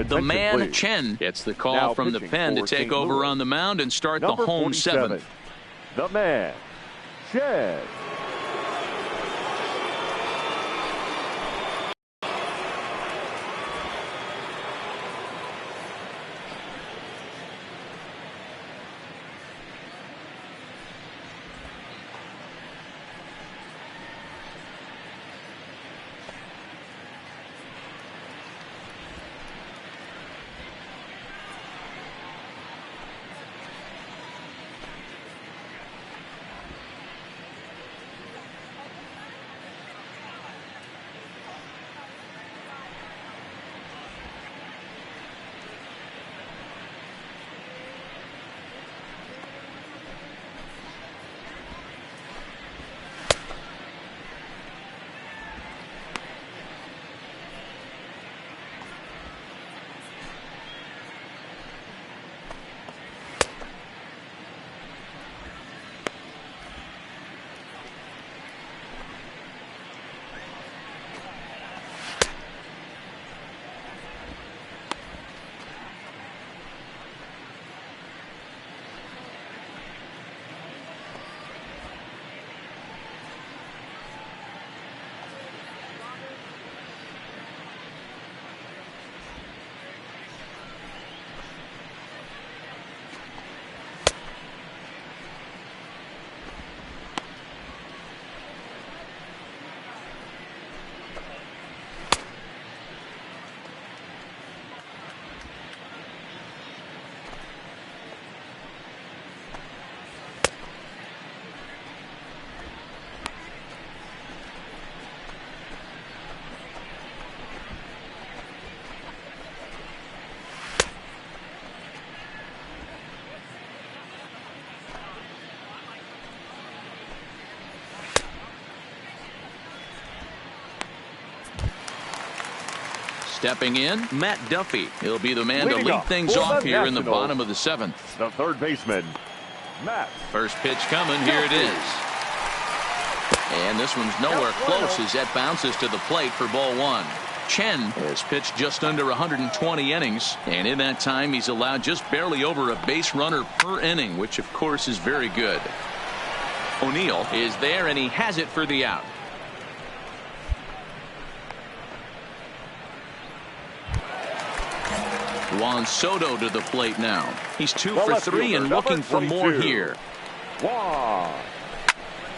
The man, Chen, gets the call now from the pen to take over on the mound and start the home seventh. The man, Chen. Stepping in, Matt Duffy. He'll be the man to lead things off here in the bottom of the seventh. The third baseman, Matt. First pitch coming. Here it is. And this one's nowhere close as that bounces to the plate for ball one. Chen has pitched just under 120 innings, and in that time he's allowed just barely over a base runner per inning, which of course is very good. O'Neill is there, and he has it for the out. Juan Soto to the plate now. He's 2 for 3 and looking for more here.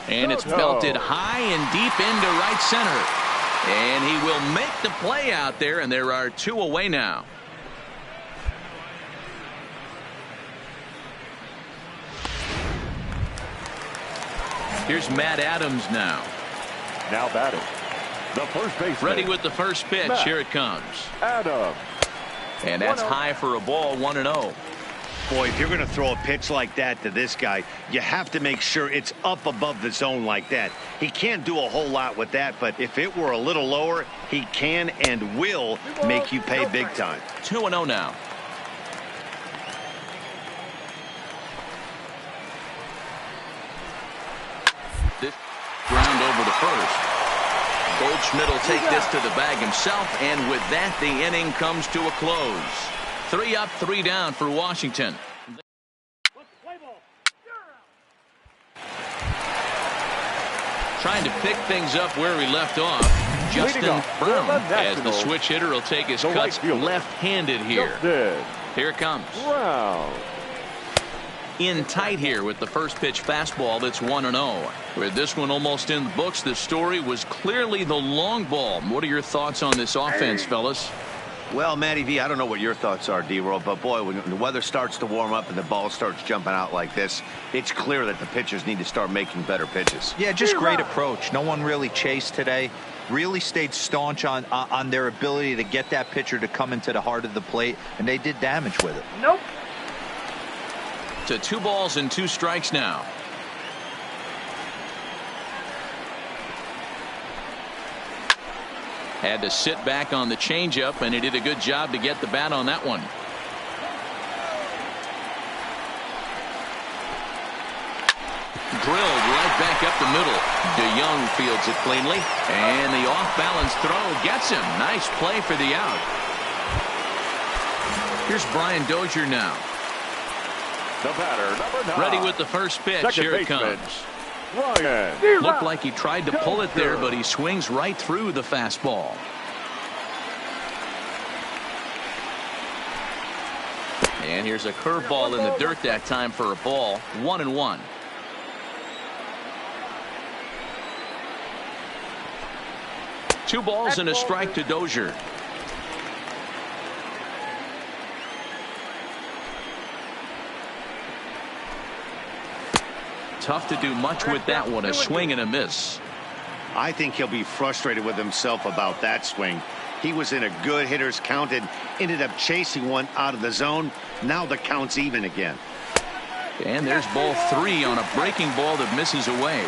And it's belted high and deep into right center. And he will make the play out there, and there are 2 away now. Here's Matt Adams now. Now batting. The first baseman. Ready with the first pitch. Matt Here it comes. Adams. And that's high for a ball, 1-0. Boy, if you're going to throw a pitch like that to this guy, you have to make sure it's up above the zone like that. He can't do a whole lot with that, but if it were a little lower, he can and will make you pay big time. 2-0 now. This ground over the first. Goldschmidt will take this to the bag himself, and with that, the inning comes to a close. 3 up, 3 down for Washington. Trying to pick things up where we left off. Justin Leading Brown, off for the as the Nationals, switch hitter will take his the right cuts fielder, left-handed here. Justin Here it comes. Brown. In tight here with the first pitch fastball that's 1-0. With this one almost in the books, the story was clearly the long ball. What are your thoughts on this offense, fellas? Well, Matty V, I don't know what your thoughts are, D-Roll, but boy, when the weather starts to warm up and the ball starts jumping out like this, it's clear that the pitchers need to start making better pitches. Yeah, just great approach. No one really chased today. Really stayed staunch on their ability to get that pitcher to come into the heart of the plate, and they did damage with it. Nope. To 2 balls and 2 strikes now. Had to sit back on the changeup, and he did a good job to get the bat on that one. Drilled right back up the middle. DeYoung fields it cleanly, and the off-balance throw gets him. Nice play for the out. Here's Brian Dozier now. The batter, number 9. Ready with the first pitch. Second Here it baseman, comes. Ryan. Looked like he tried to pull it there, but he swings right through the fastball. And here's a curveball in the dirt that time for a ball. 1-1. Two balls and a strike to Dozier. Tough to do much with that one. A swing and a miss. I think he'll be frustrated with himself about that swing. He was in a good hitter's count and ended up chasing one out of the zone. Now the count's even again. And there's ball 3 on a breaking ball that misses away.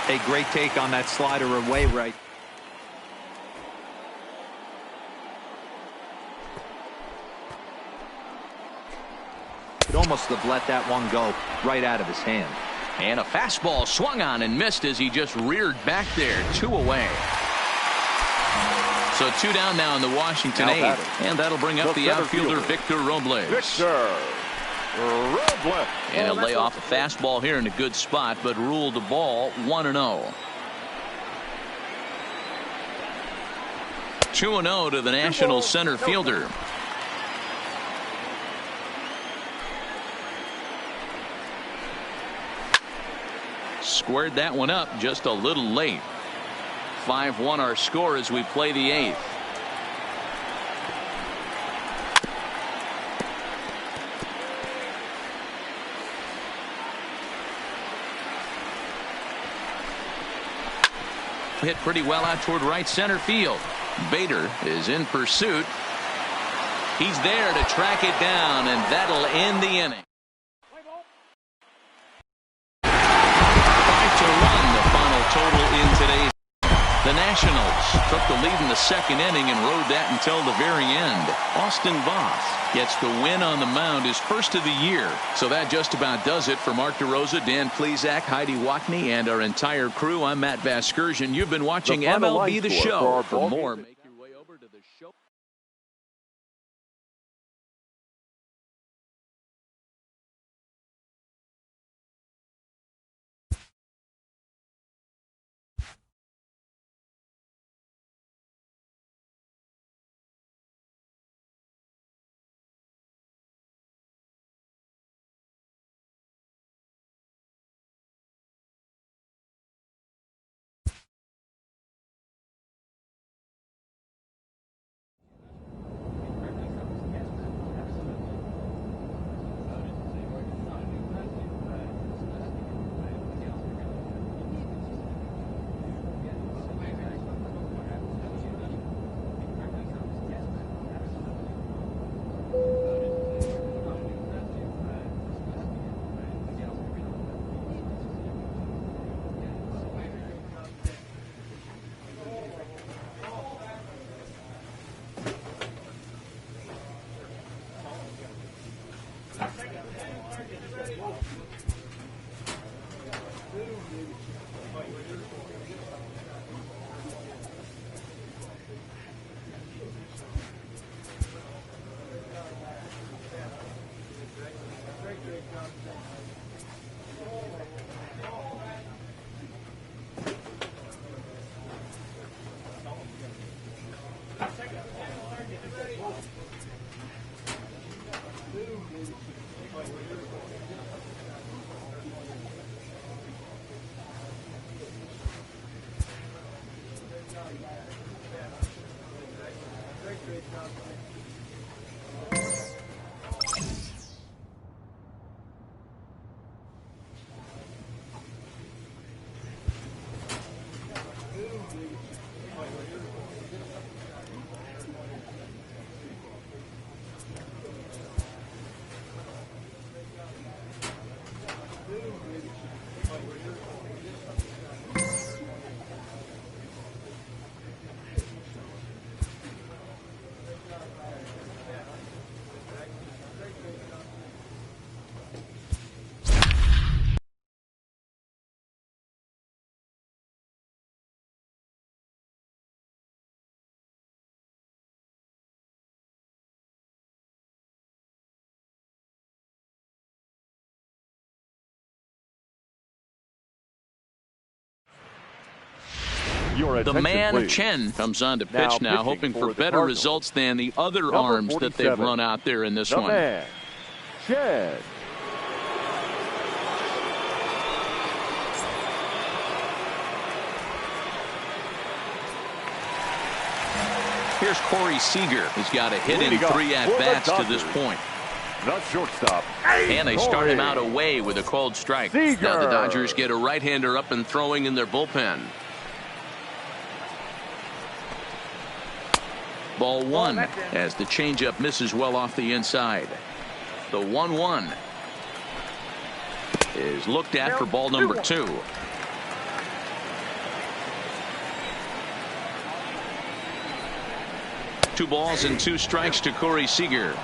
A great take on that slider away right. Could almost have let that one go right out of his hand. And a fastball swung on and missed as he just reared back there. 2 away. So 2 down now in the Washington 8th. And that'll bring up the outfielder Victor Robles. Victor Robles. And he'll lay off a fastball here in a good spot, but ruled a ball 1-0. 2-0 to the Nationals center fielder. Squared that one up just a little late. 5-1 our score as we play the 8th. Hit pretty well out toward right center field. Bader is in pursuit. He's there to track it down, and that'll end the inning. 5-1 the final total in today's. The Nationals took the lead in the second inning and rode that until the very end. Austin Voth gets the win on the mound, his first of the year. So that just about does it for Mark DeRosa, Dan Plesac, Heidi Wackney, and our entire crew. I'm Matt Vasgersian. You've been watching MLB The Show. For more. The man Chen comes on to pitch now, hoping for better results than the other arms that they've run out there in this one. Man, Chen. Here's Corey Seager, who's got a hit in 3 at-bats to this point. The shortstop. And they start him out away with a called strike. Seager. Now the Dodgers get a right-hander up and throwing in their bullpen. Ball 1 as the changeup misses well off the inside. The 1-1 is looked at for ball number 2. Two balls and 2 strikes to Corey Seager.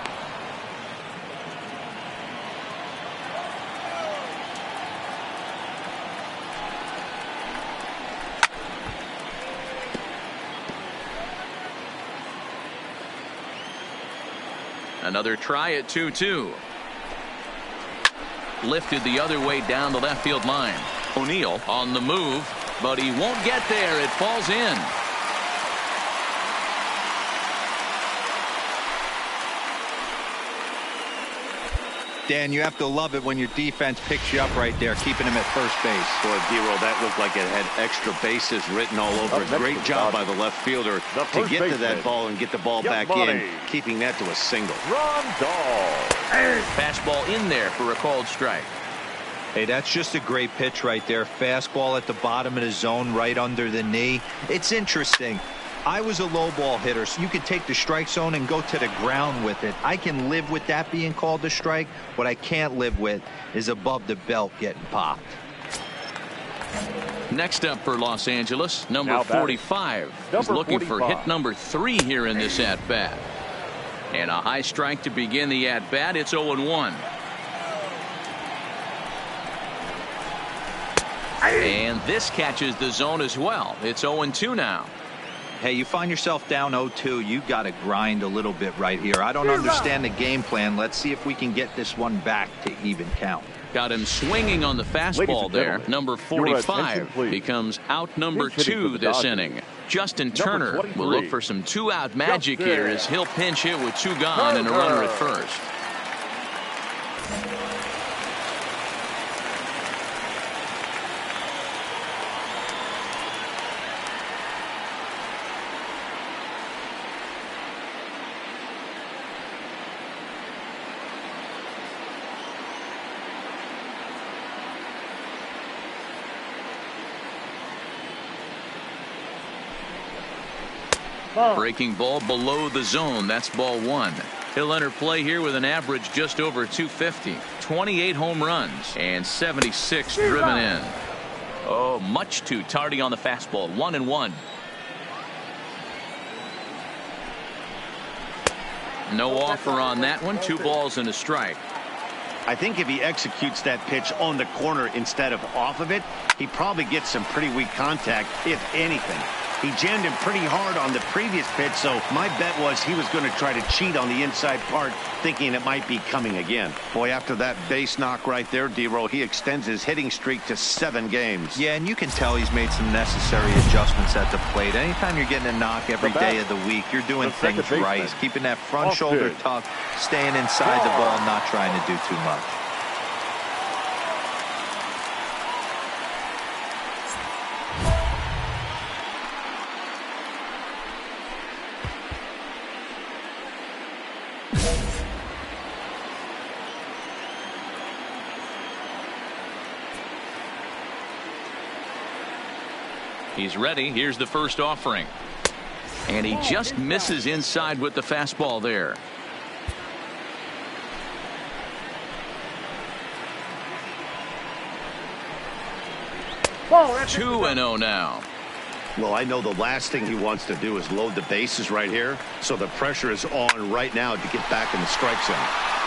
Another try at 2-2. Lifted the other way down the left field line. O'Neill on the move, but he won't get there. It falls in. Dan, you have to love it when your defense picks you up right there, keeping him at first base. Boy, D-Roll, that looked like it had extra bases written all over it. Great job by the left fielder to get to that ball and get the ball back in, keeping that to a single. Fastball in there for a called strike. Hey, that's just a great pitch right there. Fastball at the bottom of the zone, right under the knee. It's interesting. I was a low ball hitter, so you could take the strike zone and go to the ground with it. I can live with that being called a strike. What I can't live with is above the belt getting popped. Next up for Los Angeles, number 45. He's looking for hit number 3 here in this at-bat. And a high strike to begin the at-bat. It's 0-1. And this catches the zone as well. It's 0-2 now. Hey, you find yourself down 0-2, you got to grind a little bit right here. I don't understand the game plan. Let's see if we can get this one back to even count. Got him swinging on the fastball there. Number 45 becomes out number 2 this inning. Justin Turner will look for some 2-out magic here as he'll pinch hit with 2 gone and a runner at first. Breaking ball below the zone. That's ball 1. He'll enter play here with an average just over 250. 28 home runs and 76 driven in. Oh, much too tardy on the fastball. 1-1. No offer on that one. 2 balls and a strike. I think if he executes that pitch on the corner instead of off of it, he probably gets some pretty weak contact, if anything. He jammed him pretty hard on the previous pitch, so my bet was he was going to try to cheat on the inside part, thinking it might be coming again. Boy, after that base knock right there, D-Roll, he extends his hitting streak to 7 games. Yeah, and you can tell he's made some necessary adjustments at the plate. Anytime you're getting a knock every day of the week, you're doing things right. He's keeping that front shoulder tucked, staying inside the ball, not trying to do too much. He's ready. Here's the first offering. And he just misses inside with the fastball there. 2-0 now. Well, I know the last thing he wants to do is load the bases right here, so the pressure is on right now to get back in the strike zone.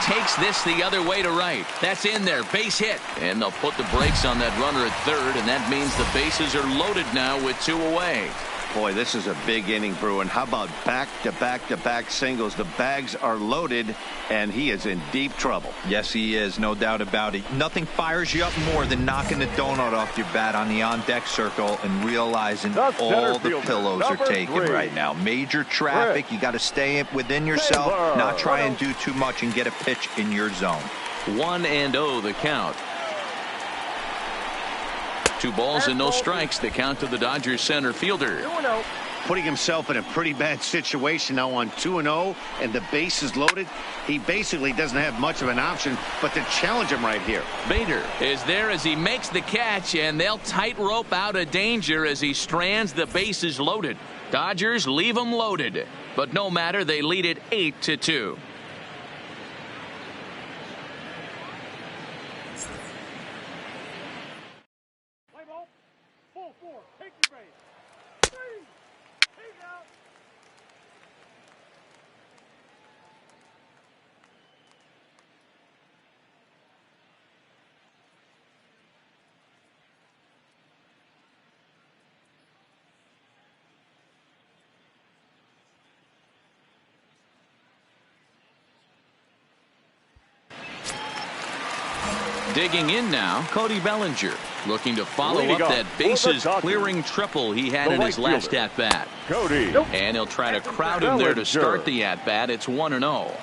Takes this the other way to right. That's in there. Base hit. And they'll put the brakes on that runner at third, and that means the bases are loaded now with 2 away. Boy, this is a big inning, Bruin. How about back-to-back-to-back singles? The bags are loaded, and he is in deep trouble. Yes, he is. No doubt about it. Nothing fires you up more than knocking the donut off your bat on the on-deck circle and realizing all the pillows are taken right now. Major traffic. You got to stay within yourself, not try and do too much and get a pitch in your zone. 1-0 the count. 2 balls and no strikes. The count to the Dodgers center fielder. Putting himself in a pretty bad situation now on 2-0 and the base is loaded. He basically doesn't have much of an option but to challenge him right here. Bader is there as he makes the catch, and they'll tightrope out of danger as he strands the bases loaded. Dodgers leave them loaded, but no matter, they lead it 8-2. Digging in now, Cody Bellinger, looking to follow up that bases-clearing triple he had in his last at-bat. Cody. And he'll try to crowd him there to start the at-bat. It's 1-0.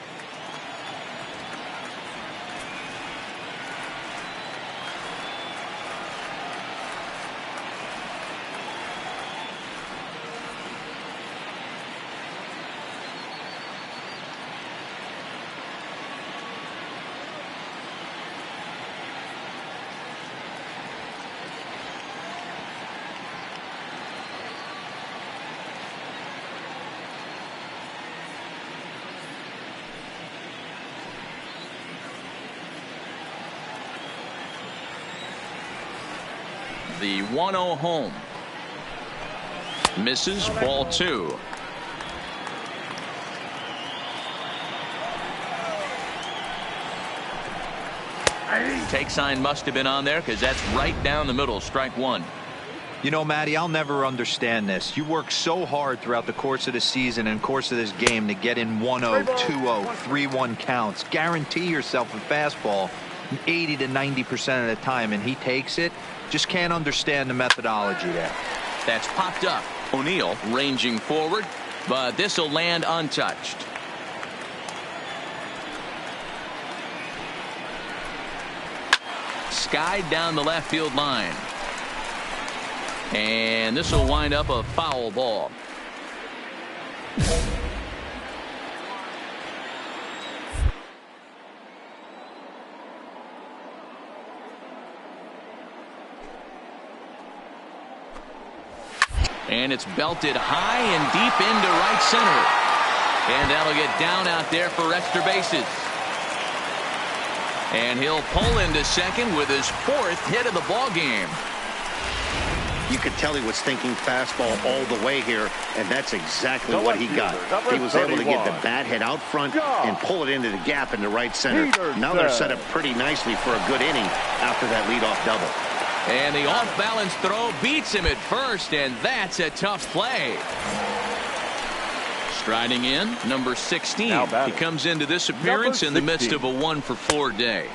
The 1-0 home. Misses, ball 2. Take sign must have been on there because that's right down the middle. Strike 1. You know, Matty, I'll never understand this. You work so hard throughout the course of the season and course of this game to get in 1-0, 2-0, 3-1 counts. Guarantee yourself a fastball 80 to 90% of the time, and he takes it. Just can't understand the methodology there. That's popped up. O'Neill ranging forward, but this will land untouched. Skied down the left field line. And this will wind up a foul ball. And it's belted high and deep into right center. And that'll get down out there for extra bases. And he'll pull into second with his 4th hit of the ball game. You could tell he was thinking fastball all the way here, and that's exactly what he got. He was able to get the bat head out front and pull it into the gap in the right center. Now they're set up pretty nicely for a good inning after that leadoff double. And the off-balance throw beats him at first, and that's a tough play. Striding in, number 16. He comes into this appearance in the midst of a 1-for-4 day.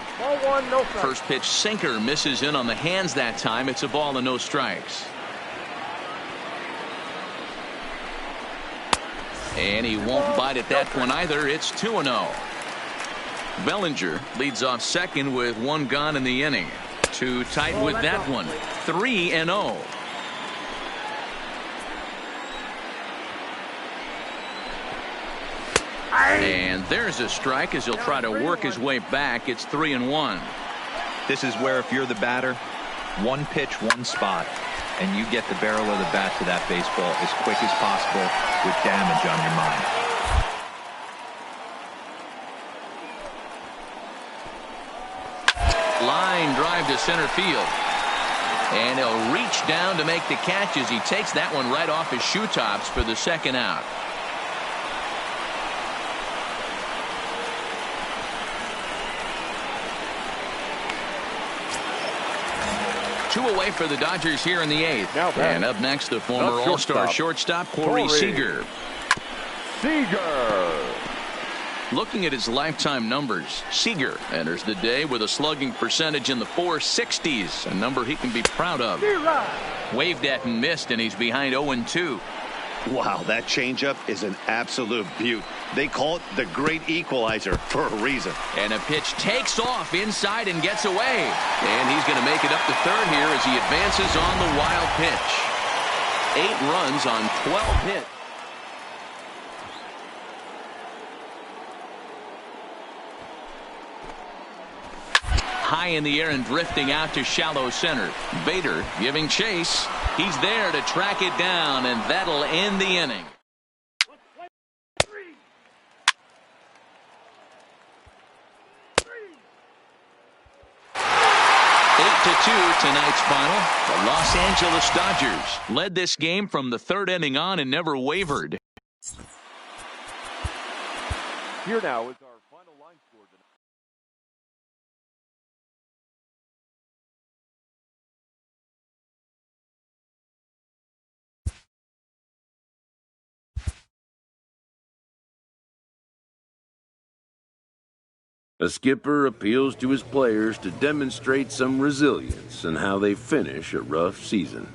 First pitch sinker misses in on the hands that time. It's a ball and no strikes. And he won't bite at that one either. It's 2-0. Bellinger leads off second with 1 gone in the inning. Too tight with that one. 3-0. And there's a strike as he'll try to work his way back. It's 3-1. This is where, if you're the batter, 1 pitch, 1 spot. and you get the barrel of the bat to that baseball as quick as possible with damage on your mind. Line drive to center field. And he'll reach down to make the catch as he takes that one right off his shoe tops for the second out. Two away for the Dodgers here in the eighth. And up next, the former All-Star shortstop, Corey Seager. Looking at his lifetime numbers, Seager enters the day with a slugging percentage in the 460s, a number he can be proud of. Waved at and missed, and he's behind 0-2. Wow, that changeup is an absolute beaut. They call it the great equalizer for a reason. And a pitch takes off inside and gets away. And he's going to make it up to third here as he advances on the wild pitch. 8 runs on 12 hits. High in the air and drifting out to shallow center. Bader giving chase. He's there to track it down, and that'll end the inning. 8-2 tonight's final. The Los Angeles Dodgers led this game from the third inning on and never wavered. Here now is our final line score tonight. A skipper appeals to his players to demonstrate some resilience in how they finish a rough season.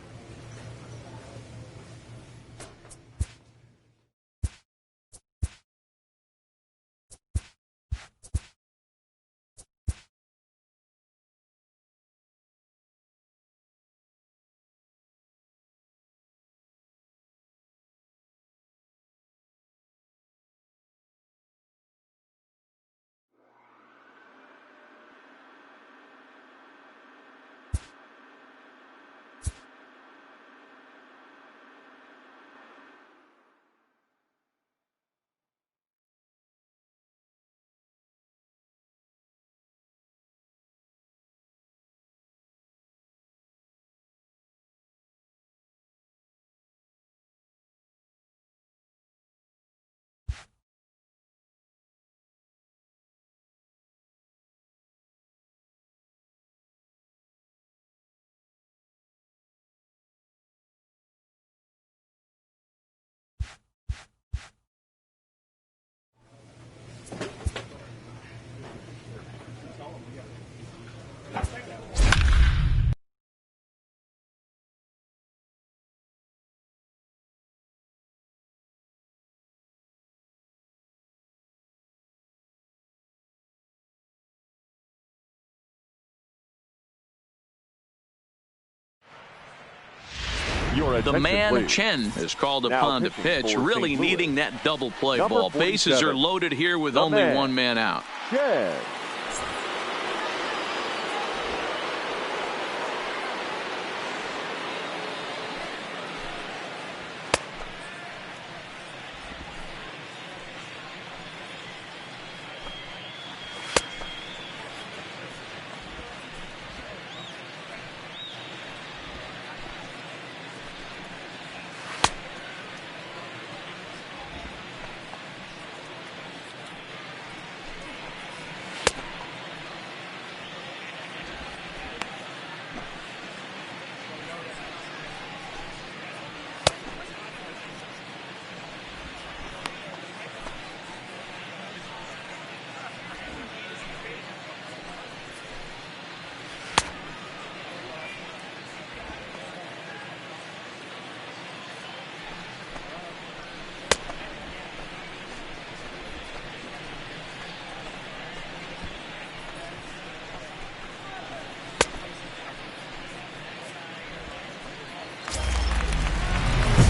The man Chen is called upon to pitch, really needing that double play ball. Bases are loaded here with only one man out.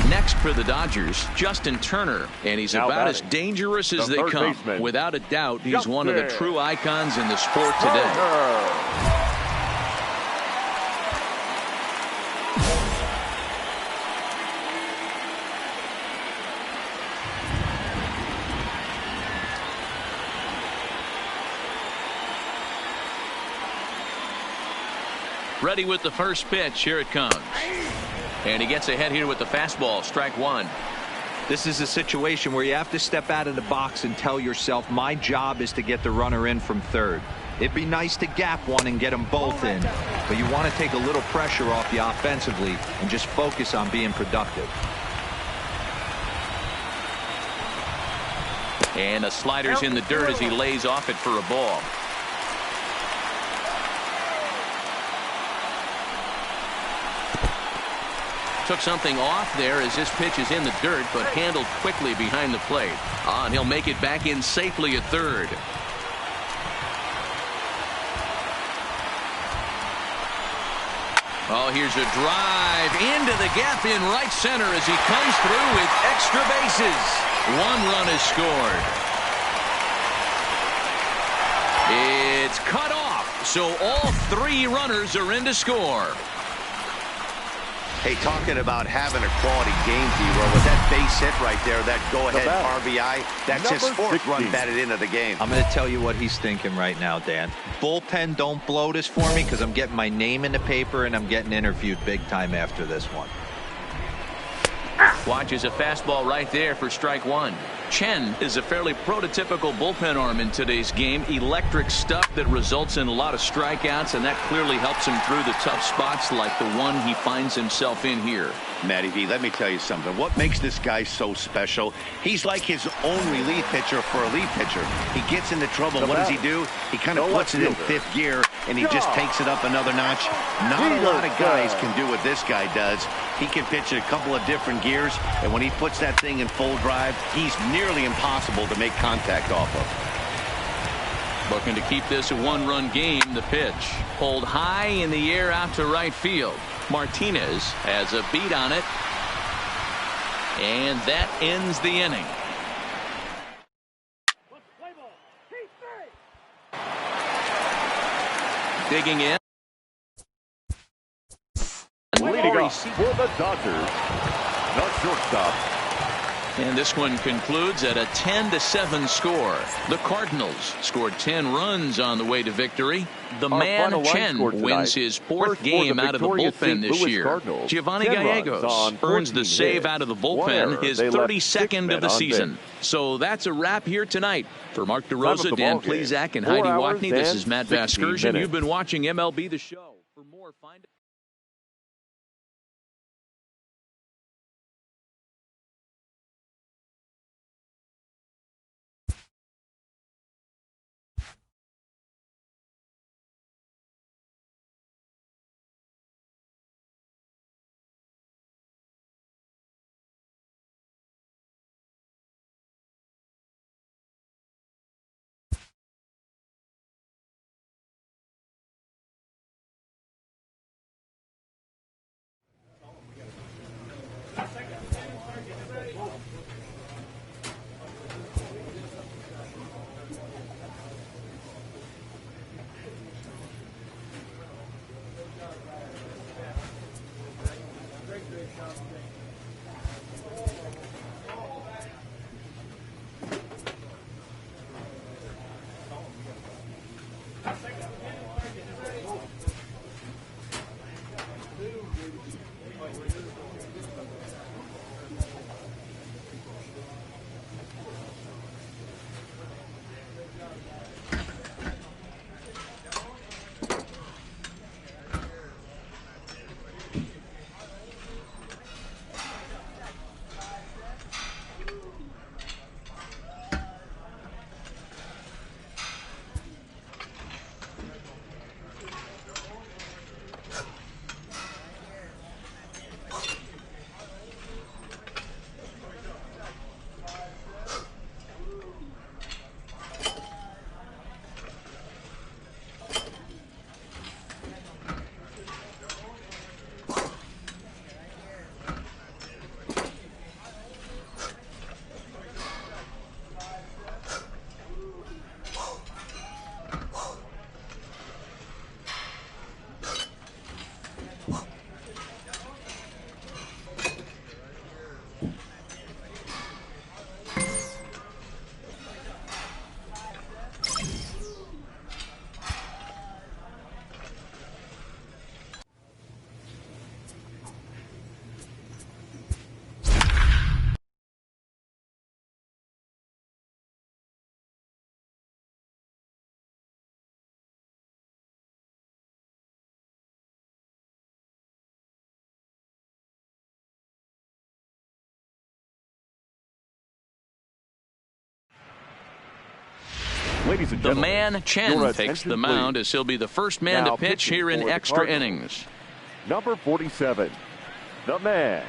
Next for the Dodgers, Justin Turner, and he's about as dangerous as they come. Without a doubt, he's one of the true icons in the sport today. Ready with the first pitch. Here it comes. And he gets ahead here with the fastball. Strike one. This is a situation where you have to step out of the box and tell yourself, my job is to get the runner in from third. It'd be nice to gap one and get them both in, but you want to take a little pressure off you offensively and just focus on being productive. And the slider's in the dirt as he lays off it for a ball. Took something off there as this pitch is in the dirt, but handled quickly behind the plate. And he'll make it back in safely at third. Oh, here's a drive into the gap in right center as he comes through with extra bases. One run is scored. It's cut off, so all three runners are in to score. Hey, talking about having a quality game, D-Roll, with that base hit right there, that go-ahead RBI, that's his fourth run batted into the game. I'm going to tell you what he's thinking right now, Dan. Bullpen, don't blow this for me because I'm getting my name in the paper and I'm getting interviewed big time after this one. Watches a fastball right there for strike one. Chen is a fairly prototypical bullpen arm in today's game. Electric stuff that results in a lot of strikeouts, and that clearly helps him through the tough spots like the one he finds himself in here. Matty V, let me tell you something. What makes this guy so special? He's like his own relief pitcher for a relief pitcher. He gets into trouble. What does he do? He kind of puts it in fifth gear, and he just takes it up another notch. Not a lot of guys can do what this guy does. He can pitch it a couple of different gears, and when he puts that thing in full drive, he's nearly impossible to make contact off of. Looking to keep this a one-run game. The pitch pulled high in the air out to right field. Martinez has a beat on it, and that ends the inning. Digging in. Leading off for the Dodgers, the shortstop. And this one concludes at a 10-7 score. The Cardinals scored 10 runs on the way to victory. The man Chen wins his fourth game out of the bullpen this year. Giovanni Gallegos earns the save out of the bullpen, his 32nd of the season. So that's a wrap here tonight. For Mark DeRosa, Dan Plesac, and Heidi Watney, this is Matt Vasgersian. You've been watching MLB The Show. For more, find Ladies and The gentlemen, man Chen your takes the attention, mound please. as he'll be the first man Now to pitch pitching here in for the extra Cardinals. innings. Number 47, the man,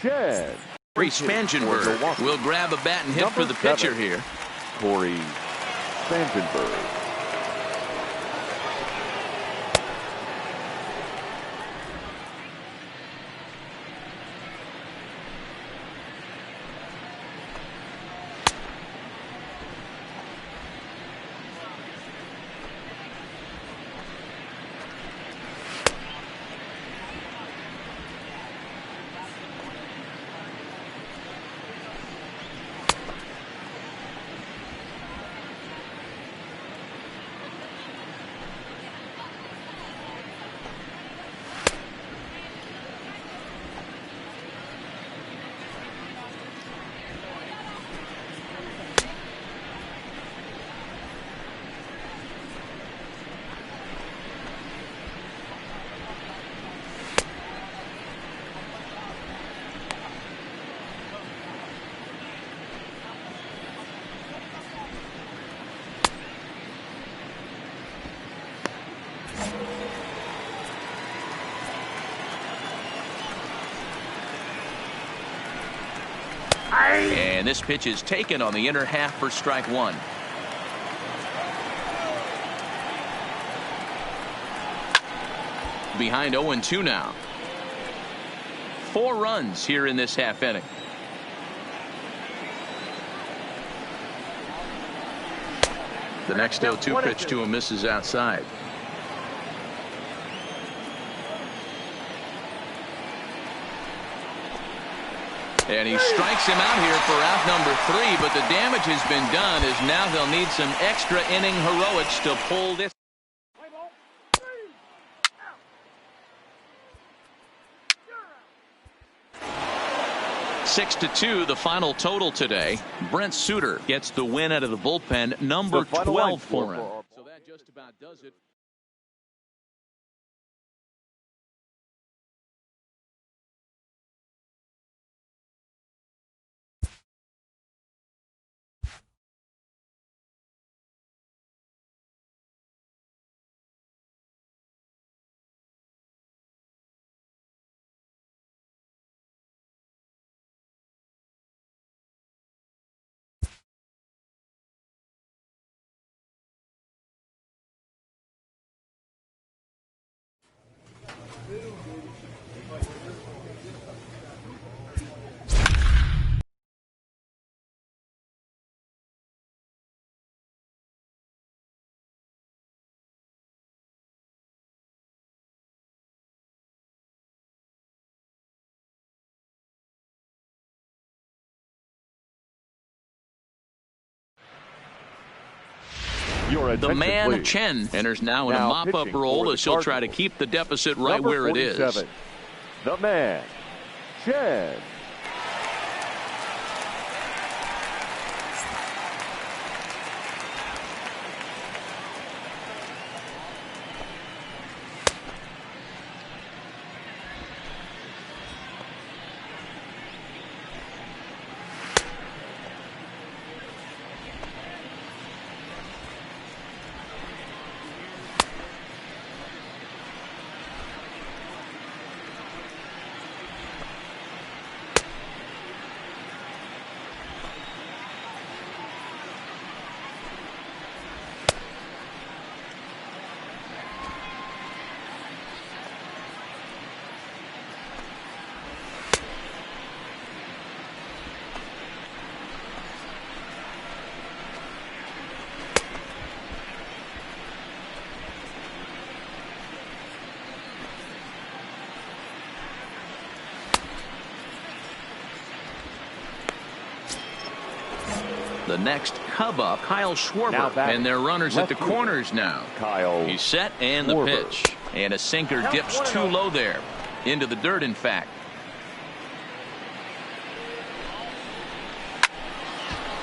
Chen. Corey Spangenberg will grab a bat and hit Number for the pitcher 7, here. Corey Spangenberg. And this pitch is taken on the inner half for strike one. Behind 0-2 now. 4 runs here in this half inning. The next 0-2 pitch to him misses outside. And he strikes him out here for out number 3, but the damage has been done as now they'll need some extra inning heroics to pull this. Six to 2, the final total today. Brent Suter gets the win out of the bullpen, number 12 for him. So that just about does it. The man Chen enters now in a mop-up role as he'll try to keep the deficit right where it is. The man, Chen. The next Cub up, Kyle Schwarber, and their runners at the corners now. Kyle He's set, and the pitch. And a sinker dips too low there. Into the dirt, in fact.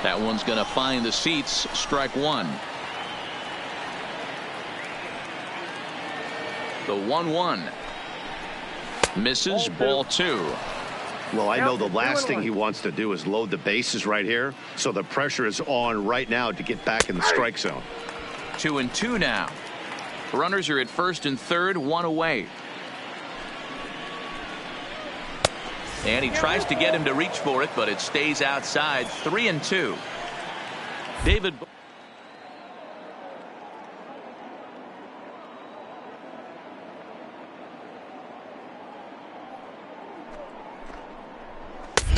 That one's going to find the seats. Strike one. The 1-1. Misses, ball 2. Well, I know the last thing he wants to do is load the bases right here, so the pressure is on right now to get back in the strike zone. 2-2 now. Runners are at first and third, one away. And he tries to get him to reach for it, but it stays outside. 3-2. David.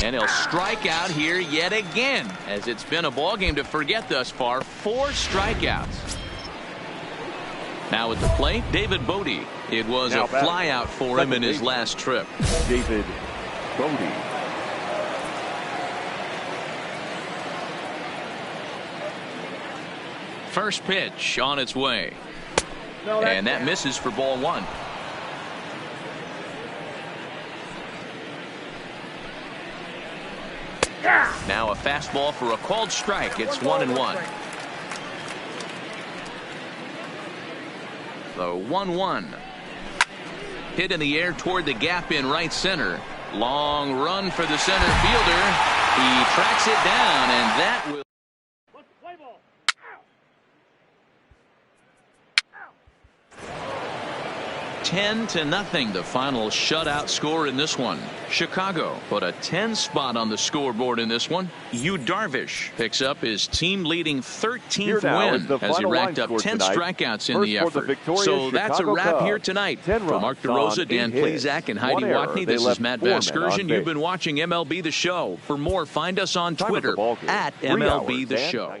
And he'll strike out here yet again, as it's been a ball game to forget thus far. 4 strikeouts. Now at the plate, David Bodie. It was a flyout for him in his last trip. David Bodie. First pitch on its way. And that misses for ball 1. Now a fastball for a called strike. It's 1-1. The 1-1. Hit in the air toward the gap in right center. Long run for the center fielder. He tracks it down, and that will. 10-0, the final shutout score in this one. Chicago put a 10 spot on the scoreboard in this one. Yu Darvish picks up his team-leading 13th win as he racked up 10 strikeouts in the effort. So that's a wrap here tonight. For Mark DeRosa, Dan Plesac, and Heidi Watney, this is Matt Vasgersian. You've been watching MLB The Show. For more, find us on Twitter at MLB The Show.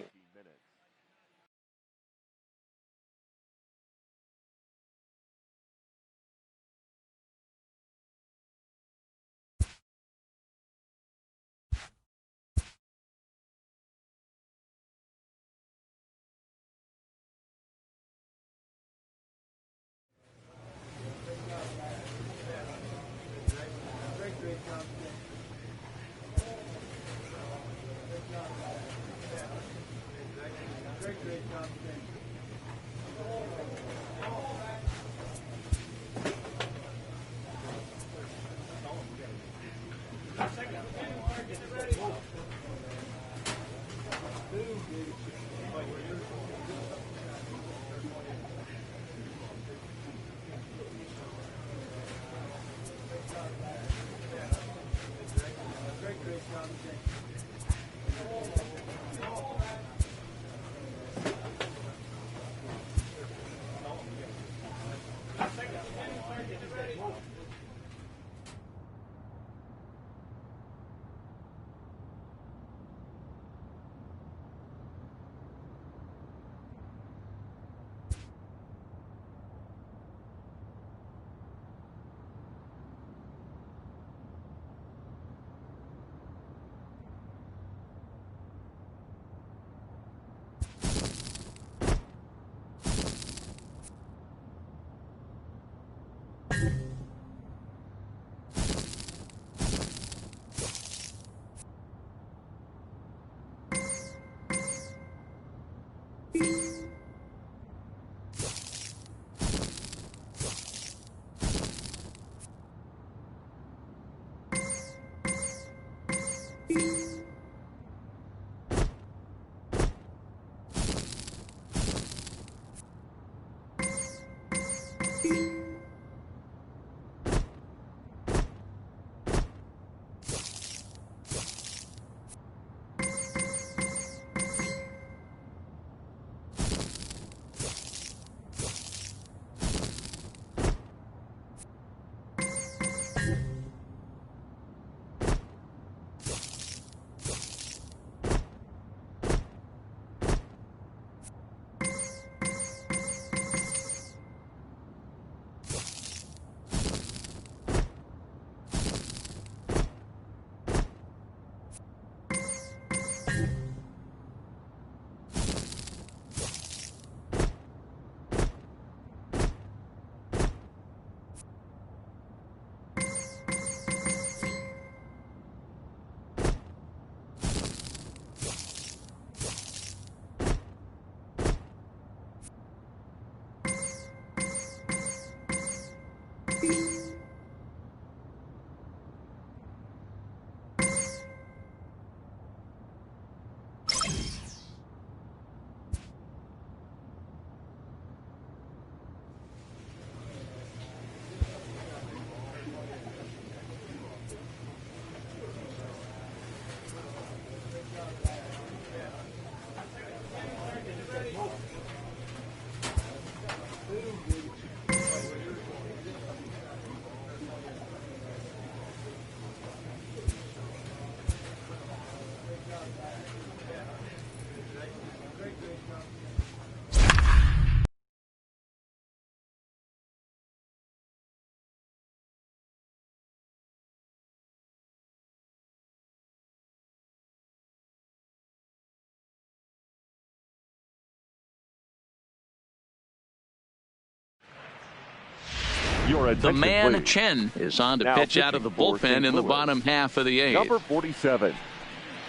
Your The attention, man please. Chen is on to Now pitch out of the pitching for bullpen St. in the Louis. bottom half of the eighth. Number 47,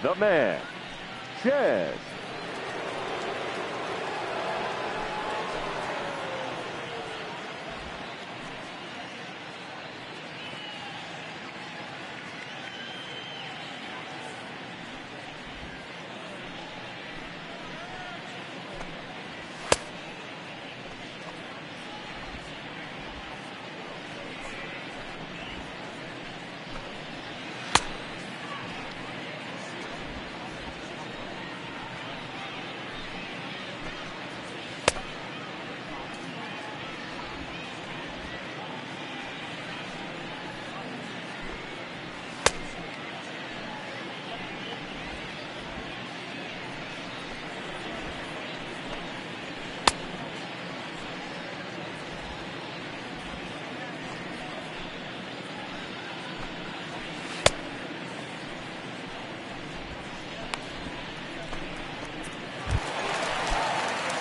the man, Chen.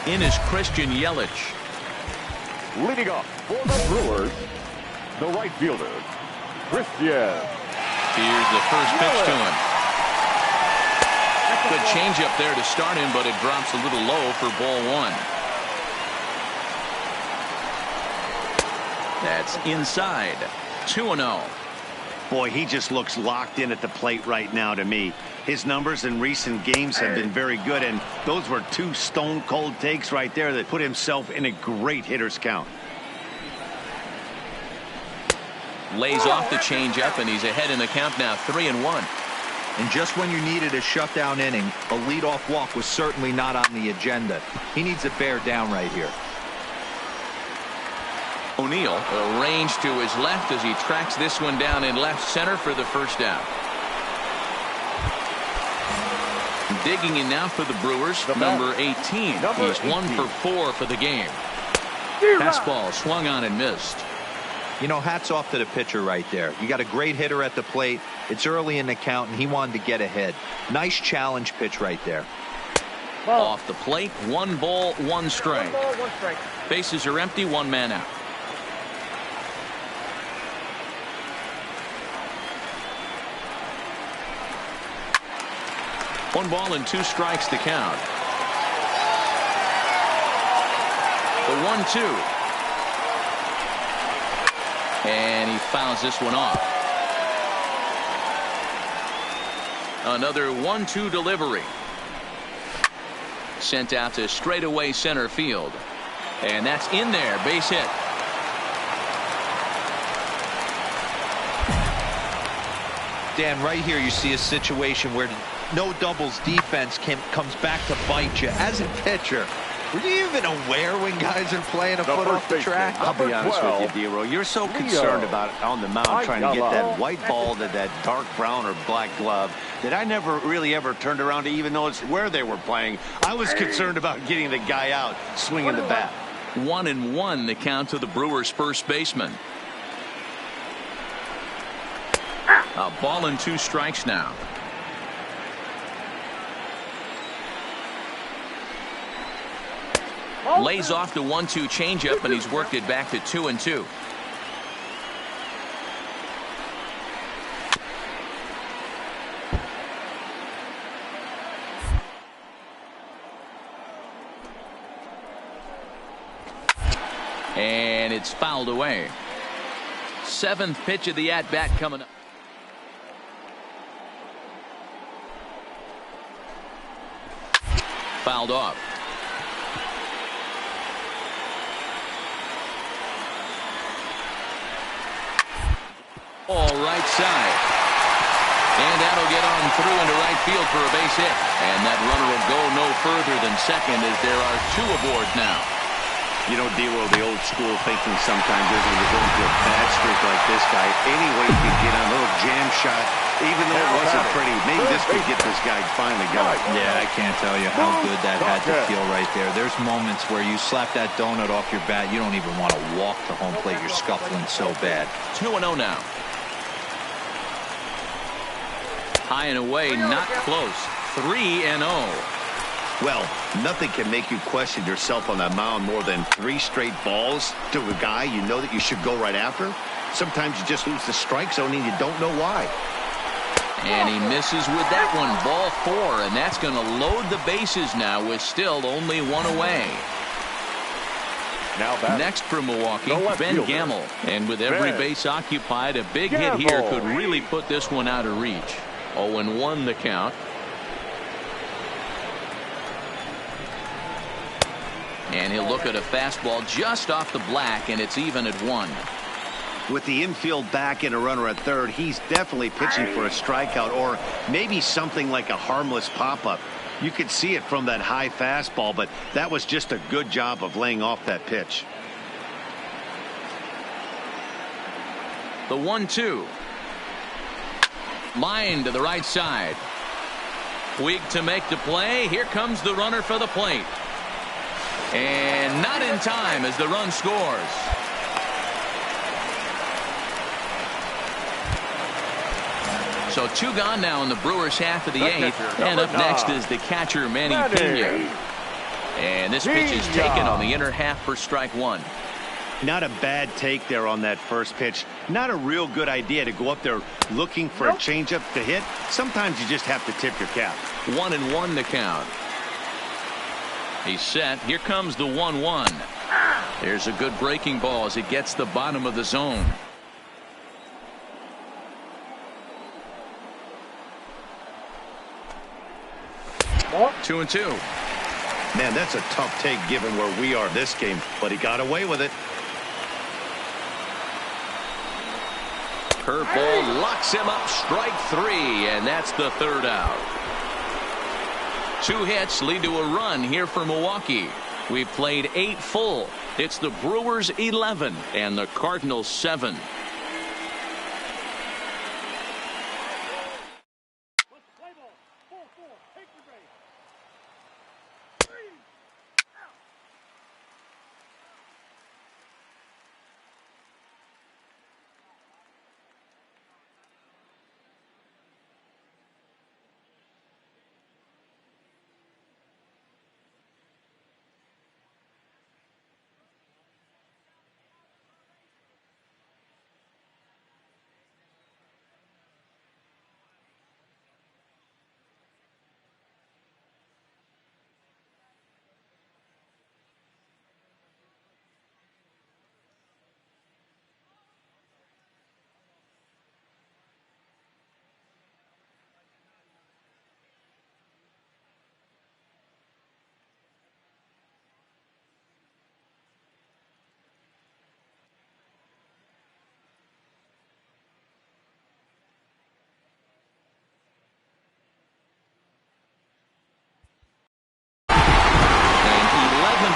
In is Christian Yelich. Leading off for the Brewers, the right fielder, Christian. Here's the first pitch to him. Good changeup there to start him, but it drops a little low for ball one. That's inside. 2-0. Boy, he just looks locked in at the plate right now to me. His numbers in recent games have been very good, and those were two stone-cold takes right there that put himself in a great hitter's count. Lays off the changeup, and he's ahead in the count now, 3-1. And just when you needed a shutdown inning, a leadoff walk was certainly not on the agenda. He needs to bear down right here. O'Neill arranged to his left as he tracks this one down in left center for the first out. Digging in now for the Brewers, number 18. He's 1 for 4 for the game. Fastball swung on and missed. You know, hats off to the pitcher right there. You got a great hitter at the plate. It's early in the count, and he wanted to get ahead. Nice challenge pitch right there. Off the plate, 1 ball, 1 strike. Bases are empty, 1 man out. One ball and 2 strikes to count. The 1-2. And he fouls this one off. Another 1-2 delivery. Sent out to straightaway center field. And that's in there. Base hit. Dan, right here you see a situation where no doubles defense comes back to bite you. As a pitcher, were you even aware when guys are playing a foot off the track? I'll be honest with you, D-Roll. You're so concerned about it on the mound trying to get that white ball to that dark brown or black glove that I never really ever turned around to even notice where they were playing. I was concerned about getting the guy out swinging the bat. 1-1 the count to the Brewers' first baseman. A ball and 2 strikes now. Lays off the 1-2 changeup, and he's worked it back to 2-2. And it's fouled away. 7th pitch of the at-bat coming up. Fouled off. All right side. And that'll get on through into right field for a base hit. And that runner will go no further than second as there are 2 aboard now. You know, D-Roll, the old school thinking sometimes is when you're going through a bad streak like this guy, any way you can get on a little jam shot, even though it wasn't pretty, maybe this could get this guy finally going. Yeah, I can't tell you how good that had to feel right there. There's moments where you slap that donut off your bat, you don't even want to walk to home plate. You're scuffling so bad. 2-0 now. High and away, not close. 3-0. Well, nothing can make you question yourself on that mound more than 3 straight balls to a guy you know that you should go right after. Sometimes you just lose the strike zone and you don't know why. And he misses with that one. Ball 4, and that's going to load the bases now with still only 1 away. Now back. Next for Milwaukee, Ben fielder. Gamble. And with every base occupied, a big hit here could really put this one out of reach. 0-1 the count. And he'll look at a fastball just off the black, and it's even at 1. With the infield back and a runner at third, he's definitely pitching for a strikeout or maybe something like a harmless pop-up. You could see it from that high fastball, but that was just a good job of laying off that pitch. The 1-2. Line to the right side. Puig to make the play. Here comes the runner for the plate. And not in time as the run scores. So 2 gone now in the Brewers half of the 8th. And up next is the catcher, Manny Pena. And this pitch is taken on the inner half for strike 1. Not a bad take there on that first pitch. Not a real good idea to go up there looking for a changeup to hit. Sometimes you just have to tip your cap. 1-1 the count. He's set. Here comes the 1-1. There's a good breaking ball as it gets the bottom of the zone. Two and 2. Man, that's a tough take given where we are this game, but he got away with it. Curveball locks him up. Strike 3, and that's the 3rd out. 2 hits lead to a run here for Milwaukee. We've played 8 full. It's the Brewers 11 and the Cardinals 7.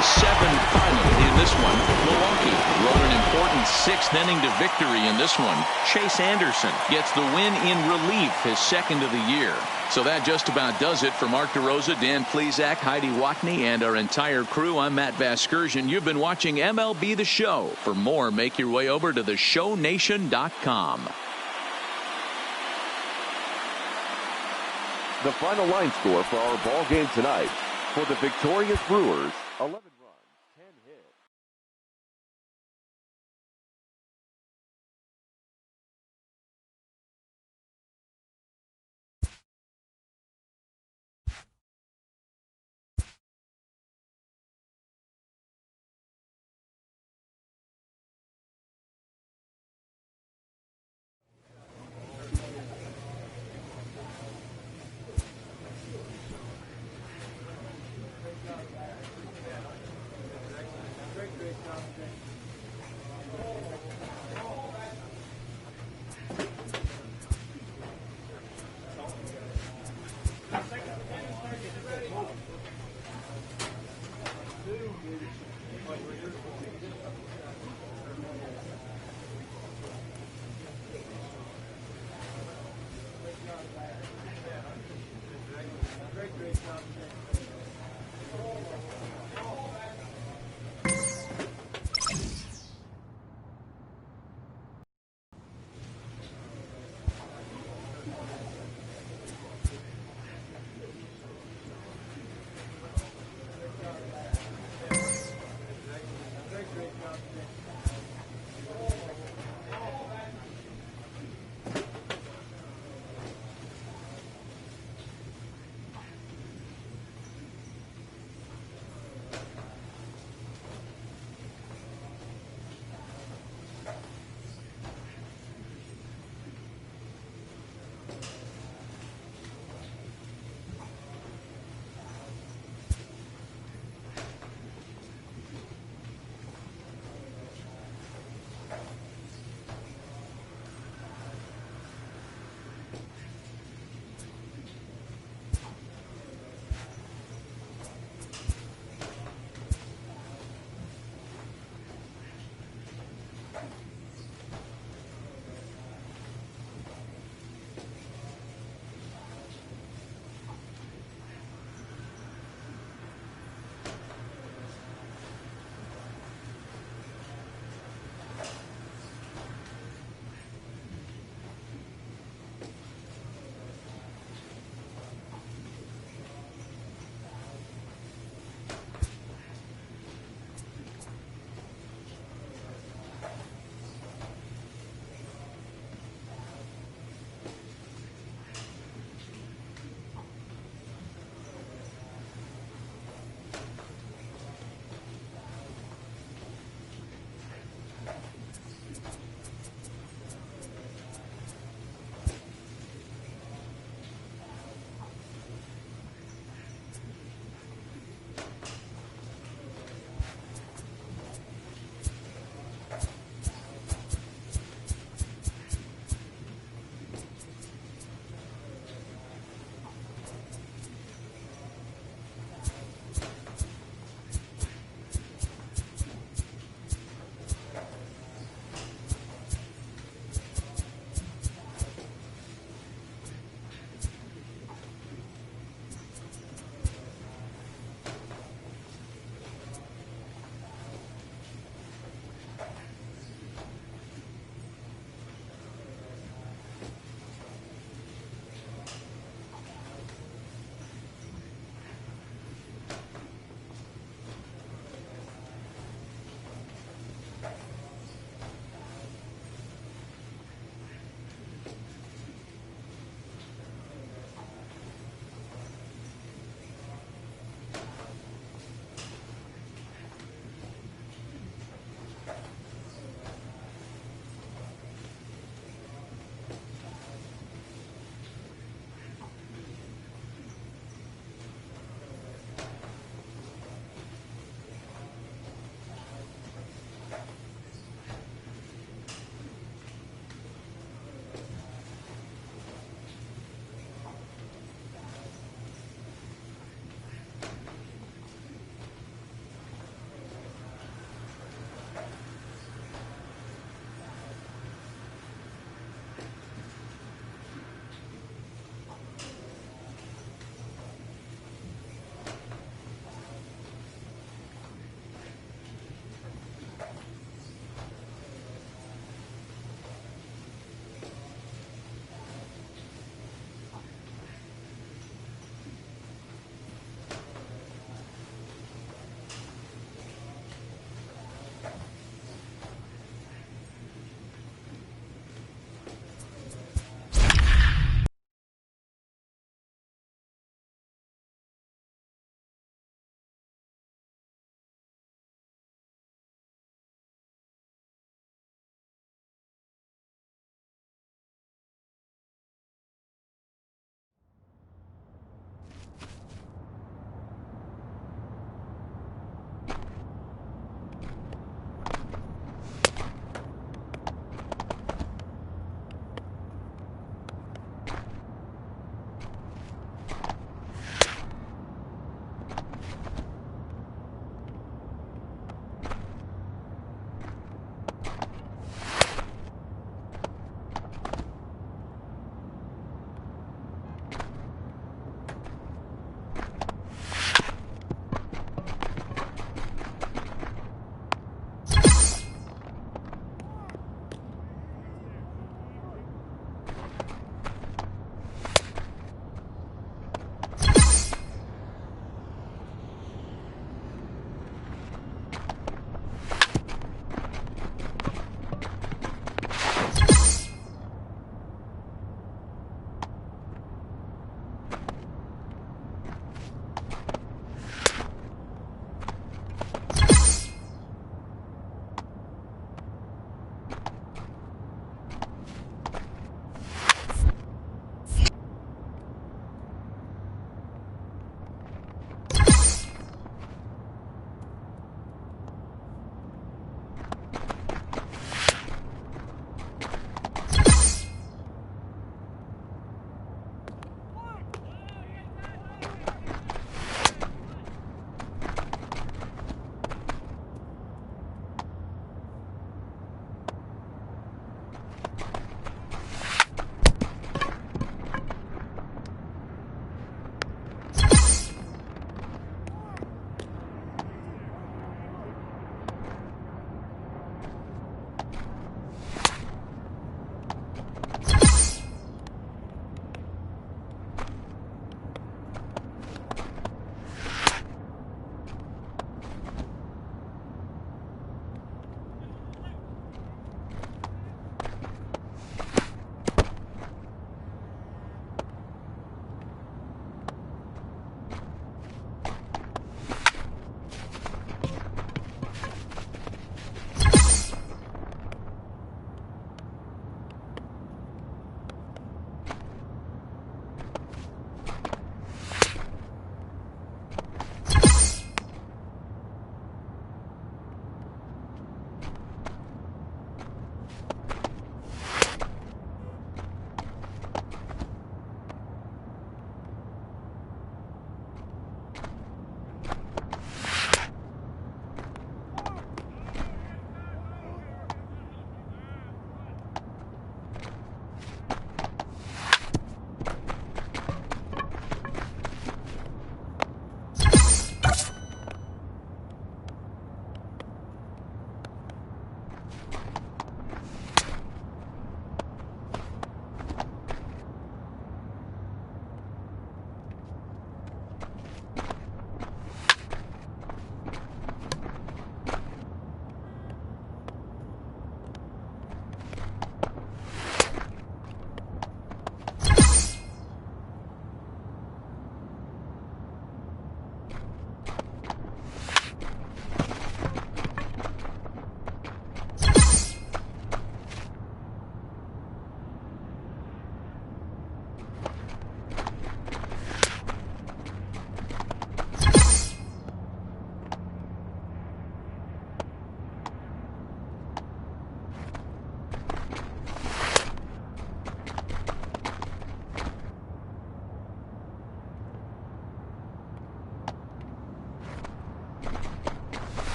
to 7 final in this one. Milwaukee wrote an important 6th inning to victory in this one. Chase Anderson gets the win in relief, his 2nd of the year. So that just about does it for Mark DeRosa, Dan Plesac, Heidi Watney, and our entire crew. I'm Matt Vasgersian. You've been watching MLB The Show. For more, make your way over to theshownation.com. The final line score for our ball game tonight. For the victorious Brewers, 11 runs, 10 hits.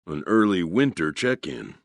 An early winter check-in.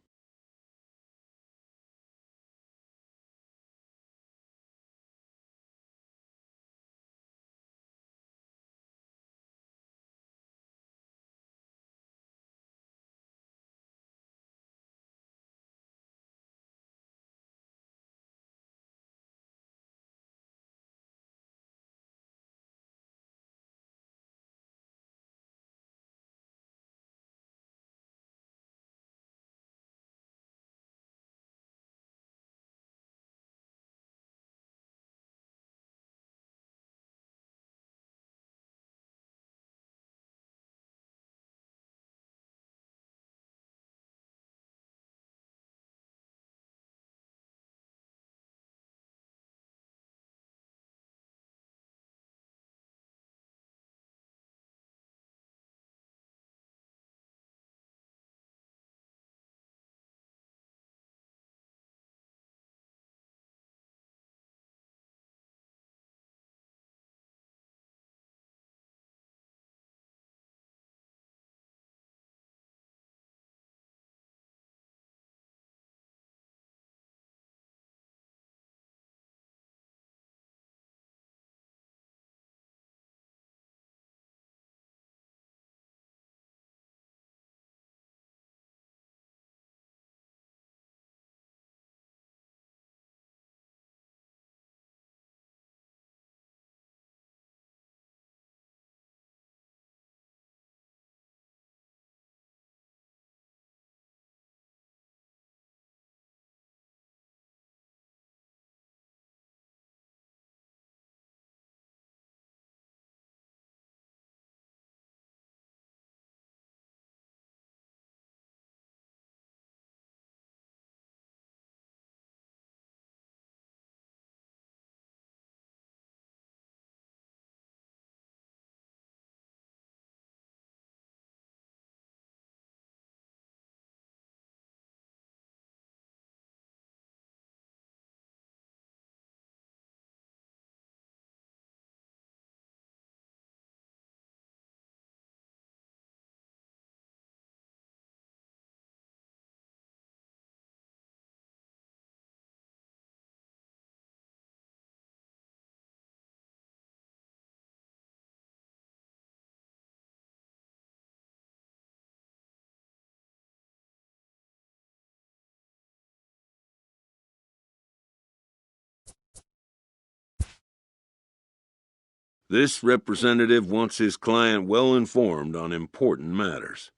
This representative wants his client well informed on important matters.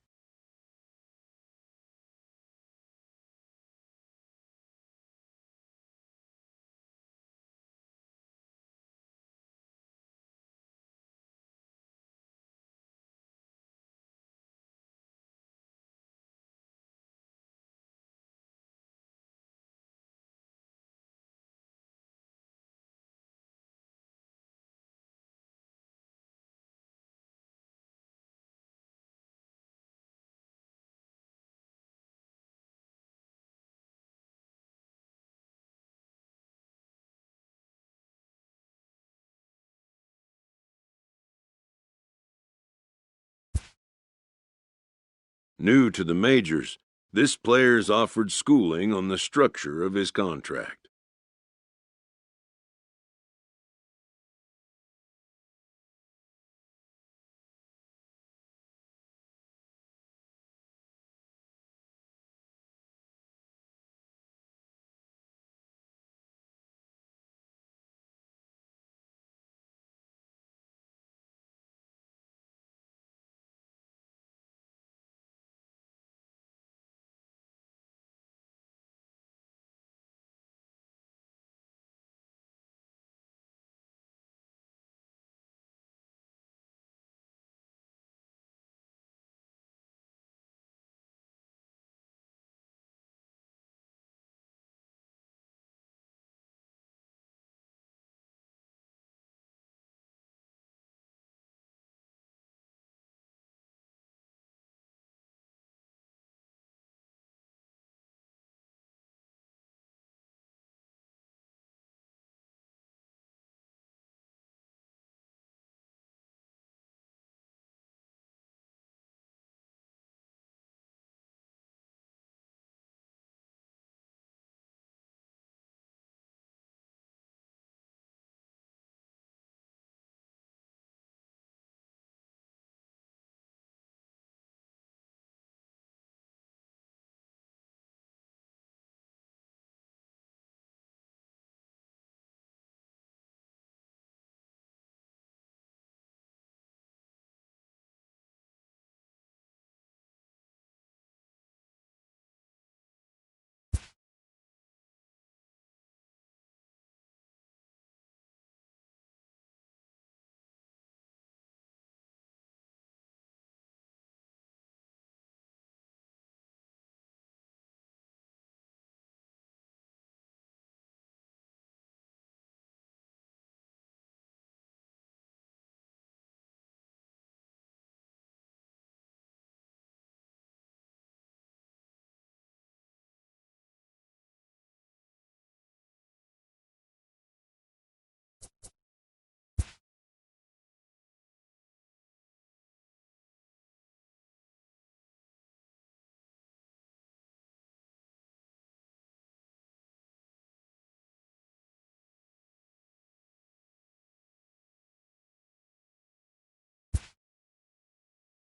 New to the majors, this player is offered schooling on the structure of his contract.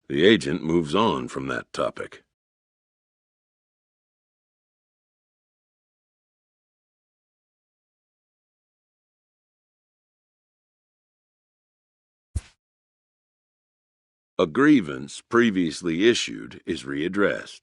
The agent moves on from that topic. A grievance previously issued is readdressed.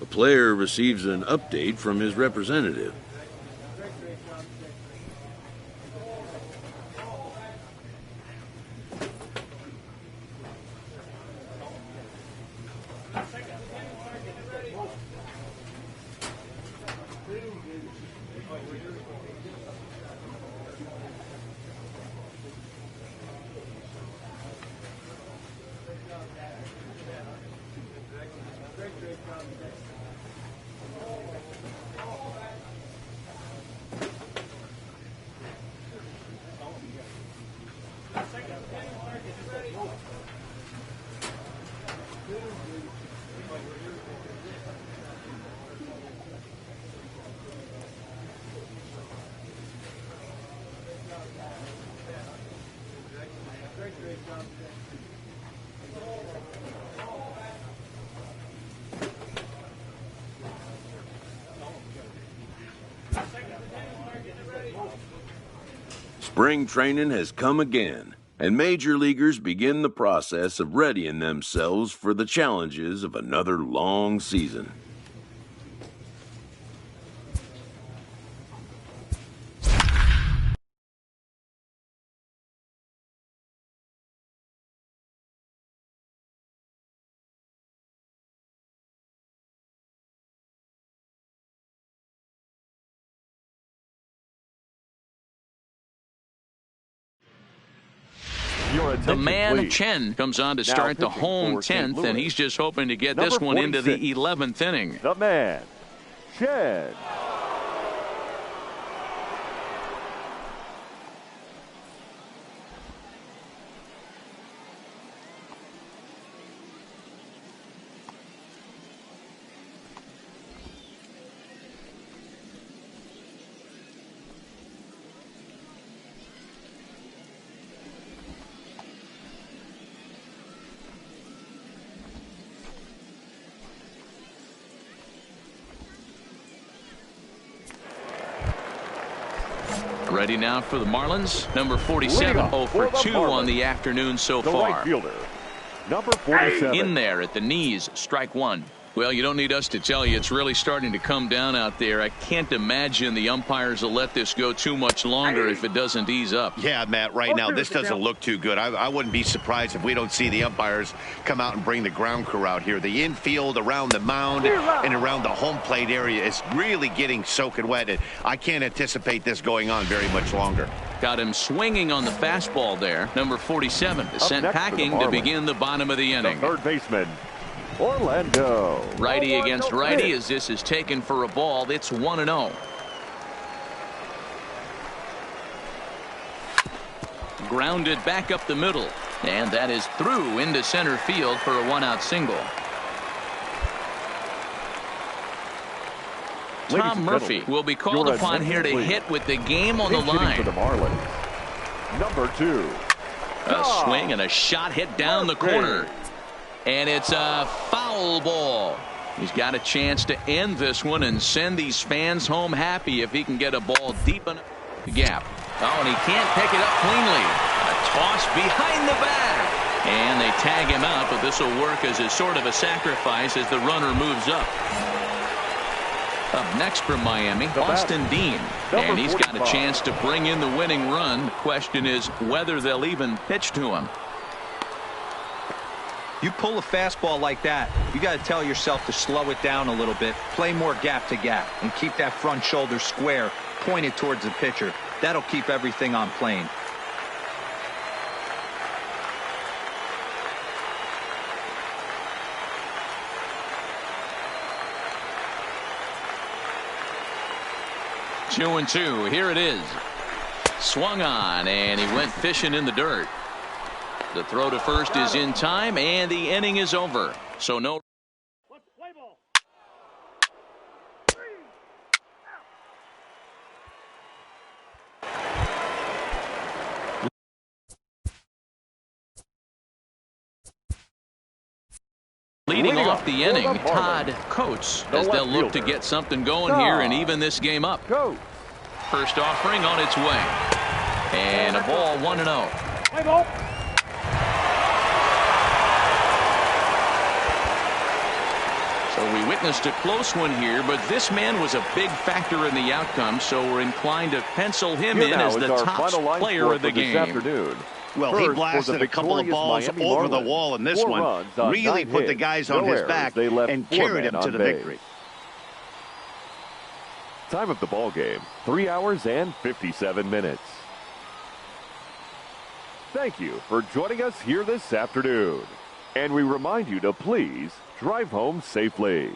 The player receives an update from his representative. Spring training has come again, and major leaguers begin the process of readying themselves for the challenges of another long season. The man Chen comes on to start the home 10th, and he's just hoping to get this one into the 11th inning. The man, Chen. Ready now for the Marlins. Number 47, 0 for 2 on the afternoon so far. Right fielder, number 47. In there at the knees, strike one. Well, you don't need us to tell you it's really starting to come down out there. I can't imagine the umpires will let this go too much longer if it doesn't ease up. Yeah, Matt, right now this doesn't look too good. I wouldn't be surprised if we don't see the umpires come out and bring the ground crew out here. The infield around the mound and around the home plate area is really getting soaking wet. And I can't anticipate this going on very much longer. Got him swinging on the fastball there. Number 47 is sent packing to begin the bottom of the inning. The third baseman, Orlando. Righty against righty as this is taken for a ball. It's 1-0. Grounded back up the middle, and that is through into center field for a one-out single. Tom Murphy will be called upon here to hit with the game on the line. For the Marlins, number 2. A swing and a shot hit down the corner. And it's a foul ball. He's got a chance to end this one and send these fans home happy if he can get a ball deep enough the gap. Oh, and he can't pick it up cleanly. A toss behind the back. And they tag him out, but this will work as a sort of a sacrifice as the runner moves up. Up next from Miami, Austin Dean. And he's got a chance to bring in the winning run. The question is whether they'll even pitch to him. You pull a fastball like that, you got to tell yourself to slow it down a little bit, play more gap to gap, and keep that front shoulder square, pointed towards the pitcher. That'll keep everything on plane. Two and two. Here it is. Swung on, and he went fishing in the dirt. The throw to first is in time, and the inning is over. So no. Leading off the inning, Todd Coates, as they'll look to get something going here and even this game up. First offering on its way. And a ball 1-0. So we witnessed a close one here, but this man was a big factor in the outcome, so we're inclined to pencil him in as the top player of the game. Well, he blasted a couple of balls over the wall in this one, really put the guys on his back and carried him to the victory. Time of the ball game, 3 hours and 57 minutes. Thank you for joining us here this afternoon. And we remind you to please drive home safely.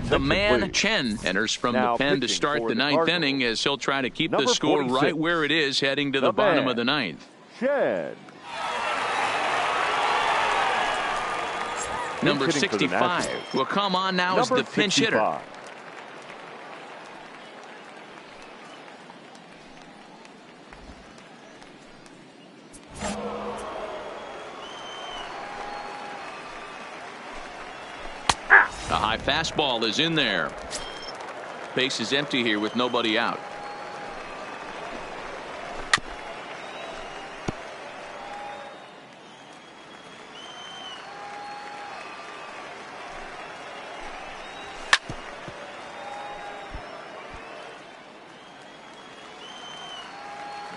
The man, Chen, enters from the pen to start the ninth inning as he'll try to keep the score right where it is heading to the bottom of the ninth. Chen. Number 65 will come on now as the pinch hitter. A high fastball is in there. Base is empty here with nobody out.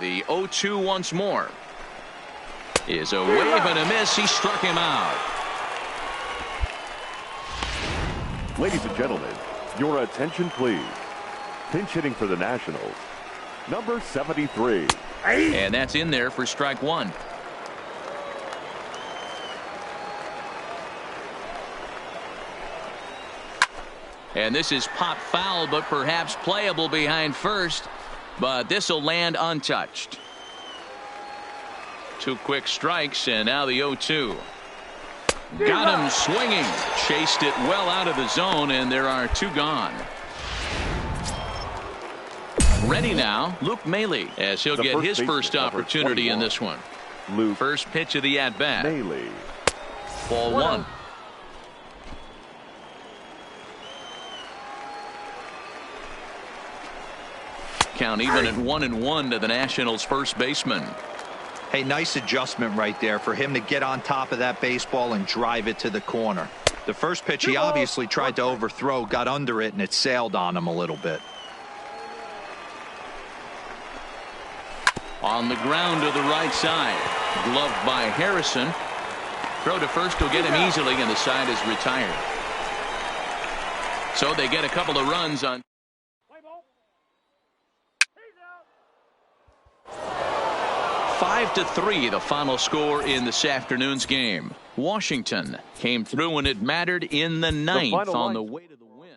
The 0-2 once more. Is a wave and a miss. He struck him out. Ladies and gentlemen, your attention please. Pinch hitting for the Nationals, number 73. And that's in there for strike one. And this is pop foul, but perhaps playable behind first. But this will land untouched. Two quick strikes, and now the 0-2. Got him swinging. Chased it well out of the zone, and there are two gone. Ready now, Luke Maile, as he'll get his first opportunity in this one. First pitch of the at-bat. Maile. Ball one. Count even at 1-1 to the Nationals' first baseman. Hey, nice adjustment right there for him to get on top of that baseball and drive it to the corner. The first pitch he obviously tried to overthrow, got under it, and it sailed on him a little bit. On the ground to the right side. Gloved by Harrison. Throw to first will get him easily, and the side is retired. So they get a couple of runs on. 5-3 the final score in this afternoon's game. Washington came through when it mattered in the ninth on the way to the win.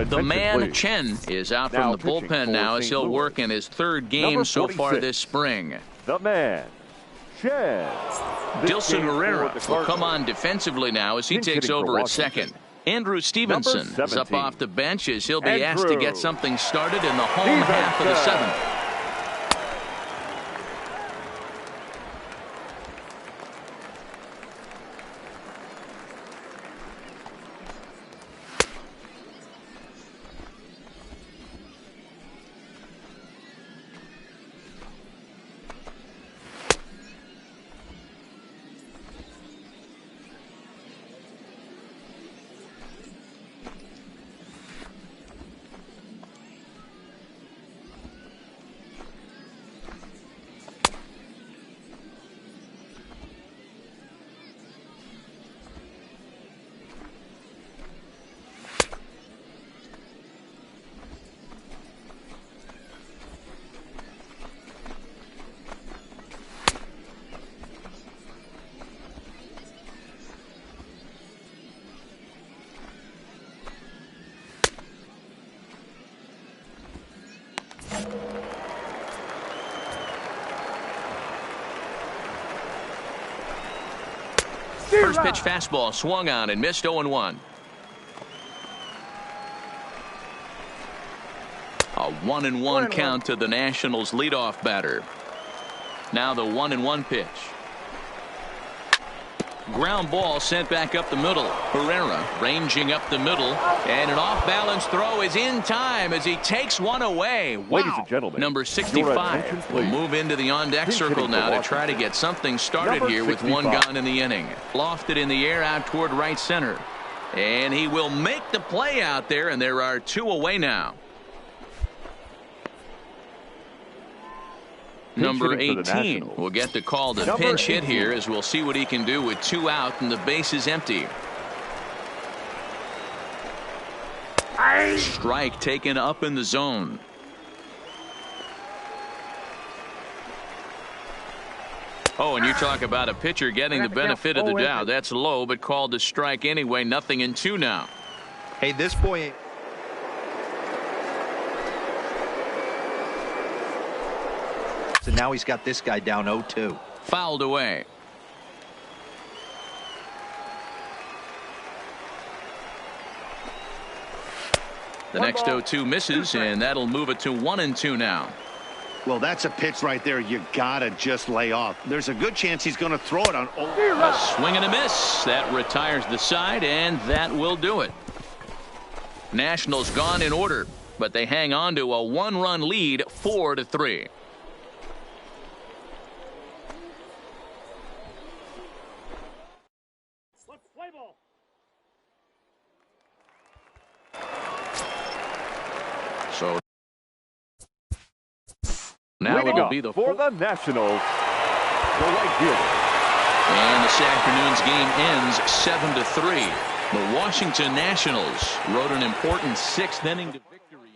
The man Chen is out from the bullpen now as he'll work in his third game so far this spring. The man, Chen. Dilson Herrera will come on defensively now as he takes over at second. Andrew Stevenson is up off the bench as he'll be asked to get something started in the home half of the seventh. First pitch fastball swung on and missed 0-1. A 1-1 count to the Nationals leadoff batter. Now the 1-1 pitch. Ground ball sent back up the middle. Herrera ranging up the middle, and an off-balance throw is in time as he takes one away. Wow. Ladies and gentlemen, number 65 will move into the on-deck circle now to try to get something started here with one gone in the inning. Lofted in the air out toward right center, and he will make the play out there, and there are two away now. Number 18 will get the call to pinch hit here as we'll see what he can do with two out and the base is empty. Strike taken up in the zone. Oh, and you talk about a pitcher getting the benefit of the doubt. That's low, but called to strike anyway. 0-2 now. Hey, this boy. So now he's got this guy down 0-2. Fouled away. The next 0-2 misses, and that'll move it to 1-2 now. Well, that's a pitch right there you gotta just lay off. There's a good chance he's going to throw it on. A swing and a miss. That retires the side, and that will do it. Nationals gone in order, but they hang on to a one-run lead, 4-3. So now it'll be the for the Nationals, the right fielder. And this afternoon's game ends 7-3. The Washington Nationals rode an important sixth inning to victory.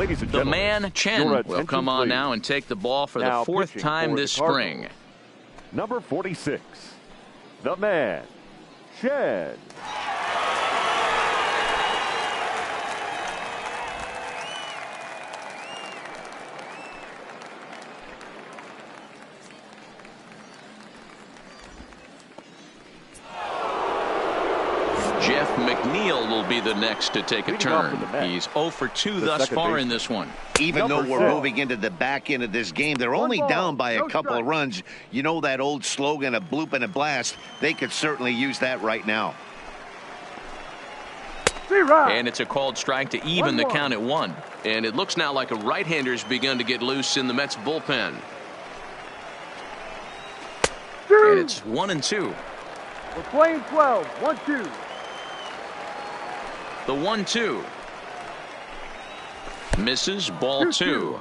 Ladies and The gentlemen, man, your Chen, will attention, come on please. now and take the ball for Now the fourth pitching time for the this Cardinals. spring. Number 46, the man, Chen. Jeff McNeil will be the next to take a Leading off turn. for the Mets, He's 0 for 2 the thus second far baseman. in this one. Even though Number we're 6. moving into the back end of this game, they're only down by a couple of runs. You know that old slogan, a bloop and a blast. They could certainly use that right now. And it's a called strike to even the count at 1. And it looks now like a right-hander's begun to get loose in the Mets bullpen. And it's 1-2. We're playing 12. 1-2. The 1-2. Misses, ball 2.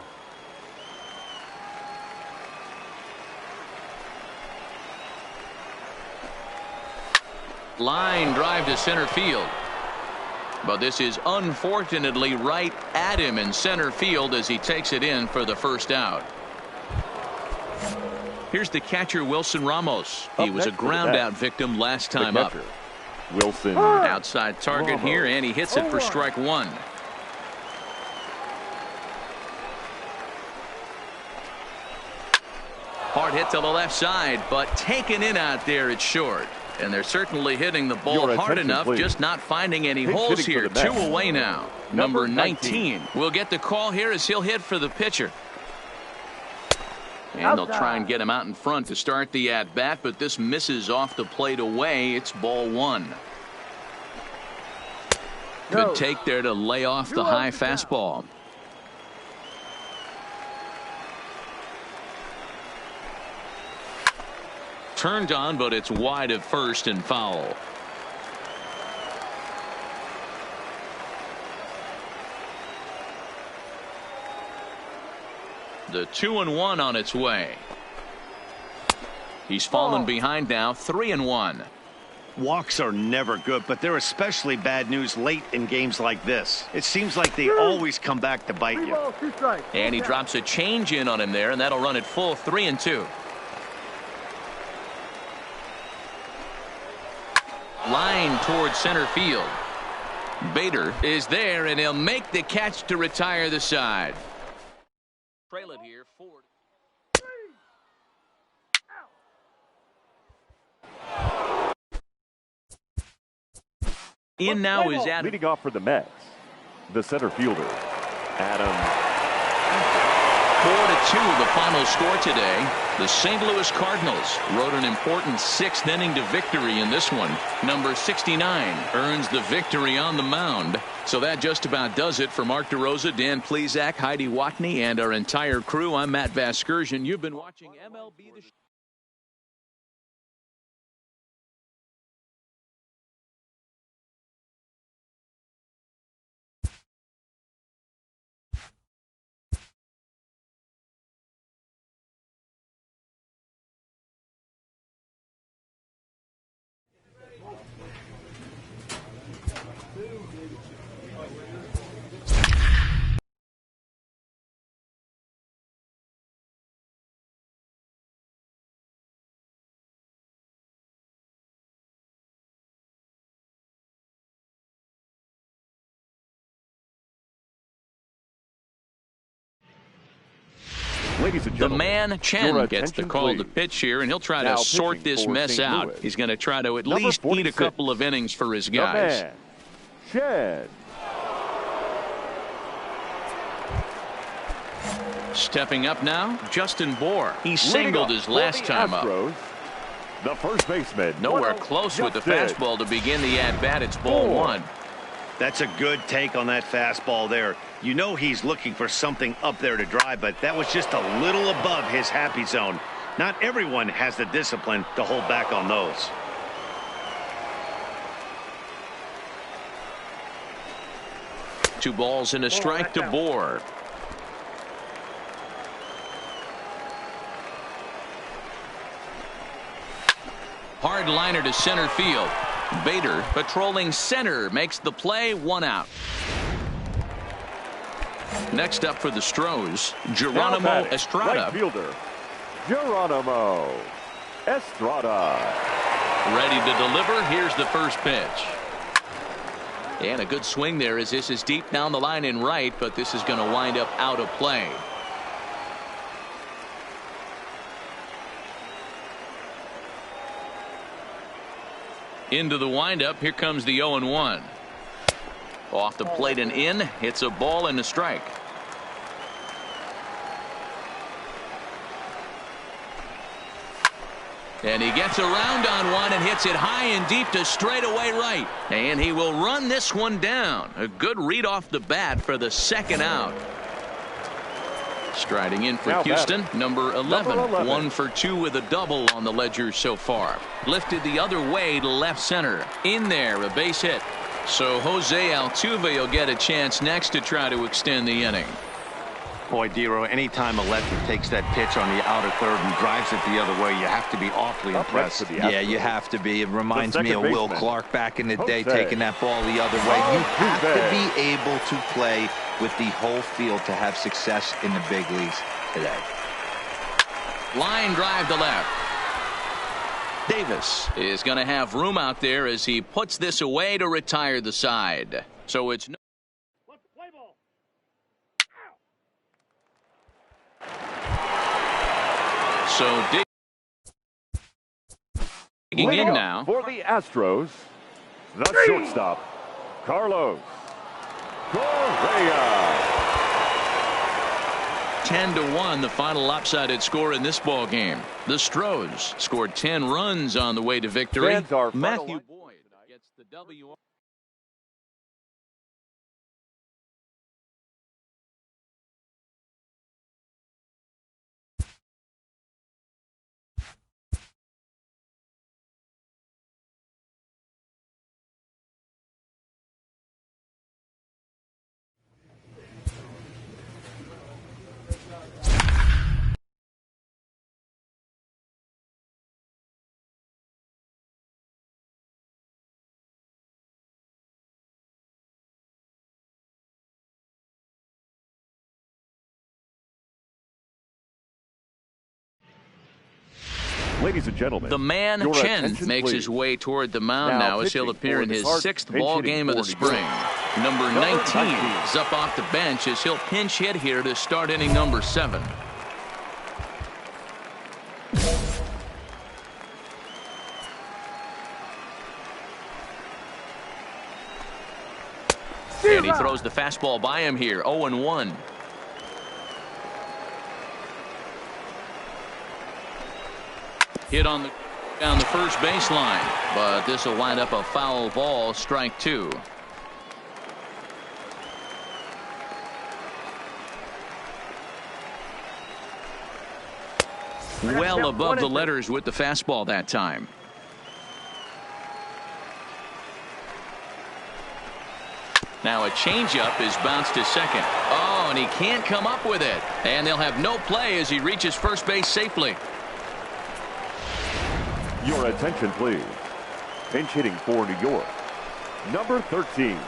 Line drive to center field. But this is unfortunately right at him in center field as he takes it in for the first out. Here's the catcher, Wilson Ramos. He was a ground out victim last time up. Wilson. Outside target Ramos. here, and he hits it for strike 1. Hard hit to the left side, but taken in out there, it's short. And they're certainly hitting the ball Your hard attention, enough, please. just not finding any Pinch holes hitting for here. the Mets. 2 away now. Number Number 19 will get the call here as he'll hit for the pitcher. And they'll try and get him out in front to start the at-bat, but this misses off the plate away. It's ball 1. Good take there to lay off the high fastball. Turned on, but it's wide at first and foul. The 2-1 on its way. He's fallen behind now, 3-1. Walks are never good, but they're especially bad news late in games like this. It seems like they always come back to bite 3 you. balls, 2 strikes. And he drops a change in on him there, and that'll run it full 3-2. Line towards center field. Bader is there, and he'll make the catch to retire the side. Trail it here, 4. In now is Adam. Leading off for the Mets, the center fielder, Adam. 4-2 the final score today. The St. Louis Cardinals rode an important 6th inning to victory in this one. Number 69 earns the victory on the mound. So that just about does it for Mark DeRosa, Dan Plesac, Heidi Watney, and our entire crew. I'm Matt Vasgersian. You've been watching MLB The Show. Ladies and The gentlemen, man, your Chen, gets the attention, call to please. pitch here, and he'll try Now to sort pitching this for mess St. out. Louis. He's going to try to at Number least eat a 46. couple of innings for his The guys. man, Chen. Stepping up now, Justin Bohr. He Leading singled off his for last the time up. Astros, the first baseman. Nowhere close with the Justin fastball to begin the at-bat. It's ball Bohr. 1. That's a good take on that fastball there. You know he's looking for something up there to drive, but that was just a little above his happy zone. Not everyone has the discipline to hold back on those. Two balls and a strike to Bohr. Hard liner to center field. Bader patrolling center makes the play, 1 out. Next up for the Stros, Geronimo Estrada. Right fielder, Geronimo Estrada. Ready to deliver. Here's the first pitch. And a good swing there as this is deep down the line in right, but this is going to wind up out of play. Into the windup. Here comes the 0-1. Off the plate and in. It's a ball and a strike. And he gets around on one and hits it high and deep to straightaway right. And he will run this one down. A good read off the bat for the second out. Striding in for Houston, number 11. 1 for 2 with a double on the ledger so far. Lifted the other way to left center. In there, a base hit. So Jose Altuve will get a chance next to try to extend the inning. Boy, Dero, anytime a lefty takes that pitch on the outer third and drives it the other way, you have to be awfully impressed. Yeah, you have to be. It reminds me of Will Clark back in the day taking that ball the other way. You have to be able to play with the whole field to have success in the big leagues today. Line drive to left. Davis is going to have room out there as he puts this away to retire the side. So it's no. So digging in now for the Astros, the shortstop, Carlos Correa. 10-1, the final lopsided score in this ball game. The Stros scored 10 runs on the way to victory. Matthew Boyd gets the W. Ladies and gentlemen, the man Chen makes his way toward the mound now as he'll appear in his 6th ball game of the spring. Number 19 is up off the bench as he'll pinch hit here to start inning number 7. And he throws the fastball by him here. 0-1. Hit on the down the first baseline, but this will wind up a foul ball, strike 2. Well above the letters with the fastball that time. Now a changeup is bounced to second. Oh, and he can't come up with it. And they'll have no play as he reaches first base safely. Your attention, please. Pinch hitting for New York, number 13.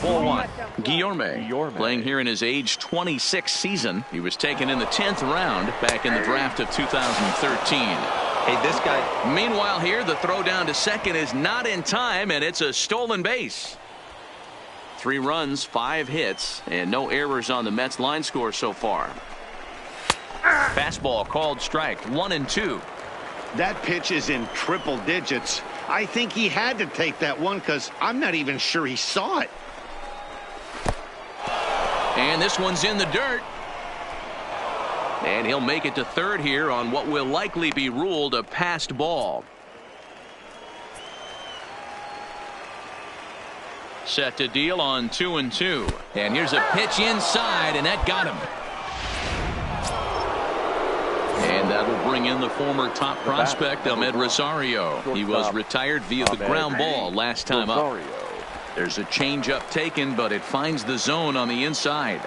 Ball 1. Guillorme, playing here in his age 26 season. He was taken in the 10th round back in the draft of 2013. Hey, this guy. Meanwhile here, the throw down to second is not in time, and it's a stolen base. 3 runs, 5 hits, and no errors on the Mets line score so far. Fastball called strike, 1-2. That pitch is in triple digits. I think he had to take that one because I'm not even sure he saw it. And this one's in the dirt. And he'll make it to third here on what will likely be ruled a passed ball. Set to deal on 2-2. And here's a pitch inside, and that got him. And that will bring in the former top prospect, Ahmed Rosario. He was retired via the ground ball last time up. There's a changeup taken, but it finds the zone on the inside.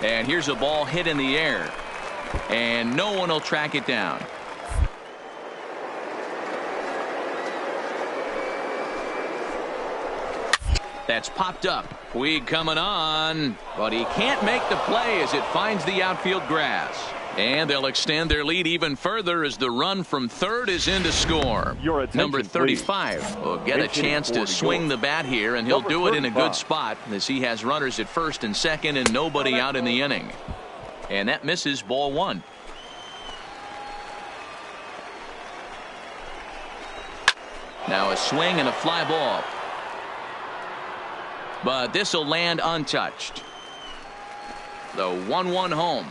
And here's a ball hit in the air. And no one will track it down. That's popped up. Puig coming on, but he can't make the play as it finds the outfield grass. And they'll extend their lead even further as the run from third is in to score. Number 35 will get a chance to swing the bat here, and he'll do it in a good spot as he has runners at first and second and nobody out in the inning. And that misses ball one. Now a swing and a fly ball. But this will land untouched. The 1-1 home.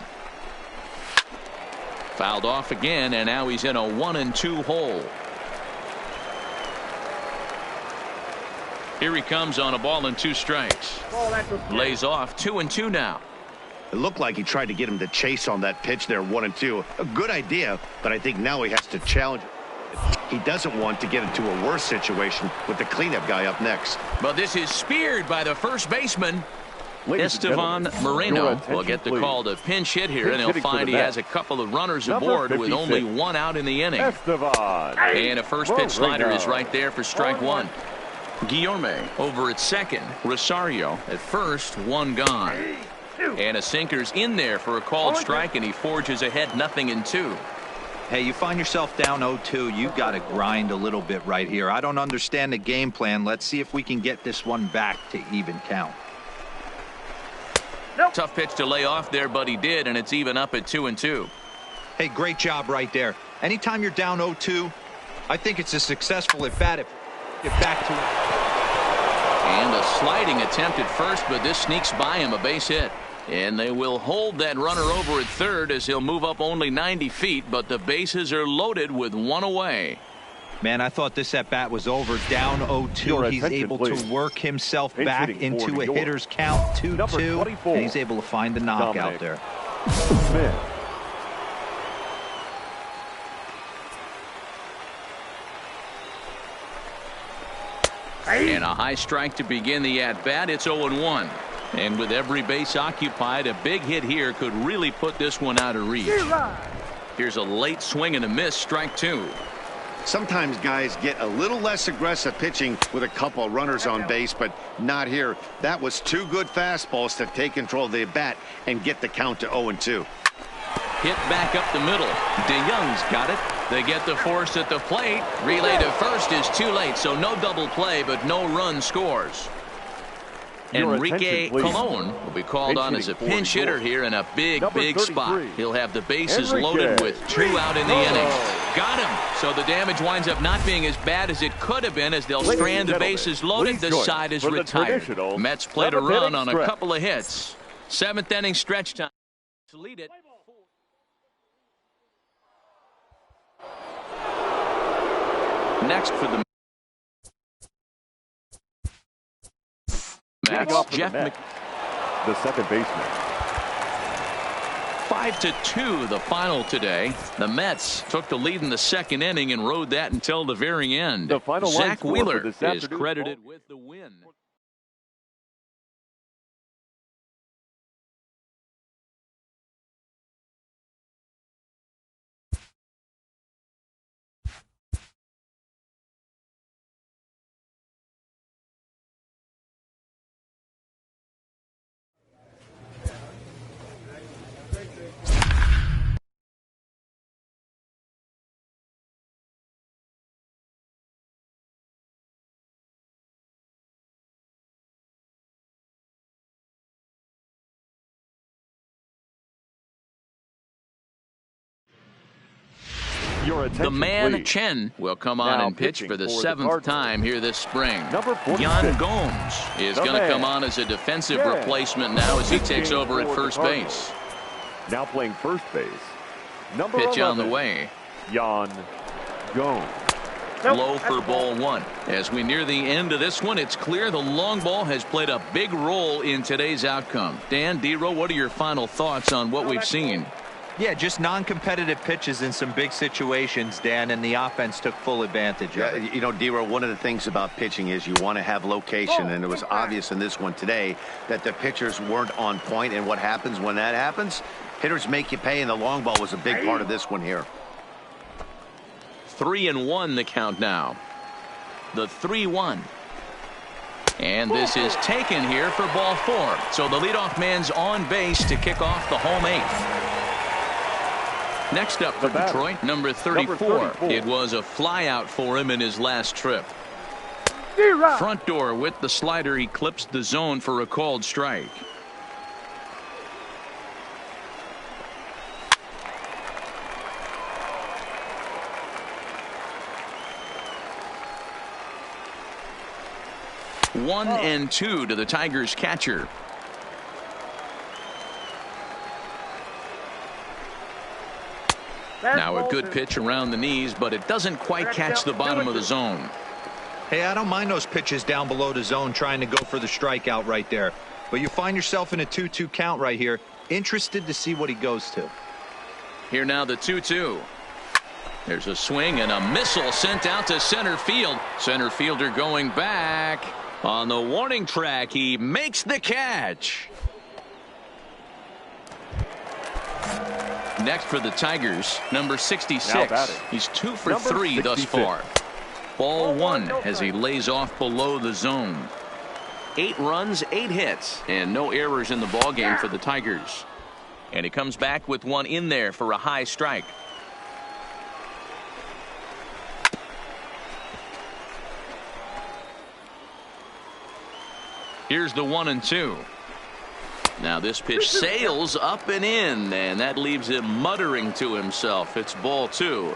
Fouled off again, and now he's in a 1-2 hole. Here he comes on a ball and 2 strikes. Lays off 2-2 now. It looked like he tried to get him to chase on that pitch there, 1-2. A good idea, but I think now he has to challenge. He doesn't want to get into a worse situation with the cleanup guy up next. But this is speared by the first baseman. Estevan Moreno will get the call to pinch hit here, and he'll find he has a couple of runners aboard with only 1 out in the inning. And a first pitch slider is right there for strike 1. Guillorme over at second. Rosario at first, 1 gone. And a sinker's in there for a called strike, and he forges ahead 0-2. Hey, you find yourself down 0-2, you got to grind a little bit right here. I don't understand the game plan. Let's see if we can get this one back to even count. Tough pitch to lay off there, but he did, and it's even up at 2-2. Hey, great job right there. Anytime you're down 0-2, I think it's a successful at bat if you get back to it. And a sliding attempt at first, but this sneaks by him, a base hit. And they will hold that runner over at third as he'll move up only 90 feet, but the bases are loaded with 1 away. Man, I thought this at bat was over. Down 0-2. He's able to work himself back into a hitter's count, 2-2. And he's able to find the knockout there. Smith. And a high strike to begin the at-bat. It's 0-1. And with every base occupied, a big hit here could really put this one out of reach. Here's a late swing and a miss, strike 2. Sometimes guys get a little less aggressive pitching with a couple of runners on base, but not here. That was 2 good fastballs to take control of the bat and get the count to 0-2. Hit back up the middle. DeYoung's got it. They get the force at the plate. Relay to first is too late, so no double play, but no run scores. Enrique Colon will be called on as a pinch hitter here in a big spot. He'll have the bases loaded with 2 out in the inning. Got him. So the damage winds up not being as bad as it could have been as they'll strand the bases loaded. The side is retired. Mets played a run on a couple of hits. 7th inning stretch time to lead it. Next for the Jeff the second baseman. 5-2 the final today. The Mets took the lead in the 2nd inning and rode that until the very end. The final Zach Wheeler is credited with the win. The man please. Chen will come on and pitch for the 7th time here this spring. Yan Gomes is going to come on as a defensive replacement now as he takes over at first base. Now playing first base. Number Pitch 11, on the way. Yan Gomes. Low for ball 1. As we near the end of this one, it's clear the long ball has played a big role in today's outcome. Dan, Dero, what are your final thoughts on what we've seen? Yeah, just non-competitive pitches in some big situations, Dan, and the offense took full advantage of it. You know, Dero, one of the things about pitching is you want to have location, and it was obvious in this one today that the pitchers weren't on point, and what happens when that happens? Hitters make you pay, and the long ball was a big part of this one here. 3-1 the count now. The 3-1. And this is taken here for ball 4. So the leadoff man's on base to kick off the home 8th. Next up for Detroit, number 34. It was a flyout for him in his last trip. Front door with the slider. He clips the zone for a called strike. One and two to the Tigers catcher. Now a good pitch around the knees, but it doesn't quite catch the bottom of the zone. Hey, I don't mind those pitches down below the zone trying to go for the strikeout right there. But you find yourself in a 2-2 count right here. Interested to see what he goes to. Here now the 2-2. There's a swing and a missile sent out to center field. Center fielder going back. On the warning track, he makes the catch. Next for the Tigers, number 66. He's 2 for 3 thus far. Ball 1 as he lays off below the zone. 8 runs, 8 hits, and no errors in the ballgame for the Tigers. And he comes back with one in there for a high strike. Here's the 1-2. Now this pitch sails up and in, and that leaves him muttering to himself. It's ball 2.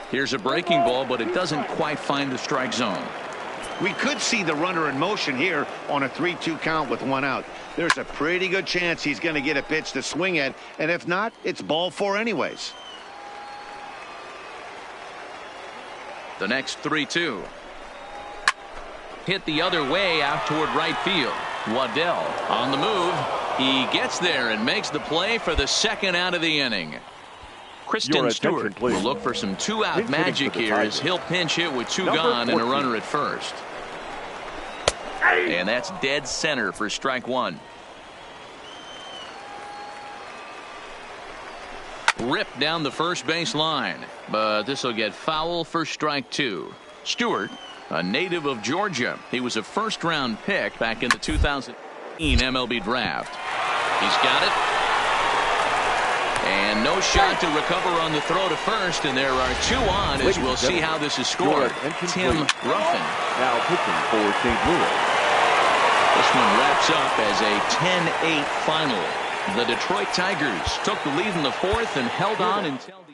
Here's a breaking ball, but it doesn't quite find the strike zone. We could see the runner in motion here on a 3-2 count with 1 out. There's a pretty good chance he's going to get a pitch to swing at, and if not, it's ball 4 anyways. The next 3-2. Hit the other way out toward right field. Waddell on the move. He gets there and makes the play for the second out of the inning. Kristen Stewart will look for some 2-out magic here as he'll pinch hit with 2 gone and a runner at first. And that's dead center for strike 1. Ripped down the first base line, but this will get foul for strike 2. Stewart, a native of Georgia. He was a first-round pick back in the 2018 MLB draft. He's got it. And no shot to recover on the throw to first, and there are 2 on as we'll see how this is scored. Tim Ruffin. Now pitching for St. Louis. This one wraps up as a 10-8 final. The Detroit Tigers took the lead in the 4th and held on until the end.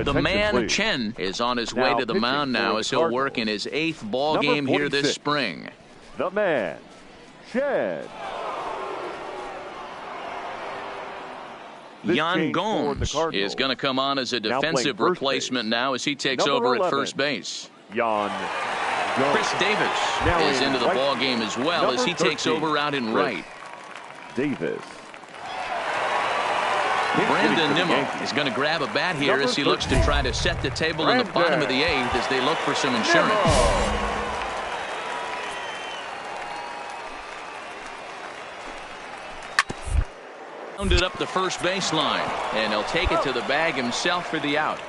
The man Chen is on his way to the mound now as he'll work in his 8th ball game here this spring. The man Chen. Jan Gomes is going to come on as a defensive replacement now as he takes over at first base. Chris Davis is into the ball game as well as he takes over out in right. Davis. Brandon Nimmo is going to grab a bat here as he looks to try to set the table in the bottom of the 8th as they look for some insurance. Rounded up the first baseline, and he'll take it to the bag himself for the out.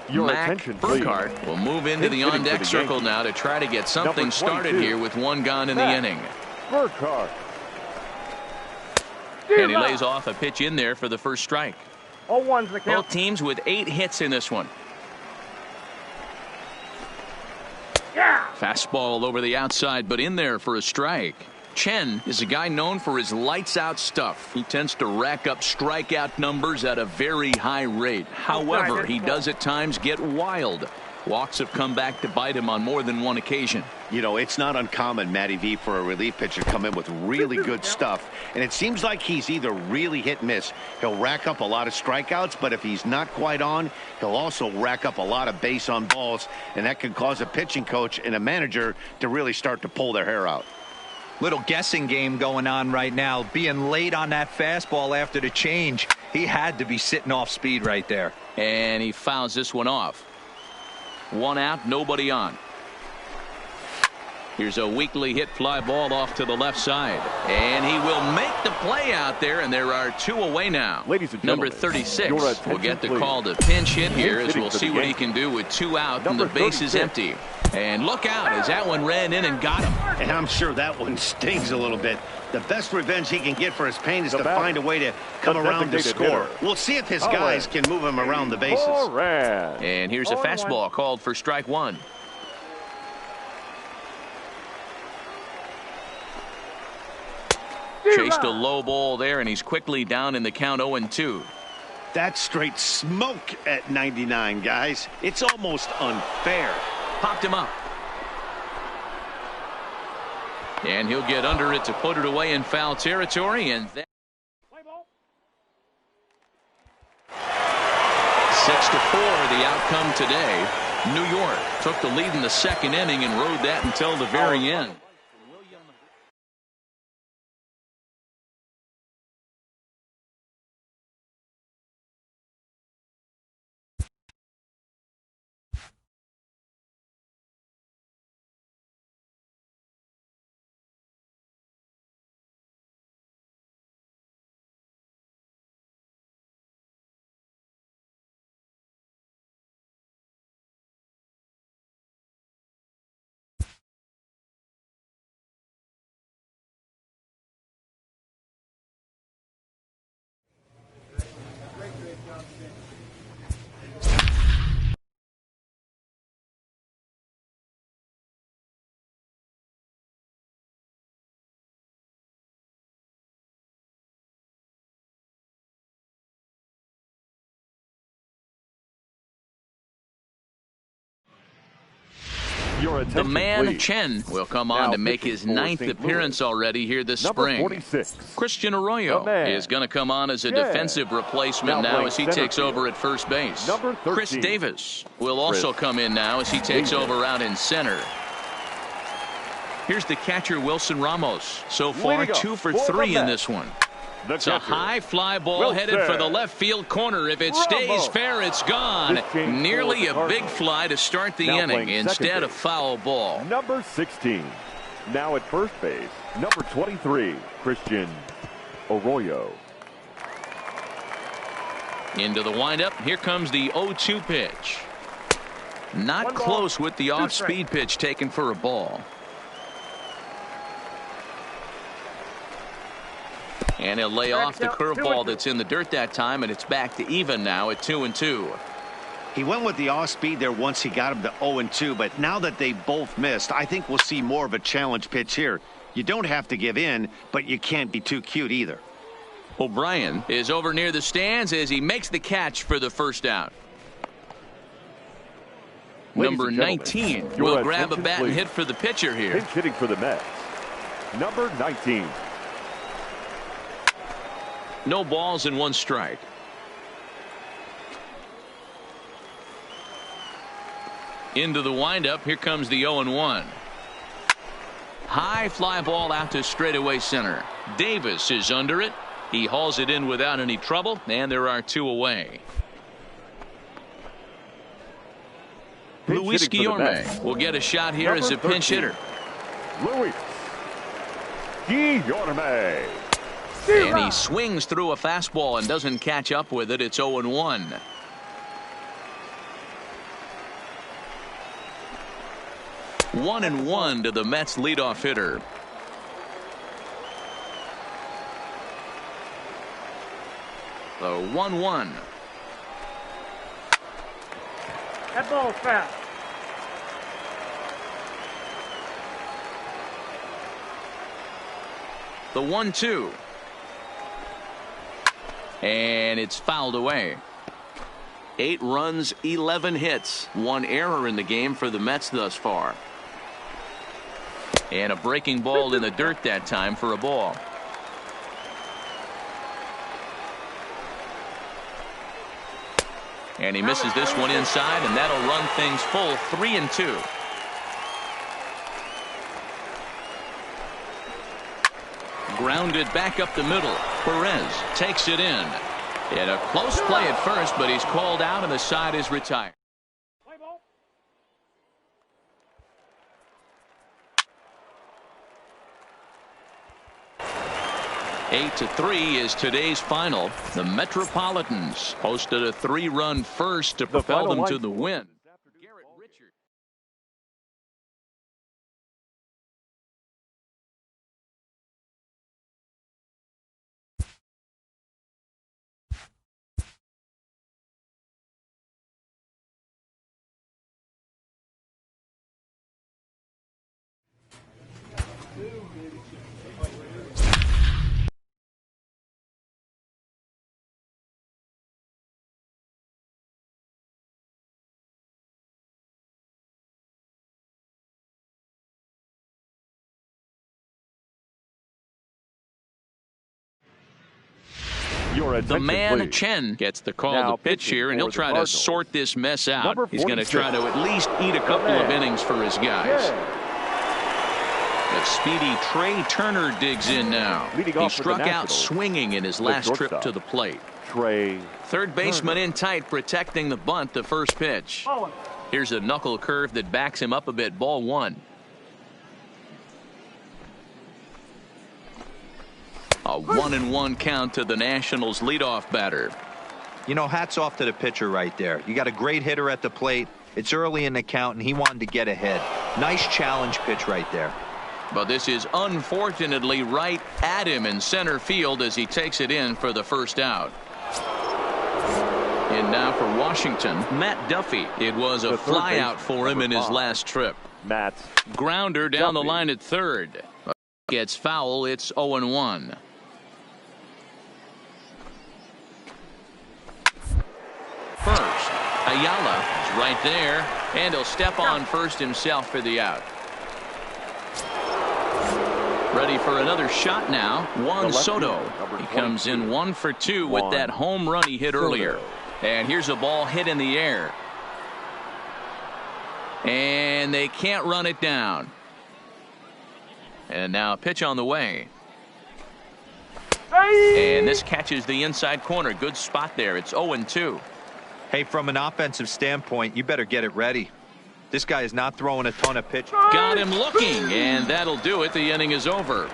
Mac Burkhart will move into the on-deck circle now to try to get something started here with 1 gone in the inning. Burkhart. And he lays off a pitch in there for the first strike. Both teams with 8 hits in this one. Fastball over the outside, but in there for a strike. Chen is a guy known for his lights-out stuff. He tends to rack up strikeout numbers at a very high rate. However, he does at times get wild. Walks have come back to bite him on more than one occasion. You know, it's not uncommon, Matty V, for a relief pitcher to come in with really good stuff. And it seems like he's either really hit-miss. He'll rack up a lot of strikeouts, but if he's not quite on, he'll also rack up a lot of base on balls. And that can cause a pitching coach and a manager to really start to pull their hair out. Little guessing game going on right now. Being late on that fastball after the change. He had to be sitting off speed right there. And he fouls this one off. One out, nobody on. Here's a weakly hit fly ball off to the left side. And he will make the play out there, and there are two away now. Ladies and Number gentlemen, 36 will get the please. call to pinch hit here as we'll for the see what game. he can do with two out Number and the base is 36. empty. And look out as that one ran in and got him. And I'm sure that one stings a little bit. The best revenge he can get for his pain is The to batter, find a way to come the around to designated score. hitter. We'll see if his Owen. guys can move him around the bases. Moran. And here's a 0-1. fastball called for strike one. Chased a low ball there, and he's quickly down in the count 0-2. That's straight smoke at 99, guys. It's almost unfair. Popped him up. And he'll get under it to put it away in foul territory. And that 6-4 the outcome today. New York took the lead in the second inning and rode that until the very end. Your The attention, man please. Chen will come on Now to make pitching his for ninth St. appearance Louis. already here this Number spring. 46. Christian Arroyo The man. is going to come on as a Yeah. defensive replacement Now now playing as he center takes field. over at first base. Number 13. Chris Davis will also Chris come in now as he takes Davis. over out in center. Here's the catcher Wilson Ramos. So far Leading off 2 for for the 3 in Mets. this one. The It's a catcher, high fly ball Wilson headed for the left field corner. If it stays Ramos. fair, it's gone. This change Nearly for the a big Cardinals. fly to start the Now inning. playing second Instead a base. foul ball. Number 16. Now at first base, number 23, Christian Arroyo. Into the windup. Here comes the 0-2 pitch. Not One ball, close with the 2 off-speed pitch taken for a ball. And he'll lay off the Strike out, 2-2. curveball that's in the dirt that time, and it's back to even now at 2-2. He went with the off-speed there once he got him to 0-2, but now that they both missed, I think we'll see more of a challenge pitch here. You don't have to give in, but you can't be too cute either. O'Brien is over near the stands as he makes the catch for the first out. Ladies Number and gentlemen, 19 your will grab a attention, bat and please. hit for the pitcher here. Pinch hitting for the Mets, number 19. No balls and 1 strike. Into the windup. Here comes the 0-1. High fly ball out to straightaway center. Davis is under it. He hauls it in without any trouble, and there are 2 away. Pinch Luis hitting for the Guillorme Mets. will get a shot here as a Number pinch 13. hitter. Luis Guillorme. And he swings through a fastball and doesn't catch up with it. It's 0-1. One and 1 to the Mets leadoff hitter. The 1-1. That ball's fast. The 1-2. And it's fouled away. 8 runs, 11 hits. 1 error in the game for the Mets thus far. And a breaking ball in the dirt that time for a ball. And he misses this one inside, and that'll run things full 3-2. Grounded back up the middle. Perez takes it in. And a close play at first, but he's called out and the side is retired. 8-3 is today's final. The Metropolitans posted a 3-run first to propel them to the win. The man, please. Chen, gets the call Now to pitch here, and he'll try to sort this mess out. He's going to try to at least eat a couple of innings for his guys. But speedy Trey Turner digs in now. He struck out swinging in his last trip to the plate. Third baseman in tight, protecting the bunt, the first pitch. Here's a knuckle curve that backs him up a bit. Ball 1. A 1-1 count to the Nationals leadoff batter. You know, hats off to the pitcher right there. You got a great hitter at the plate. It's early in the count, and he wanted to get ahead. Nice challenge pitch right there. But this is unfortunately right at him in center field as he takes it in for the first out. And now for Washington, Matt Duffy. It was a flyout for him in his last trip. Grounder down the line at third. Gets foul. It's 0-1. First, Ayala is right there, and he'll step on first himself for the out. Ready for another shot now. Juan Soto. He comes in 1 for 2 with that home run he hit earlier. And here's a ball hit in the air. And they can't run it down. And now a pitch on the way. And this catches the inside corner. Good spot there. It's 0-2. Hey, from an offensive standpoint, you better get it ready. This guy is not throwing a ton of pitch. Got him looking, and that'll do it. The inning is over.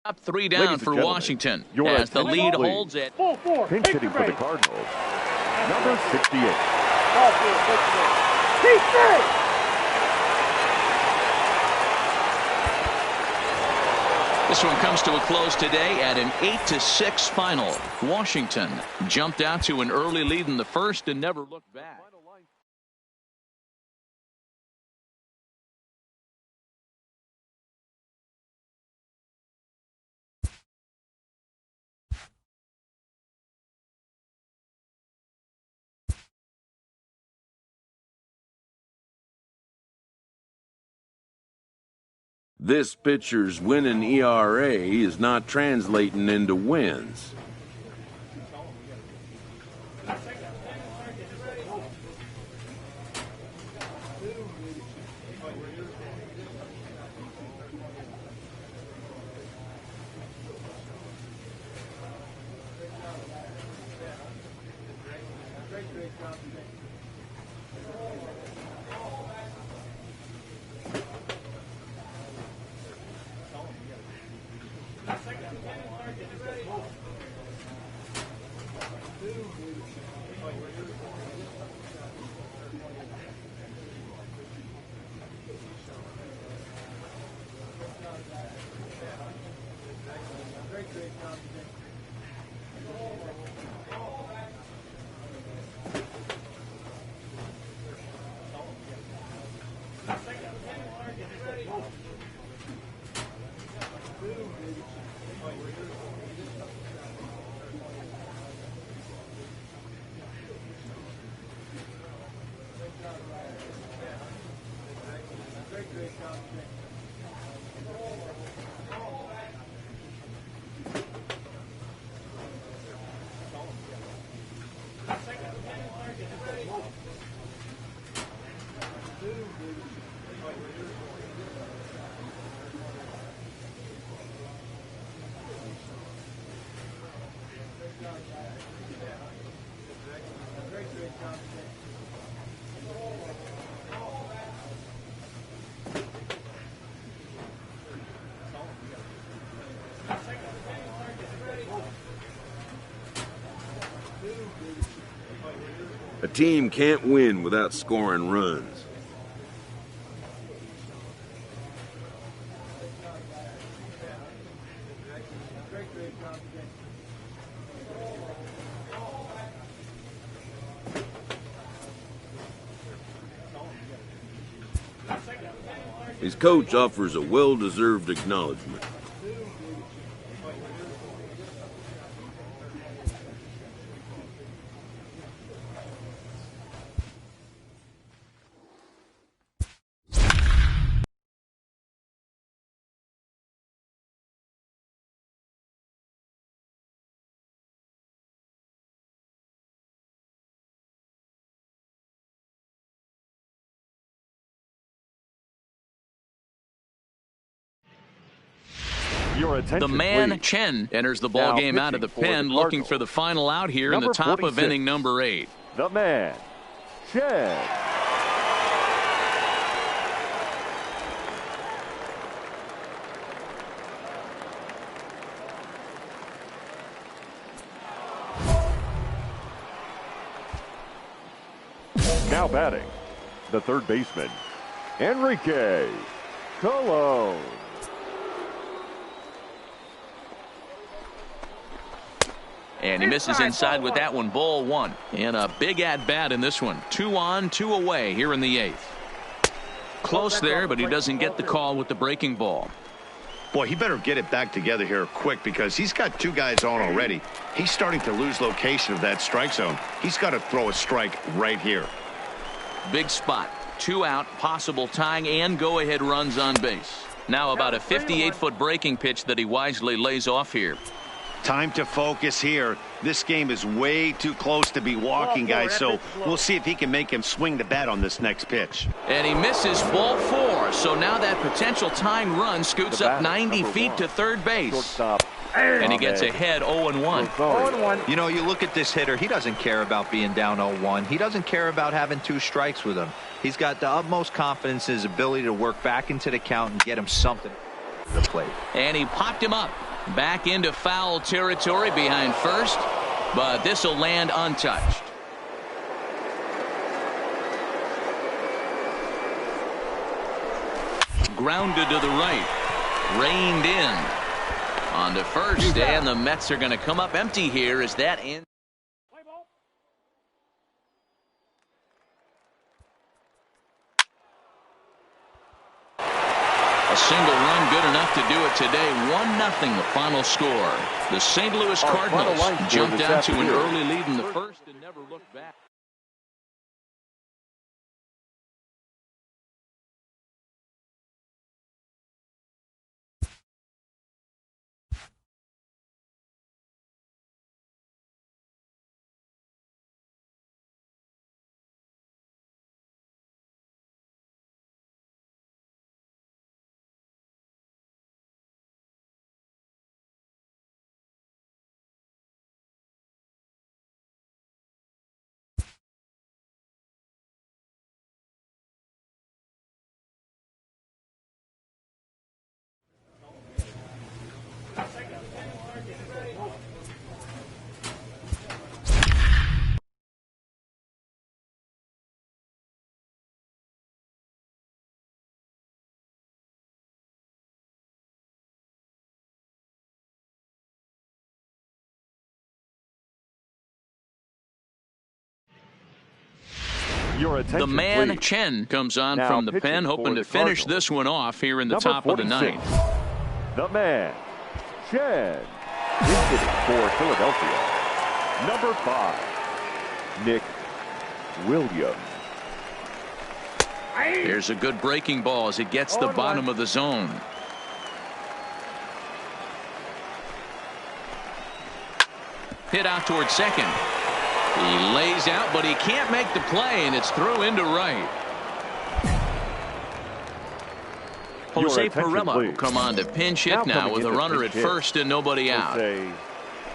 Up 3 down for Washington as the lead holds it. Pinch hitting for the Cardinals, number 68. This one comes to a close today at an 8-6 final. Washington jumped out to an early lead in the first and never looked back. This pitcher's winning ERA is not translating into wins. A team can't win without scoring runs. His coach offers a well-deserved acknowledgement. Your attention, The man, please. Chen, enters the ball Now game out of the pitching for pen, the looking Cardinals. for the final out here in the Number top of 46. inning number 8. The man, Chen. Now batting, the third baseman, Enrique Colon. And he misses inside with that one. Ball 1. And a big at-bat in this one. 2 on, 2 away here in the 8th. Close there, but he doesn't get the call with the breaking ball. Boy, he better get it back together here quick because he's got 2 guys on already. He's starting to lose location of that strike zone. He's got to throw a strike right here. Big spot. 2 out, possible tying and go-ahead runs on base. Now about a 58-foot breaking pitch that he wisely lays off here. Time to focus here. This game is way too close to be walking, guys, so we'll see if he can make him swing the bat on this next pitch. And he misses ball 4, so now that potential tying run scoots up 90 feet to third base. Shortstop. And he gets ahead 0-1. You know, you look at this hitter, he doesn't care about being down 0-1. He doesn't care about having 2 strikes with him. He's got the utmost confidence in his ability to work back into the count and get him something to the plate. And he popped him up. Back into foul territory behind first, but this will land untouched. Grounded to the right. Reined in. On to first, and the Mets are going to come up empty here as that ends. A single run good enough to do it today. 1-0 the final score. The St. Louis Cardinals jumped out to an early lead in the first and never looked back. Your attention, The man, please. Chen, comes on Now from the pitching pen, for hoping the to finish Cardinals. this one off here in the Number top of the 46, 9th. The man, Chen. Hitting for Philadelphia. Number 5, Nick Williams. Here's a good breaking ball as it gets the bottom of the zone. Hit out towards second. He lays out, but he can't make the play, and it's through into right. Jose attention, Pirela will please. come on to pinch hit Now now coming with a in to runner at pinch hit, first and nobody out. Jose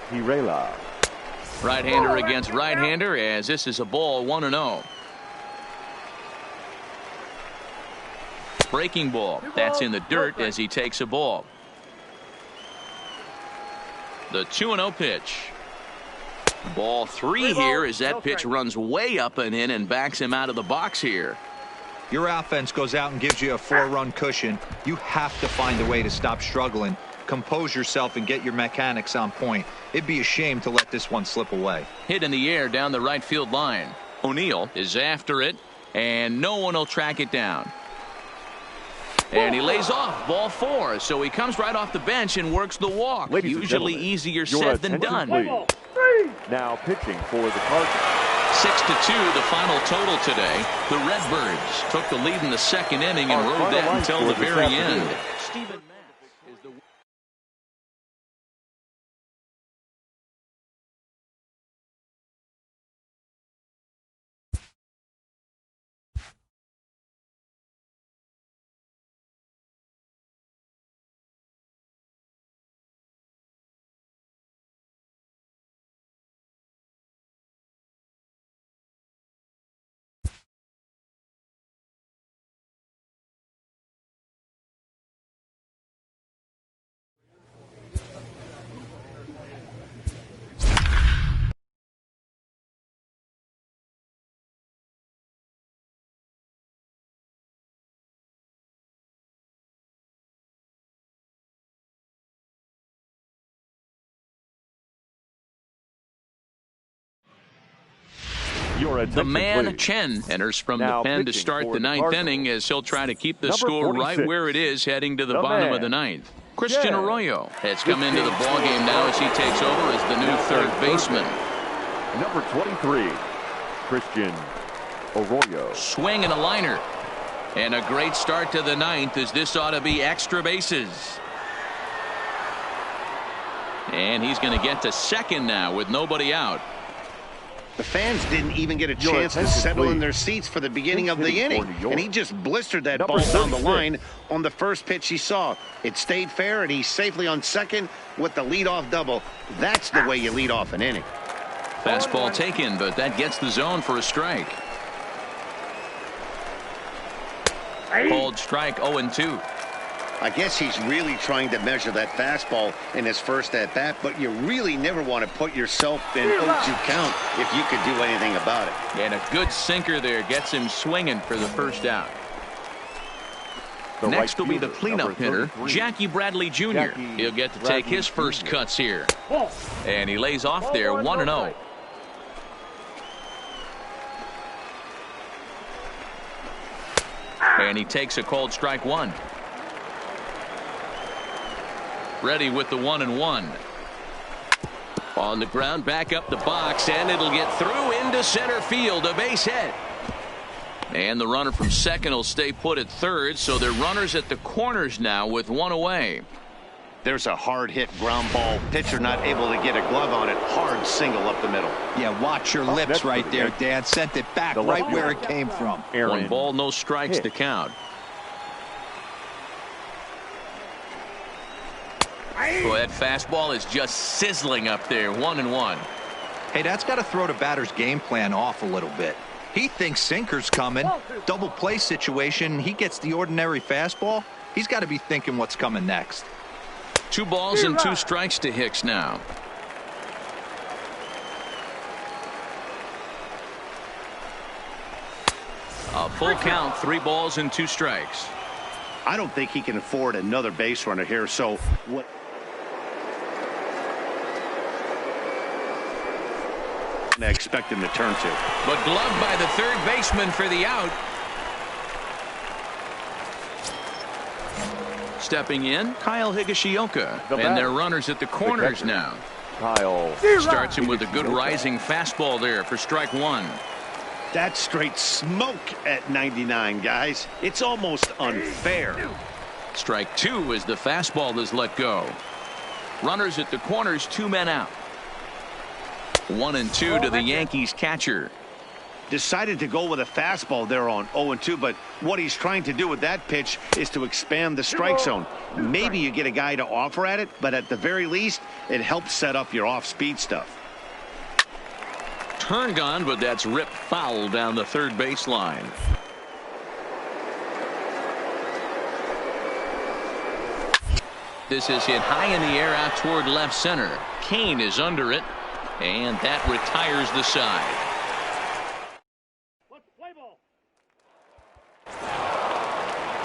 Pirela. Right-hander against right-hander, as this is a ball 1-0. Breaking ball. That's in the dirt as he takes a ball. The 2-0 pitch. Ball 3 here as that pitch runs way up and in and backs him out of the box here. Your offense goes out and gives you a 4-run cushion. You have to find a way to stop struggling. Compose yourself and get your mechanics on point. It'd be a shame to let this one slip away. Hit in the air down the right field line. O'Neill is after it, and no one will track it down. And he lays off ball 4, so he comes right off the bench and works the walk. Ladies and Usually gentlemen, easier your said than attention, done. please. Now pitching for the Cardinals. 6-2 the final total today. The Redbirds took the lead in the second inning and rode that until the very end. Stephen Matz is the The man please. Chen enters from Now the pen to pitching start for the the ninth Cardinals. inning as he'll try to keep the Number score 46. right where it is heading to the bottom of the ninth. Christian Chen. Arroyo has come into the ball game now as he takes over as the new third baseman. Number 23, Christian Arroyo. Swing and a liner. And a great start to the ninth as this ought to be extra bases. And he's going to get to second now with nobody out. The fans didn't even get a Your chance to attention, settle in please. their seats for the beginning of the Hitting for inning. New York. And he just blistered that Number ball down the 36. line on the first pitch he saw. It stayed fair, and he's safely on second with the leadoff double. That's the way you lead off an inning. Fastball taken, but that gets the zone for a strike. Called strike 0-2. I guess he's really trying to measure that fastball in his first at-bat, but you really never want to put yourself in 0-2 count if you could do anything about it. And a good sinker there gets him swinging for the first out. The Next right will be the fielder, cleanup number hitter, 33. Jackie Bradley Jr. Jackie He'll get to Bradley take his first Jr. cuts here. And he lays off there 1-0. And he takes a called strike 1. Ready with the 1-1. On the ground, back up the box, and it'll get through into center field, a base hit. And the runner from second will stay put at third, so they're runners at the corners now with one away. There's a hard hit ground ball. Pitcher not able to get a glove on it. Hard single up the middle. Yeah, watch your lips next right for the there, Yankees. Dan. Sent it back The right left where fielder. it came from. Aaron 1 ball, no strikes to Hicks. count. Boy, that fastball is just sizzling up there. 1-1. Hey, that's got to throw the batter's game plan off a little bit. He thinks sinker's coming. Double play situation. He gets the ordinary fastball. He's got to be thinking what's coming next. 2 balls and 2 strikes to Hicks now. A full count, 3 balls and 2 strikes. I don't think he can afford another base runner here, so what? I expect him to turn to. But gloved by the third baseman for the out. Stepping in, Kyle Higashioka. The And batter, they're runners at the corners catcher. now. Kyle. Starts him with a good Higashioka. rising fastball there for strike 1. That's straight smoke at 99, guys. It's almost unfair. Strike 2 as the fastball is let go. Runners at the corners, 2 men out. 1-2 to the Yankees catcher. Decided to go with a fastball there on 0-2, but what he's trying to do with that pitch is to expand the strike zone. Maybe you get a guy to offer at it, but at the very least, it helps set up your off-speed stuff. turned on, but that's ripped foul down the third baseline. This is hit high in the air out toward left center. Kane is under it, and that retires the side.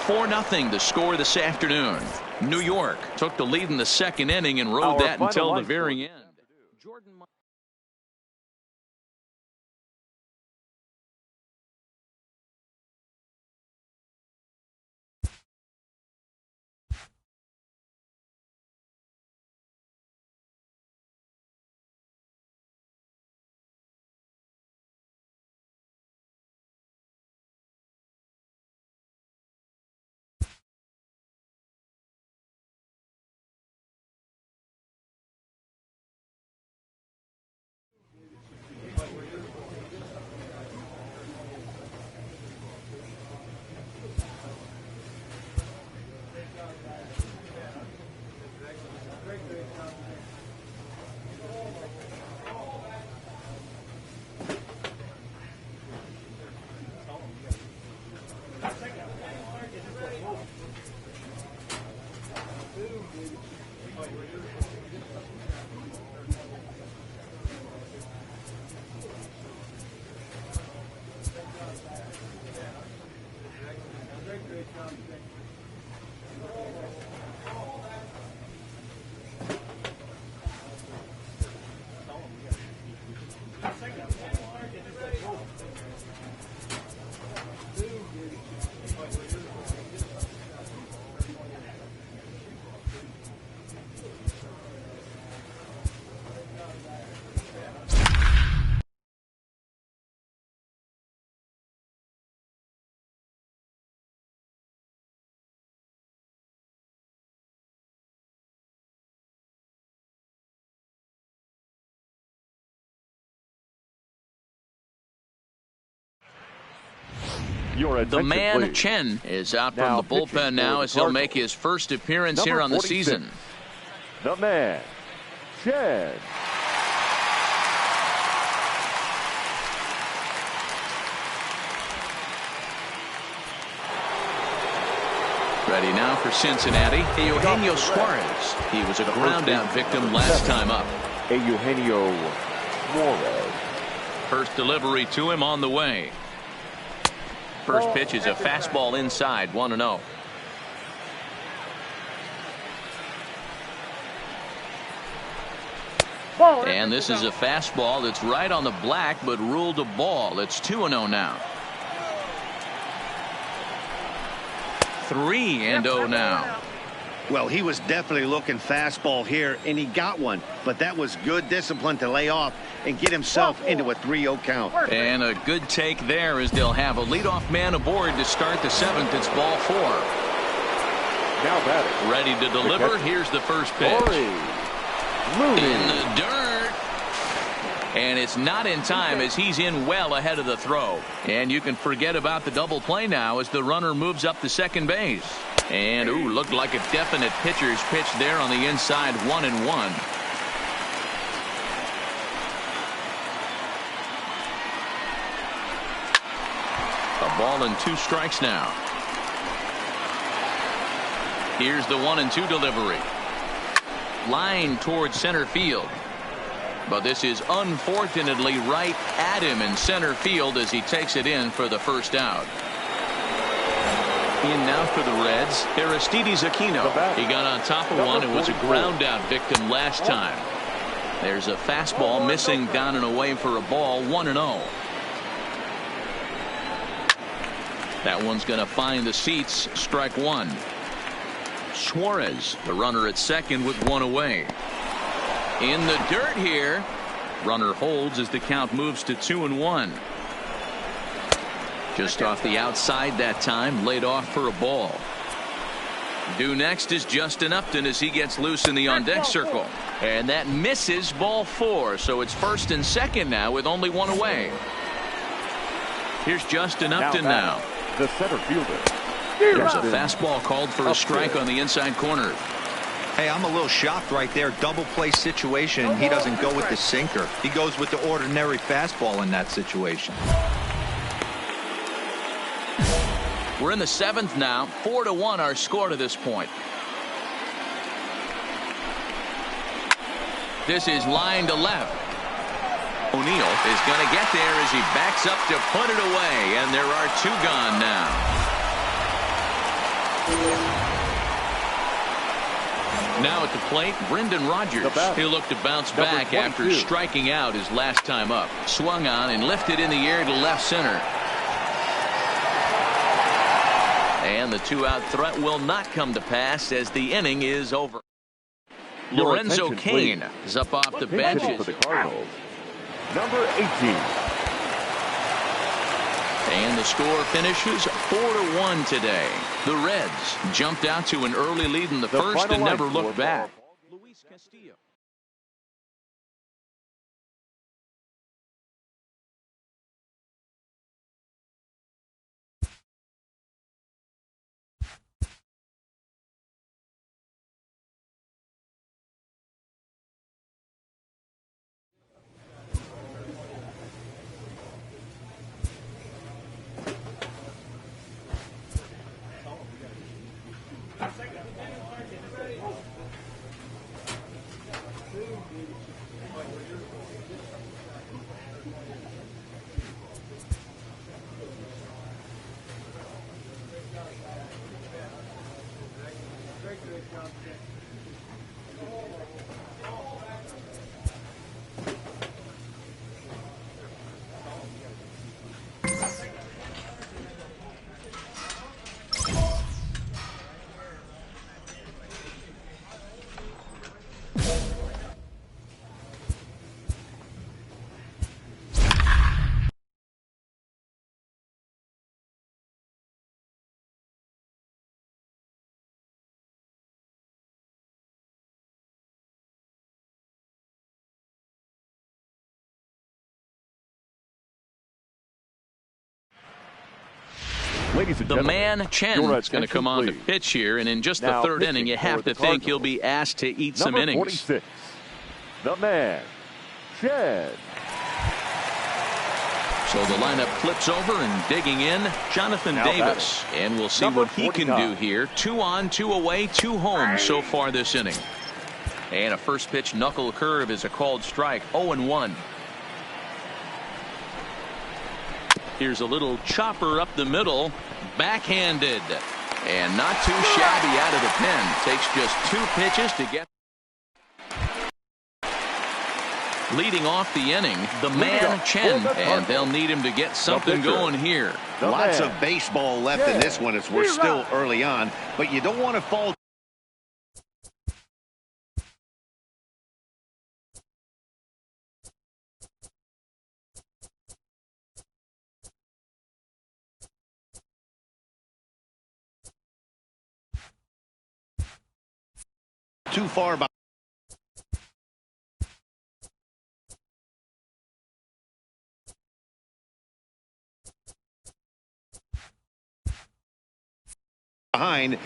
4-0 the score this afternoon. New York took the lead in the second inning and rode that until the very end. The man, please. Chen, is out Now from the bullpen now as he'll make his first appearance here on the 46, season. The man, Chen. Ready now for Cincinnati, Eugenio Suarez. He was a ground-out victim last time up. Eugenio Suarez. First delivery to him on the way. First pitch is a fastball inside, 1-0. And this is a fastball that's right on the black but ruled a ball. It's 2-0 now. 3-0 now. Well, he was definitely looking fastball here, and he got one. But that was good discipline to lay off and get himself into a 3-0 count. And a good take there as they'll have a leadoff man aboard to start the seventh. It's ball 4. Now batting. Ready to deliver. Here's the first pitch. In the dirt. And it's not in time as he's in well ahead of the throw. And you can forget about the double play now as the runner moves up to second base. And, ooh, looked like a definite pitcher's pitch there on the inside, 1-1. A ball and 2 strikes now. Here's the 1-2 delivery. Line towards center field. But this is unfortunately right at him in center field as he takes it in for the first out. In now for the Reds, Aristides Aquino. He got on top of one and was a ground out victim last time. There's a fastball missing down and away for a ball, 1-0. That one's going to find the seats, strike 1. Suarez, the runner at second with 1 away. In the dirt here. Runner holds as the count moves to 2-1. Just off the outside that time, laid off for a ball. Due next is Justin Upton as he gets loose in the on-deck circle. And that misses, ball 4. So it's first and second now with only 1 away. Here's Justin Upton now. The center fielder. There's a fastball called for a strike on the inside corner. Hey, I'm a little shocked right there. Double play situation. He doesn't go with the sinker. He goes with the ordinary fastball in that situation. We're in the 7th now. 4-1 our score to this point. This is line to left. O'Neill is going to get there as he backs up to put it away, and there are 2 gone now. Now at the plate, Brendan Rodgers. He'll look to bounce back after striking out his last time up. Swung on and lifted in the air to left center. And the 2-out threat will not come to pass as the inning is over. Lorenzo Cain is up off the bench. For the Cardinals, number 18. And the score finishes 4-1 today. The Reds jumped out to an early lead in the first and never looked back. Luis Castillo. The man Chen is going to come on to pitch here, and in just the 3rd inning, you have to think he'll be asked to eat some innings. 46, the man Chen. So the lineup flips over and digging in, Jonathan Davis, and we'll see what he can do here. 2 on, 2 away, 2 home so far this inning. And a first pitch knuckle curve is a called strike. 0-1. Here's a little chopper up the middle, backhanded, and not too shabby out of the pen. Takes just 2 pitches to get. Leading off the inning, the man Chen, and they'll need him to get something going here. Lots of baseball left in this one as we're still early on, but you don't want to fall too far behind.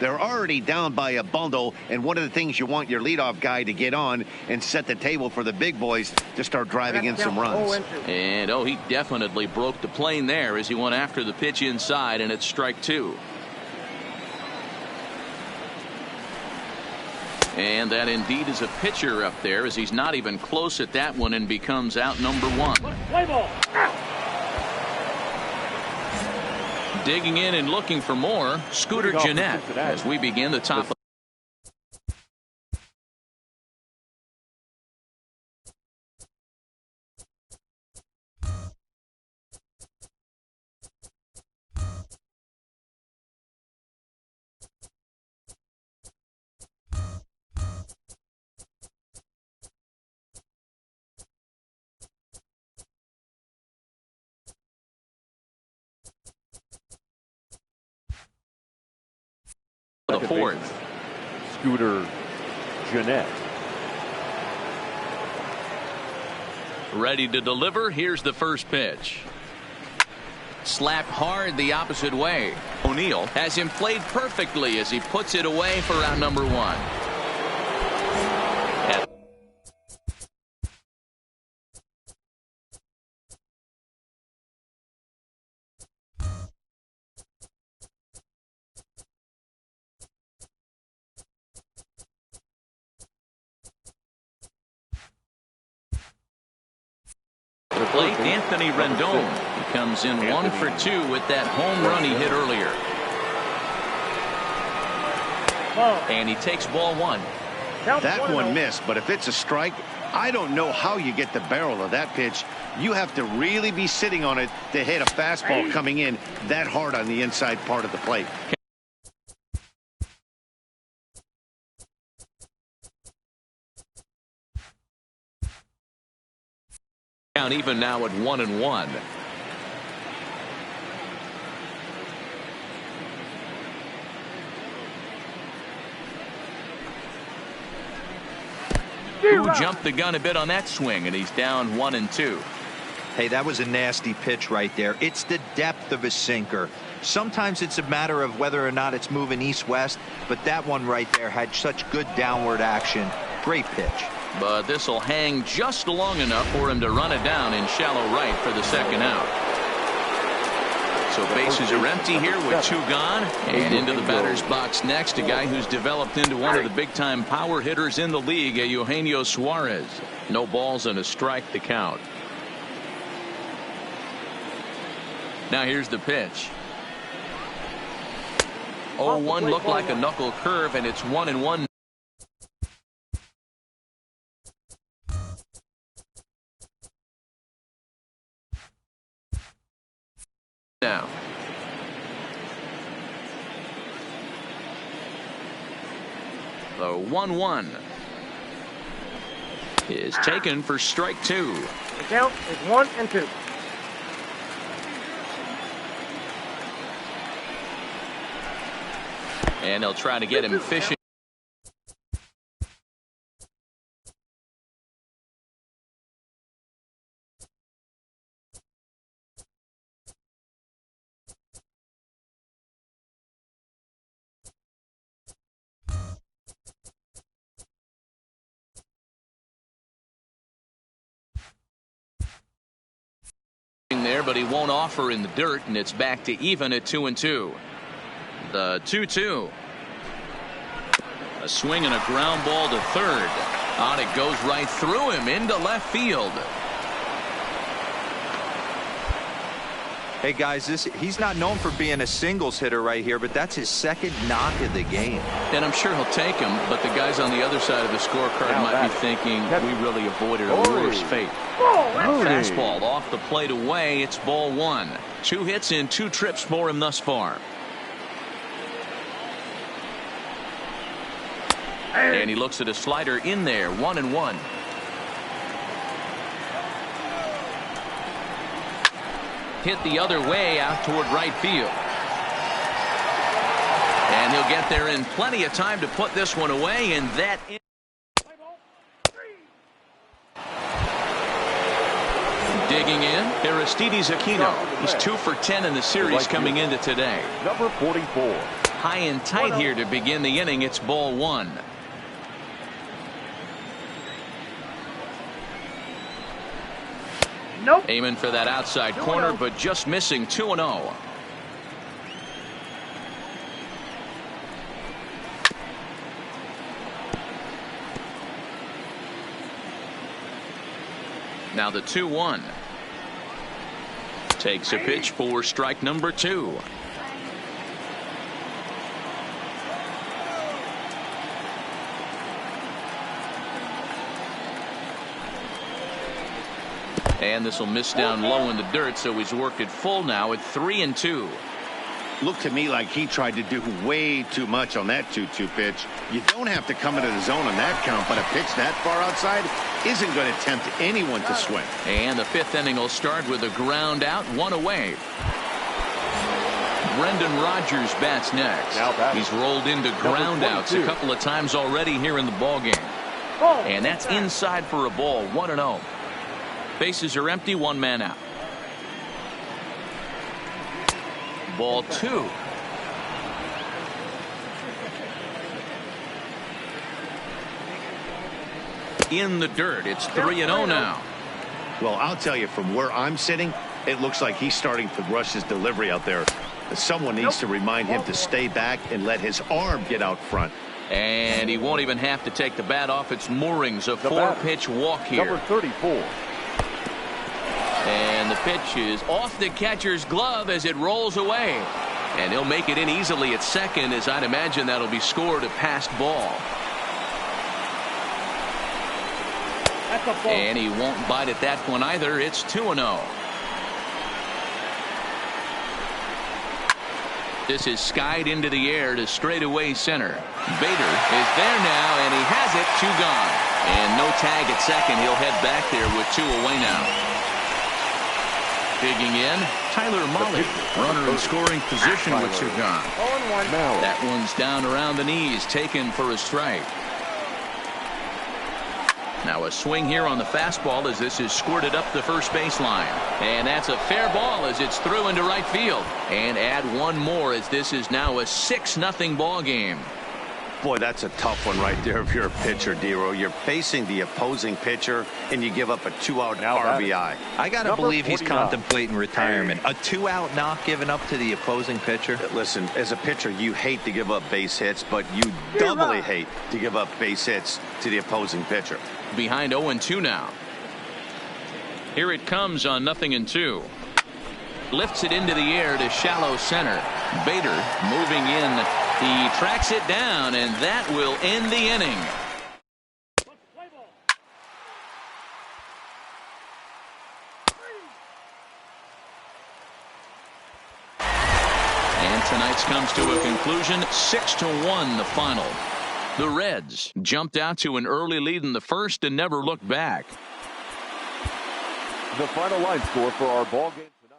They're already down by a bundle, and one of the things you want your leadoff guy to get on and set the table for the big boys to start driving in some runs. And he definitely broke the plane there as he went after the pitch inside, and it's strike 2. And that indeed is a pitcher up there, as he's not even close at that one and becomes out number one. Play ball. Digging in and looking for more, Scooter Gennett, as we begin the top of the fourth. Scooter Gennett. Ready to deliver. Here's the first pitch. Slapped hard the opposite way. O'Neill has him played perfectly as he puts it away for out number one. Plate, Anthony Rendon. He comes in 1 for 2 with that home run he hit earlier. And he takes ball one. That one missed, but if it's a strike, I don't know how you get the barrel of that pitch. You have to really be sitting on it to hit a fastball coming in that hard on the inside part of the plate. Count even now at 1-1. Who jumped the gun a bit on that swing, and he's down 1-2. Hey, that was a nasty pitch right there. It's the depth of a sinker. Sometimes it's a matter of whether or not it's moving east-west, but that one right there had such good downward action. Great pitch. But this will hang just long enough for him to run it down in shallow right for the second out. So bases are empty here with 2 gone. And into the batter's box next, a guy who's developed into one of the big-time power hitters in the league, Eugenio Suarez. No balls and a strike to count. Now here's the pitch. 0-1 looked like a knuckle curve, and it's 1-1. Now, the 1-1 is taken for strike 2. The count is 1-2. And they'll try to get him fishing. There, but he won't offer in the dirt, and it's back to even at 2-2. The 2-2. A swing and a ground ball to third. On it goes right through him into left field. Hey guys, he's not known for being a singles hitter right here, but that's his second knock of the game. And I'm sure he'll take him, but the guys on the other side of the scorecard might be thinking we really avoided a worse fate. Fastball off the plate away. It's ball one. 2 hits in 2 trips for him thus far. And he looks at a slider in there. 1-1. Hit the other way out toward right field. And he'll get there in plenty of time to put this one away, and that is digging in, Aristides Aquino. He's 2 for 10 in the series coming into today. Number 44. High and tight here to begin the inning. It's ball one. Nope. Aiming for that outside corner, but just missing. 2-0. Now the 2-1. Takes a pitch for strike number 2. And this will miss down low in the dirt, so he's worked it full now at 3-2. Looked to me like he tried to do way too much on that 2-2 pitch. You don't have to come into the zone on that count, but a pitch that far outside isn't going to tempt anyone to swing. And the 5th inning will start with a ground out, 1 away. Brendan Rodgers bats next. He's rolled into ground outs a couple of times already here in the ballgame. And that's inside for a ball, 1-0. Bases are empty, 1 man out. Ball 2. In the dirt, it's 3-0 now. Well, I'll tell you, from where I'm sitting, it looks like he's starting to rush his delivery out there. Someone needs to remind him to stay back and let his arm get out front. And he won't even have to take the bat off its moorings. A 4-pitch walk here. Number 34. And the pitch is off the catcher's glove as it rolls away. And he'll make it in easily at second, as I'd imagine that'll be scored a passed ball. That's a ball. And he won't bite at that one either. It's 2-0. This is skied into the air to straightaway center. Bader is there now, and he has it. 2 gone. And no tag at second. He'll head back there with 2 away now. Digging in, Tyler Molly, runner in scoring position with 2 gone. 0-1. That one's down around the knees, taken for a strike. Now a swing here on the fastball as this is squirted up the first baseline. And that's a fair ball as it's through into right field. And add 1 more as this is now a 6-0 ball game. Boy, that's a tough one right there if you're a pitcher, Dero. You're facing the opposing pitcher, and you give up a 2-out RBI. I got to believe he's contemplating retirement. A 2-out knock given up to the opposing pitcher. Listen, as a pitcher, you hate to give up base hits, but you doubly hate to give up base hits to the opposing pitcher. Behind 0-2 now. Here it comes on 0-2. Lifts it into the air to shallow center. Bader moving in. He tracks it down, and that will end the inning. And tonight's comes to a conclusion, 6-1 the final. The Reds jumped out to an early lead in the first and never looked back. The final line score for our ball game tonight.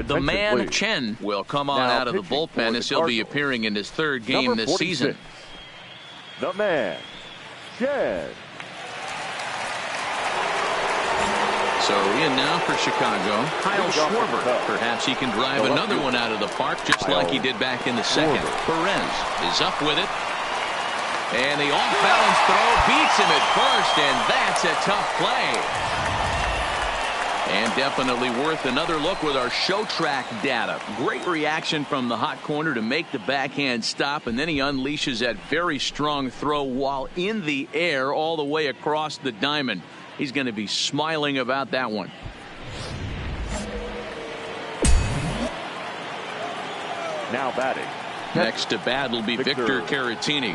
The man Chen will come on out of the bullpen as he'll be appearing in his third game this season. The man Chen. So in now for Chicago, Kyle Schwarber. Perhaps he can drive another one out of the park just like he did back in the second. Perez is up with it. And the off-balance throw beats him at first, and that's a tough play. And definitely worth another look with our show track data. Great reaction from the hot corner to make the backhand stop, and then he unleashes that very strong throw while in the air all the way across the diamond. He's going to be smiling about that one. Now batting. Next to bat will be Victor Caratini.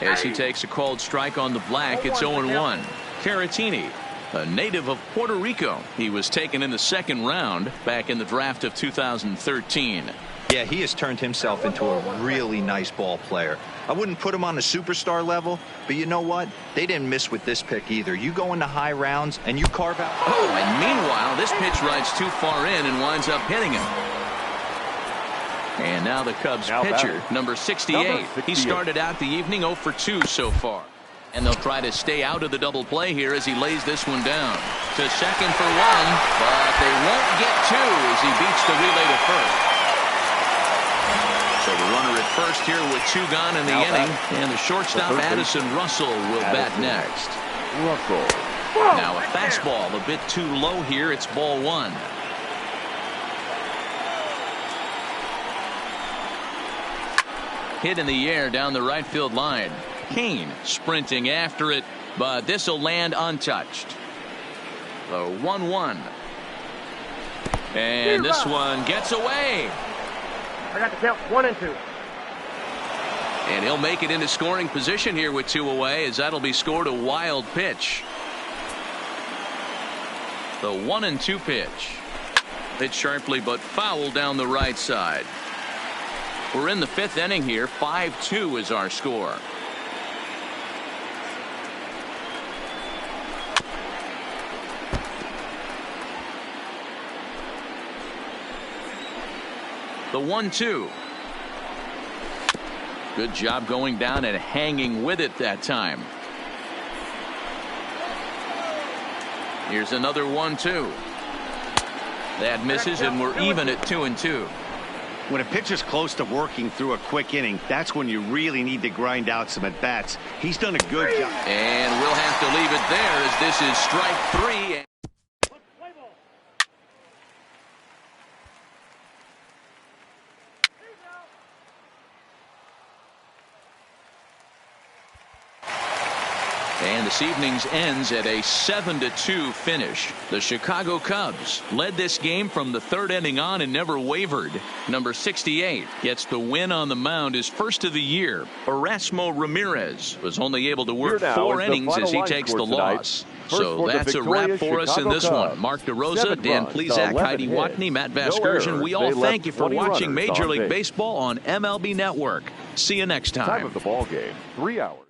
As he takes a called strike on the black, it's 0-1. Caratini, a native of Puerto Rico. He was taken in the second round back in the draft of 2013. Yeah, he has turned himself into a really nice ball player. I wouldn't put him on a superstar level, but you know what? They didn't miss with this pick either. You go into high rounds and you carve out. Oh, and meanwhile, this pitch rides too far in and winds up hitting him. And now the Cubs pitcher, number 68. He started out the evening 0 for 2 so far. And they'll try to stay out of the double play here as he lays this one down. To second for one, but they won't get two as he beats the relay to first. So the runner at first here with 2 gone in the inning. And the shortstop, Addison Russell, will bat next. Now a fastball a bit too low here. It's ball 1. Hit in the air down the right field line. Kane sprinting after it, but this will land untouched. The 1-1. And this one gets away. I got to count 1 and 2. And he'll make it into scoring position here with 2 away, as that'll be scored a wild pitch. The 1-2 pitch. Hit sharply but foul down the right side. We're in the 5th inning here. 5-2 is our score. The 1-2. Good job going down and hanging with it that time. Here's another 1-2. That misses, and we're even at 2-2. When a pitcher's close to working through a quick inning, that's when you really need to grind out some at-bats. He's done a good job. And we'll have to leave it there as this is strike 3. And this evening's ends at a 7-2 finish. The Chicago Cubs led this game from the 3rd inning on and never wavered. Number 68 gets the win on the mound, his first of the year. Erasmo Ramirez was only able to work 4 innings as he takes the loss. So that's a wrap for us in this one. Mark DeRosa, Dan Plesac, Heidi Watney, Matt Vasgersian. We all thank you for watching Major League Baseball on MLB Network. See you next time. Time of the ball game, 3 hours.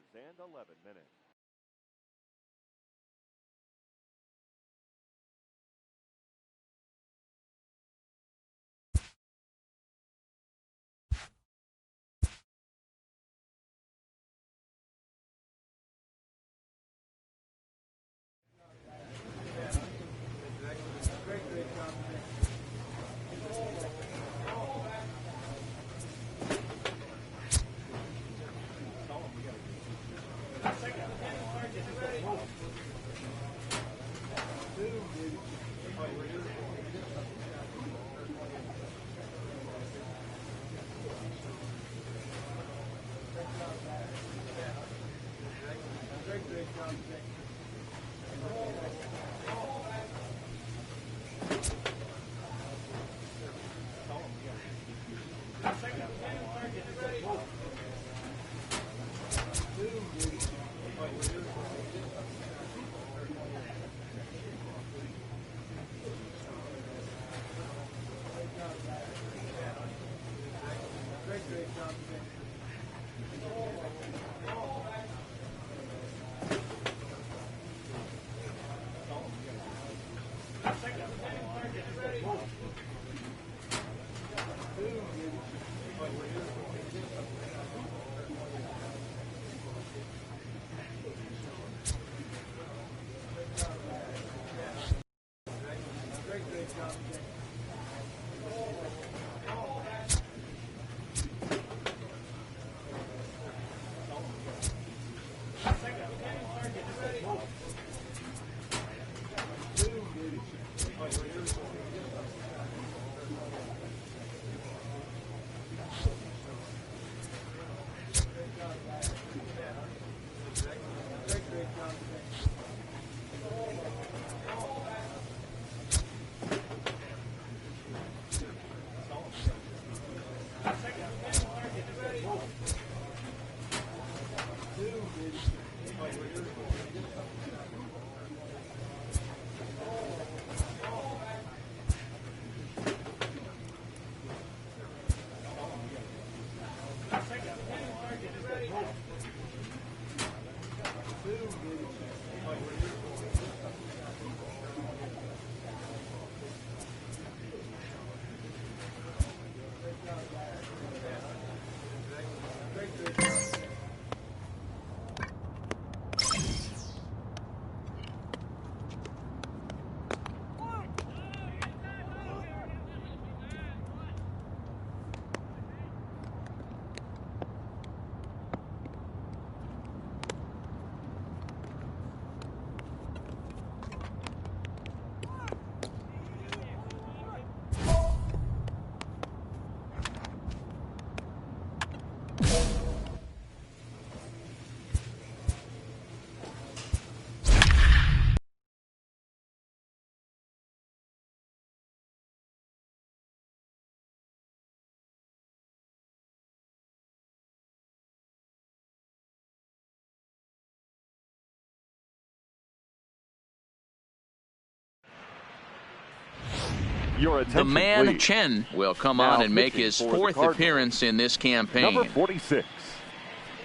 Your The attention, man please. Chen will come Now on and make pitching his for the fourth Cardinals. appearance in this campaign. Number 46,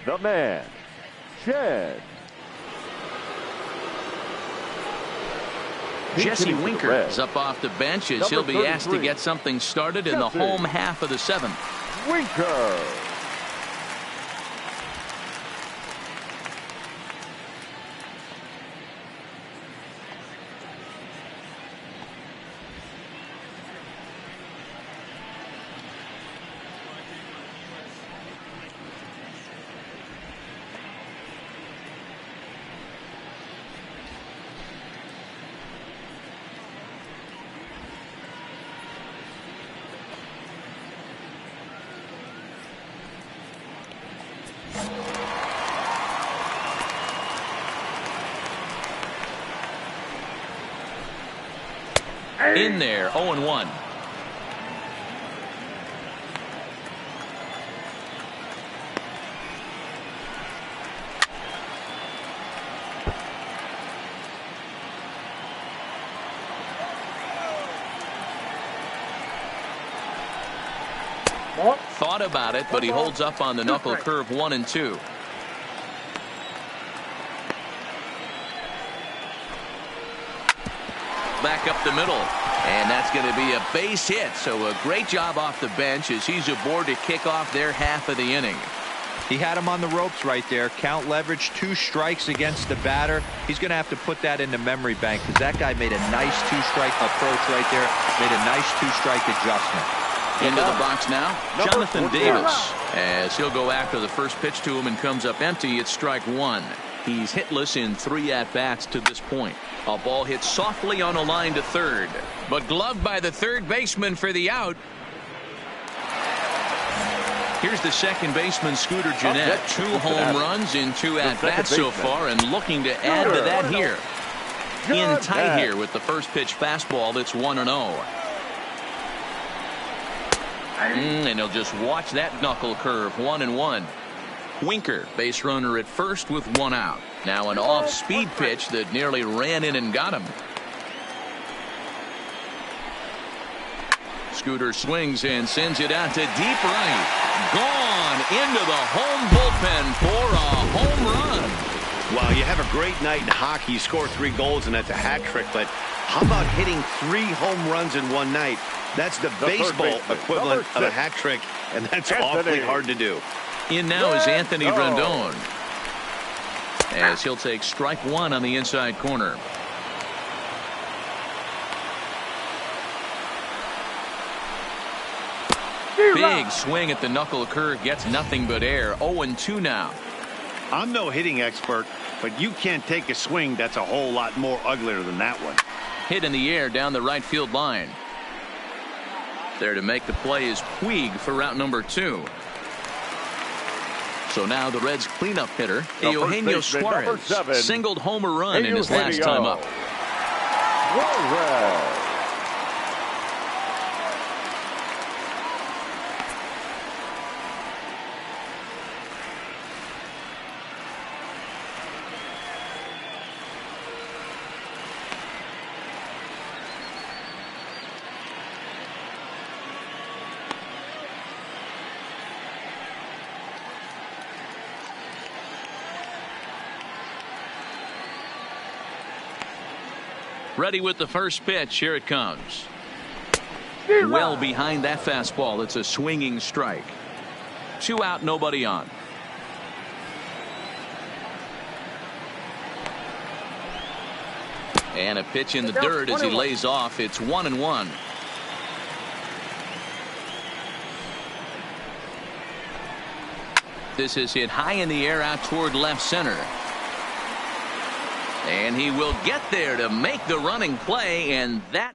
the man, Chen. Jesse Hitting for the Winker Reds. is up off the bench as Number he'll be asked to 33, get something started in the Jesse home half of the seventh. Winker. In there, 0-1. Thought about it, but he holds up on the knuckle curve 1-2. Back up the middle, and that's going to be a base hit. So a great job off the bench as he's aboard to kick off their half of the inning. He had him on the ropes right there. Count leverage, 2 strikes against the batter. He's going to have to put that in the memory bank because that guy made a nice 2-strike approach right there. Made a nice 2-strike adjustment. Into the box now, Number Jonathan 44. Davis. As he'll go after the first pitch to him and comes up empty, it's strike 1. He's hitless in 3 at-bats to this point. A ball hit softly on a line to third, but gloved by the third baseman for the out. Here's the second baseman, Scooter Gennett. 2 home runs in 2 at-bats so far, and looking to add to that here. In tight here with the first pitch fastball that's 1-0. And he'll just watch that knuckle curve. 1-1. Winker, base runner at first with 1 out. Now an off-speed pitch that nearly ran in and got him. Scooter swings and sends it out to deep right. Gone into the home bullpen for a home run. Wow, you have a great night in hockey. You score 3 goals, and that's a hat trick. But how about hitting 3 home runs in one night? That's the baseball equivalent of a hat trick, and that's awfully hard to do. In now is Anthony Rendon, as he'll take strike 1 on the inside corner. Big swing at the knuckle curve, gets nothing but air. 0-2 now. I'm no hitting expert, but you can't take a swing that's a whole lot more uglier than that one. Hit in the air down the right field line. There to make the play is Puig for route number 2. So now the Reds' cleanup hitter, Eugenio Suarez, singled home a run in his last time up. Ready with the first pitch. Here it comes. Well behind that fastball. It's a swinging strike. 2 out, nobody on. And a pitch in the dirt as he lays off. It's 1-1. This is hit high in the air out toward left center. And he will get there to make the running play, and that.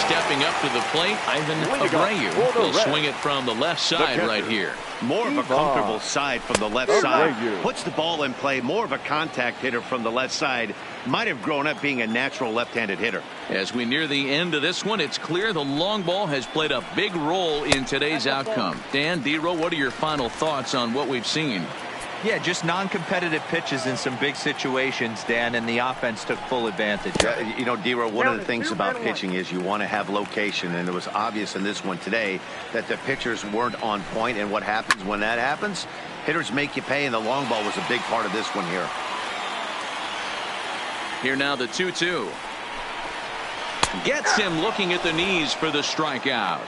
Stepping up to the plate, Ivan Abreu will swing it from the left side right here. More of a comfortable side from the left side. Puts the ball in play. More of a contact hitter from the left side. Might have grown up being a natural left-handed hitter. As we near the end of this one, it's clear the long ball has played a big role in today's outcome. Dan, D-Row, what are your final thoughts on what we've seen? Yeah, just non-competitive pitches in some big situations, Dan, and the offense took full advantage. You know, D-Row, one of the things about pitching is you want to have location, and it was obvious in this one today that the pitchers weren't on point, and what happens when that happens? Hitters make you pay, and the long ball was a big part of this one here. Here now the 2-2. Gets him looking at the knees for the strikeout.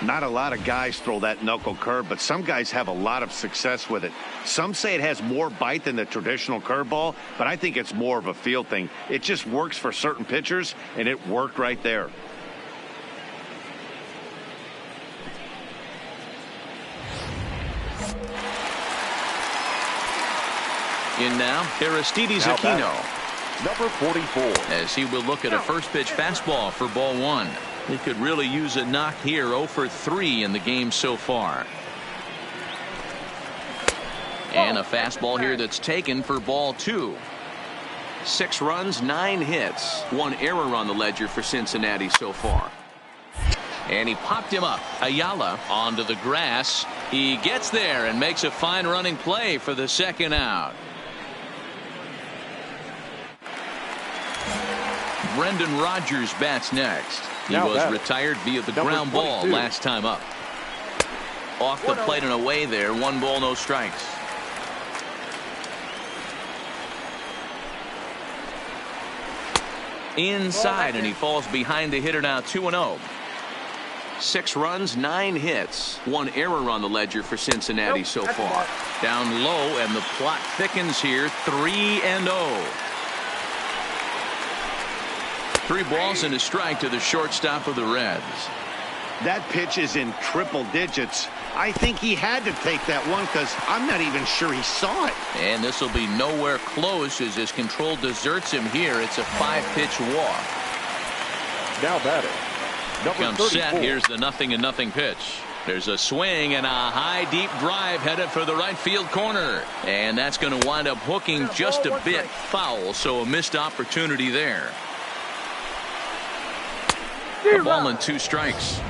Not a lot of guys throw that knuckle curve, but some guys have a lot of success with it. Some say it has more bite than the traditional curveball, but I think it's more of a feel thing. It just works for certain pitchers, and it worked right there. In now, Aristides Aquino. Number 44. As he will look at a first pitch fastball for ball 1. He could really use a knock here. 0 for 3 in the game so far. And a fastball here that's taken for ball 2. 6 runs, 9 hits. 1 error on the ledger for Cincinnati so far. And he popped him up. Ayala onto the grass. He gets there and makes a fine running play for the second out. Brendan Rodgers bats next. He was retired via the ground ball last time up. Off the plate and away there. 1 ball, no strikes. Inside, and he falls behind the hitter now. 2-0. 6 runs, 9 hits. 1 error on the ledger for Cincinnati so far. Down low, and the plot thickens here. 3-0. 3 balls and a strike to the shortstop of the Reds. That pitch is in triple digits. I think he had to take that one because I'm not even sure he saw it. And this will be nowhere close as his control deserts him here. It's a 5-pitch walk. Now batting, number Comes 34. set. Here's the 0-0 pitch. There's a swing and a high deep drive headed for the right field corner. And that's going to wind up hooking just a bit foul. So a missed opportunity there. A ball and 2 strikes.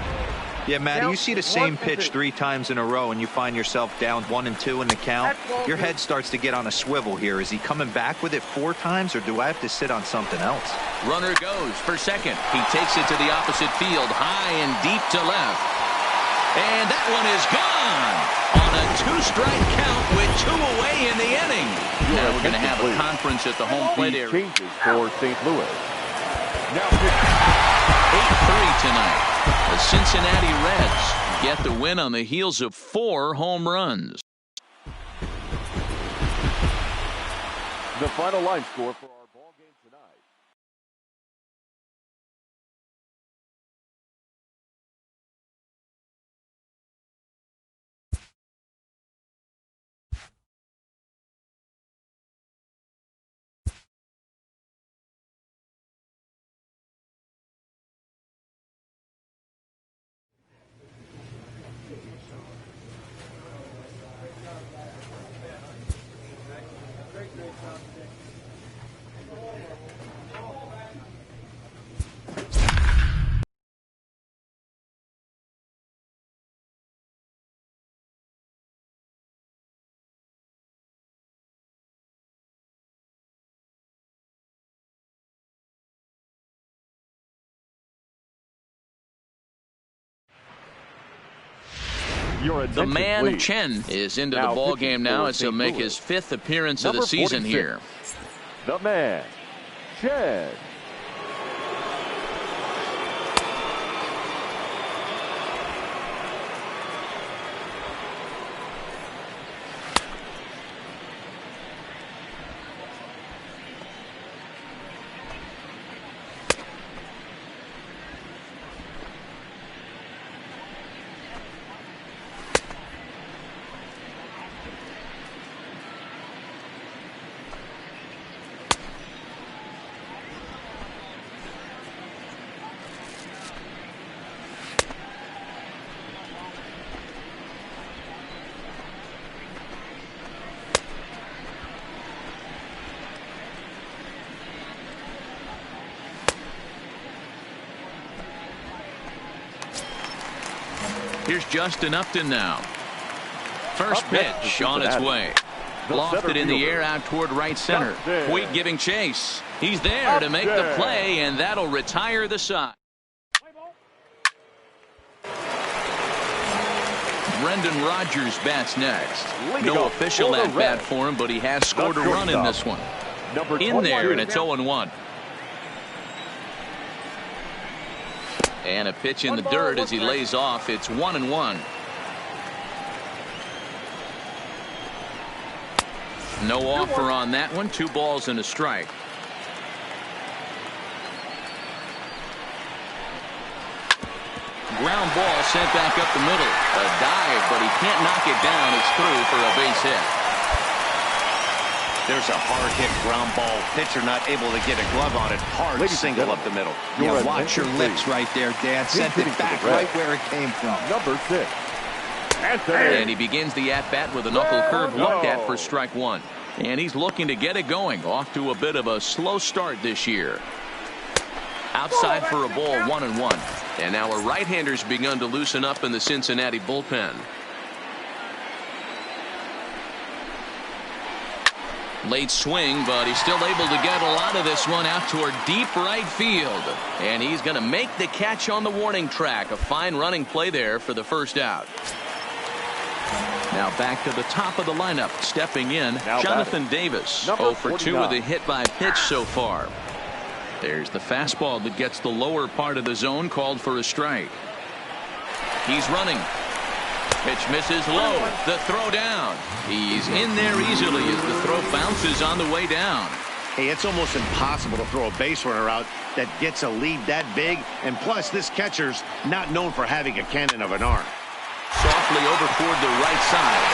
Yeah, Matt, you see the same pitch 3 times in a row and you find yourself down 1-2 in the count. Your head starts to get on a swivel here. Is he coming back with it 4 times, or do I have to sit on something else? Runner goes for second. He takes it to the opposite field, high and deep to left. And that one is gone on a 2-strike count with 2 away in the inning. Now we're going to have a conference at the home plate area. Changes for St. Louis. Now 8-3 tonight. The Cincinnati Reds get the win on the heels of 4 home runs. the final line score for our ball game tonight. The man please. Chen is into Now the ball pitching game now for as he'll St. make Louis. his 5th appearance of Number the season 46. here. The man, Chen. Here's Justin Upton now. First Up next pitch is on its Cincinnati. way. The Lofted center in the fielder. air out toward right center. Upton. Puig giving chase. He's there to make the Upton. play, and that'll retire the side. Brendan Rodgers bats next. Leading No off official for the at bat Reds. for him, but he has scored a The run in shortstop. this one. Number In there, 22. and it's 0-1. And a pitch in the dirt as he lays off. It's 1-1. No offer on that one. 2 balls and a strike. Ground ball sent back up the middle. A dive, but he can't knock it down. It's through for a base hit. There's a hard hit ground ball. Pitcher not able to get a glove on it. Hard Ladies and single gentlemen, up the middle. Yeah, watch your lips right there, Dan. Sent hitting it for the back Reds. right where it came from. Number 6. Anthony. And he begins the at-bat with a knuckle curve looked at for strike 1. And he's looking to get it going. Off to a bit of a slow start this year. Outside for a ball, 1-1. And now a right-hander's begun to loosen up in the Cincinnati bullpen. Late swing, but he's still able to get a lot of this one out toward deep right field. And he's going to make the catch on the warning track. A fine running play there for the first out. Now back to the top of the lineup. Stepping in, Now Jonathan batting. Davis. Number 0 for 2 with 49. a hit by pitch so far. There's the fastball that gets the lower part of the zone, called for a strike. He's running. Pitch misses low. The throw down. He's in there easily as the throw bounces on the way down. Hey, it's almost impossible to throw a base runner out that gets a lead that big. And plus, this catcher's not known for having a cannon of an arm. Soft sharply over toward the right side.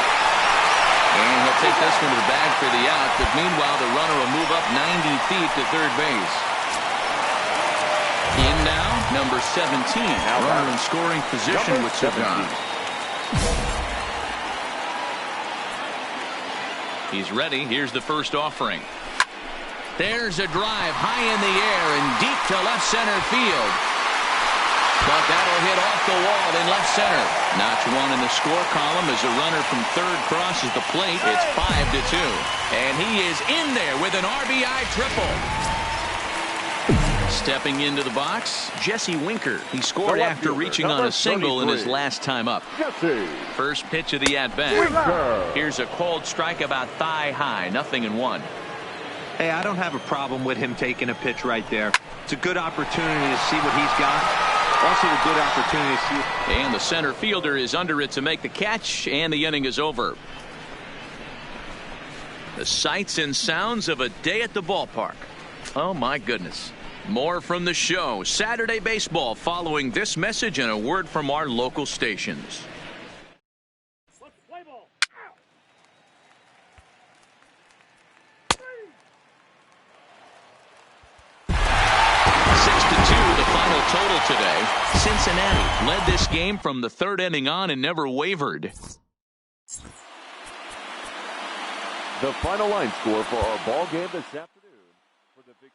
And he'll take this one to the bag for the out, but meanwhile the runner will move up 90 feet to third base. In now, number 17. Runner in scoring position with Sagan. He's ready. Here's the first offering. There's a drive high in the air and deep to left center field. But that'll hit off the wall in left center. Notch one in the score column as a runner from third crosses the plate. It's 5-2. And he is in there with an RBI triple. Stepping into the box, Jesse Winker. He scored after reaching on a single in his last time up. First pitch of the at-bat. Here's a cold strike about thigh high, 0-1. Hey, I don't have a problem with him taking a pitch right there. It's a good opportunity to see what he's got. Also a good opportunity to see. And the center fielder is under it to make the catch, and the inning is over. The sights and sounds of a day at the ballpark. Oh, my goodness. More from the show. Saturday Baseball following this message and a word from our local stations. 6-2, the final total today. Cincinnati led this game from the third inning on and never wavered. The final line score for our ball game this afternoon for the big.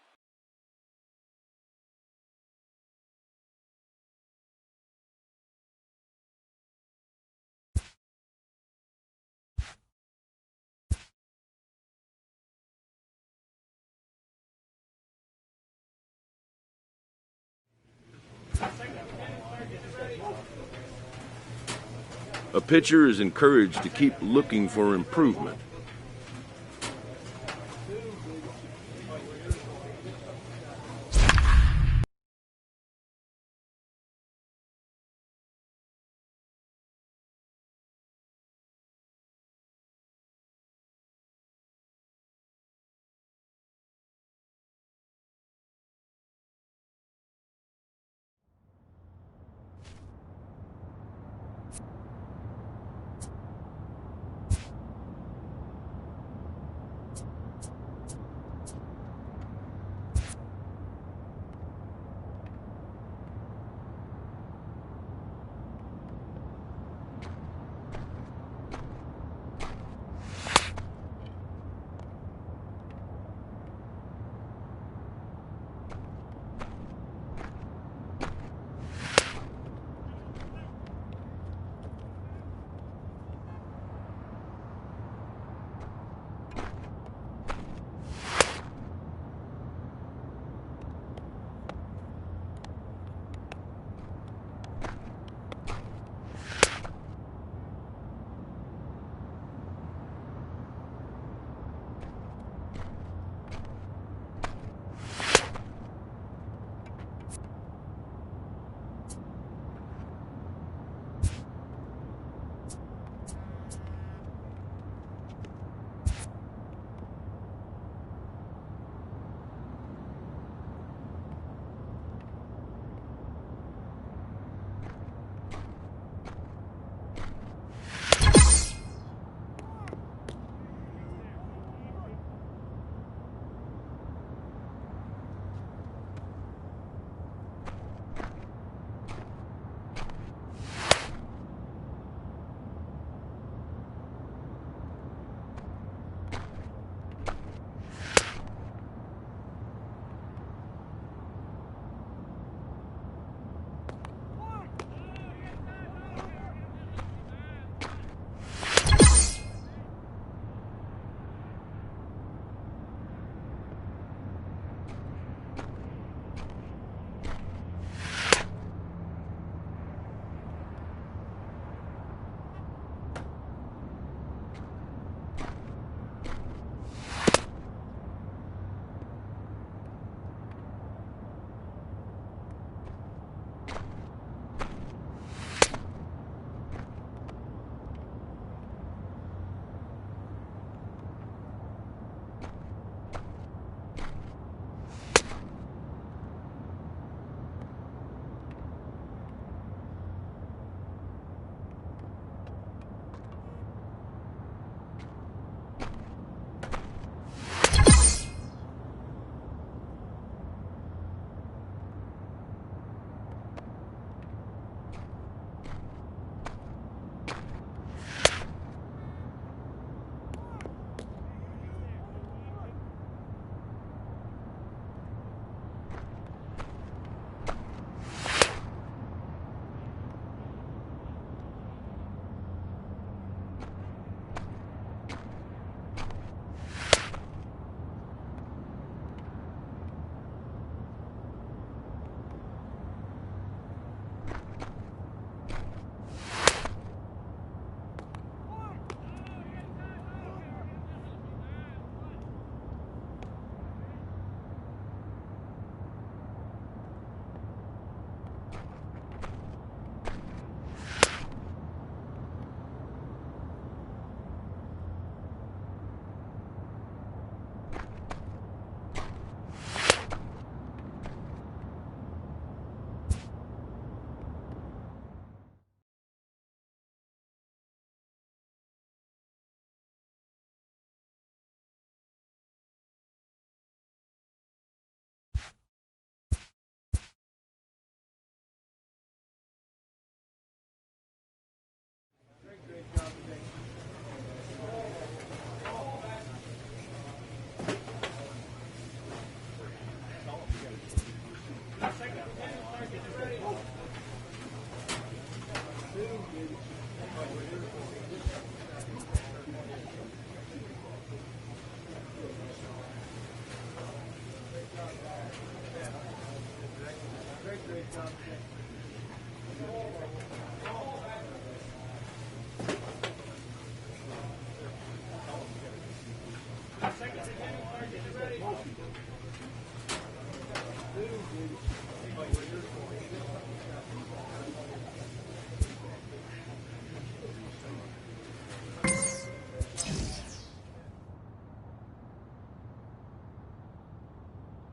A pitcher is encouraged to keep looking for improvement.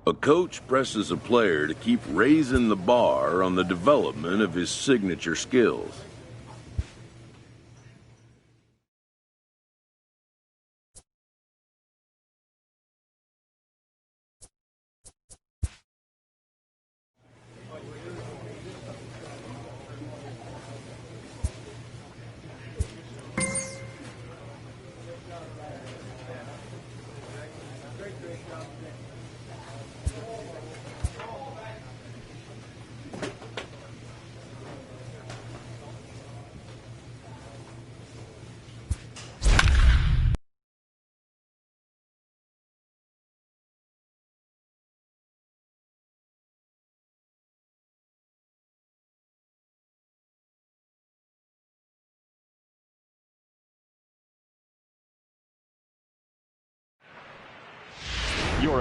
A coach presses a player to keep raising the bar on the development of his signature skills.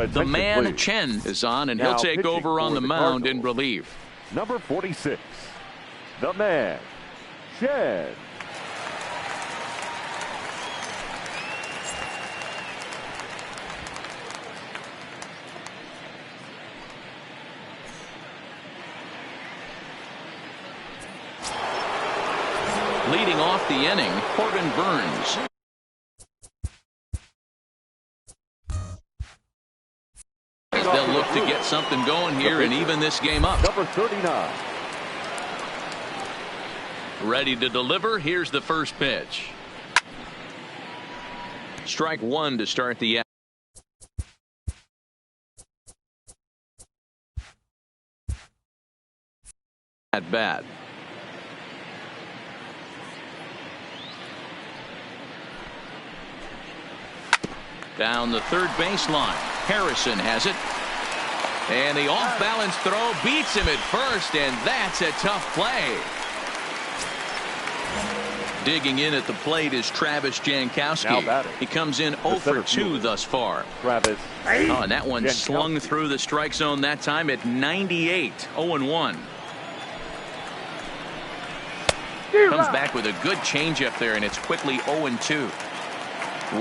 The man, Chen, is on, and he'll take over on the mound in relief. Number 46, the man, Chen. Leading off the inning, Corbin Burns. They'll look to get something going here and even this game up. Number 39. Ready to deliver. Here's the first pitch. Strike one to start the at bat. Down the third baseline. Harrison has it. And the off-balance throw beats him at first, and that's a tough play. Digging in at the plate is Travis Jankowski. He comes in 0 for 2 thus far. Travis. Oh, and that one slung through the strike zone that time at 98, 0-1. Comes back with a good changeup there, and it's quickly 0-2.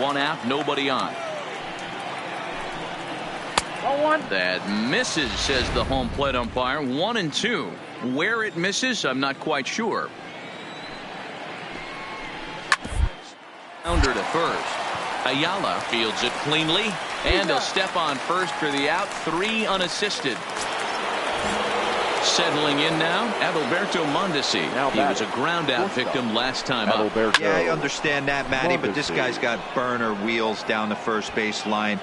One out, nobody on. That misses, says the home plate umpire. 1-2. Where it misses, I'm not quite sure. Under to first. Ayala fields it cleanly, and he'll step on first for the out. 3 unassisted. Settling in now, Adalberto Mondesi. He was a ground out victim last time up. Yeah, I understand that, Matty, but this guy's got burner wheels down the first base line.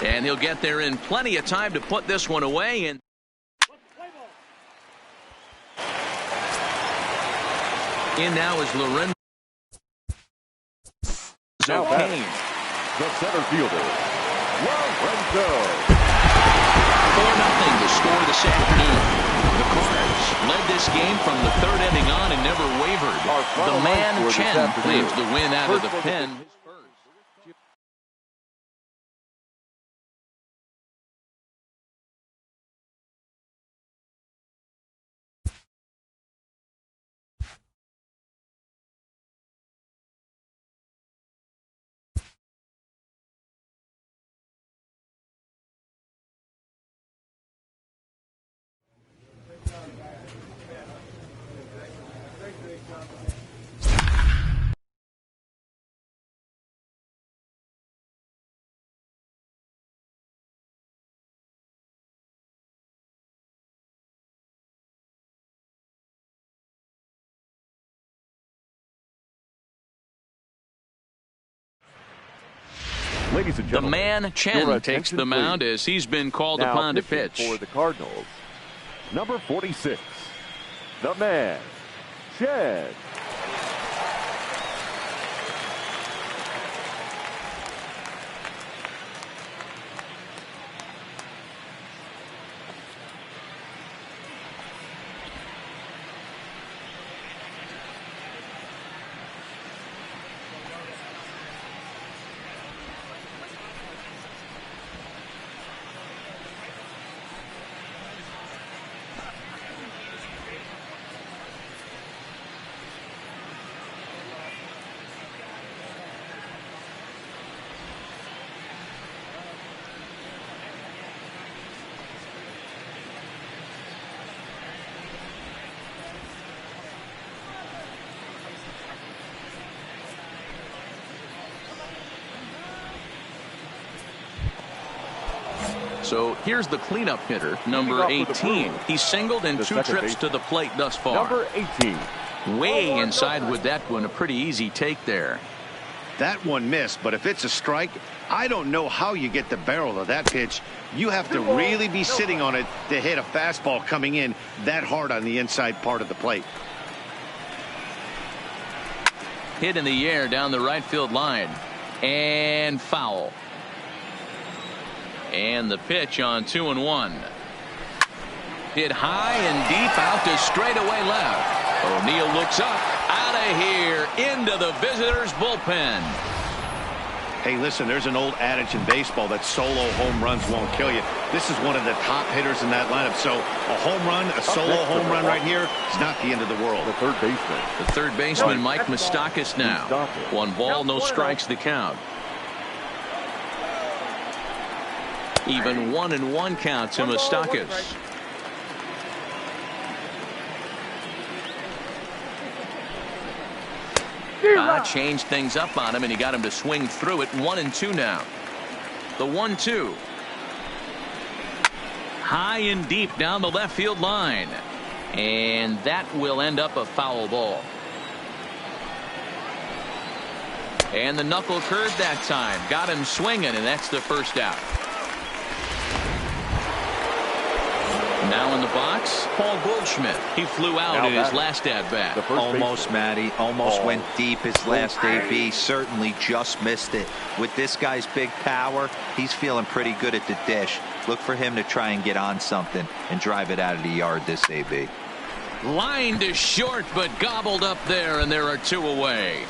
And he'll get there in plenty of time to put this one away. And in now is Lorenzo Kane. The center fielder, Lorenzo. 4-0 to score this afternoon. The Cards led this game from the third inning on and never wavered. The man, Chen, claims the win out of the pen. Ladies and The gentlemen, man, Chen, takes the mound as he's been called upon to pitch. For the Cardinals, number 46, the man, Chen. So here's the cleanup hitter, number 18. He's singled in 2 trips to the plate thus far. Number 18. Way inside with that one. A pretty easy take there. That one missed, but if it's a strike, I don't know how you get the barrel of that pitch. You have to really be sitting on it to hit a fastball coming in that hard on the inside part of the plate. Hit in the air down the right field line. And foul. And the pitch on 2-1. Hit high and deep out to straightaway left. O'Neill looks up, out of here, into the visitors' bullpen. Hey, listen, there's an old adage in baseball that solo home runs won't kill you. This is one of the top hitters in that lineup. So a home run, a solo home run right here is not the end of the world. The third baseman. The third baseman, Mike Moustakas now. 1 ball, no strikes the count. Even 1-1 count to Moustakas. Changed things up on him, and he got him to swing through it. 1-2 now. The 1-2. High and deep down the left field line. And that will end up a foul ball. And the knuckle curve that time. Got him swinging, and that's the first out. Now in the box, Paul Goldschmidt. He flew out in his last at-bat. Almost, Matty. Almost went deep his last AB. Certainly just missed it. With this guy's big power, he's feeling pretty good at the dish. Look for him to try and get on something and drive it out of the yard this AB. Line to short, but gobbled up there, and there are 2 away.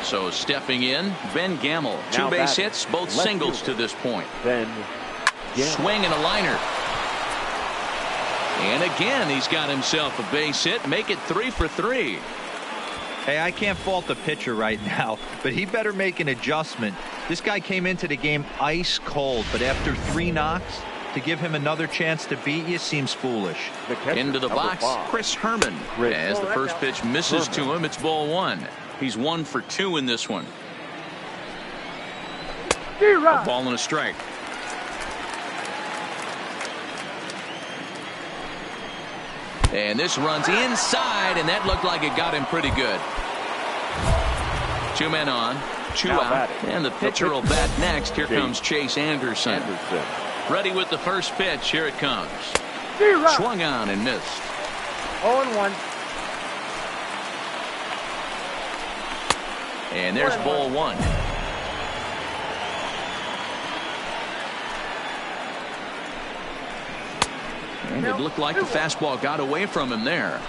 So stepping in, Ben Gamble. 2 base hits, both singles to this point. Swing and a liner. And again, he's got himself a base hit. Make it 3 for 3. Hey, I can't fault the pitcher right now, but he better make an adjustment. This guy came into the game ice cold, but after 3 knocks, to give him another chance to beat you seems foolish. Into the box, Chris Herman. As the first pitch misses to him, it's ball 1. He's 1 for 2 in this one. A ball and a strike. And this runs inside, and that looked like it got him pretty good. 2 men on, 2 out, and the pitcher will bat next. Here comes Chase Anderson. Ready with the first pitch. Here it comes. Swung on and missed. 0-1. And there's ball 1. And it looked like the fastball got away from him there.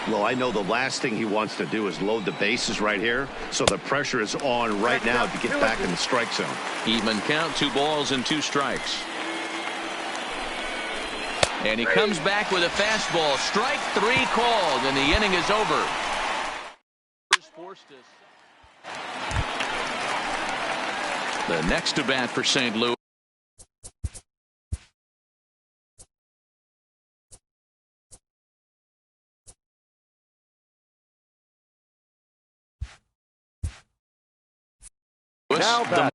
Well, I know the last thing he wants to do is load the bases right here. So the pressure is on right now to get back in the strike zone. Even count, 2 balls and 2 strikes. And he comes back with a fastball. Strike 3 called, and the inning is over. The next to bat for St. Louis. Now back.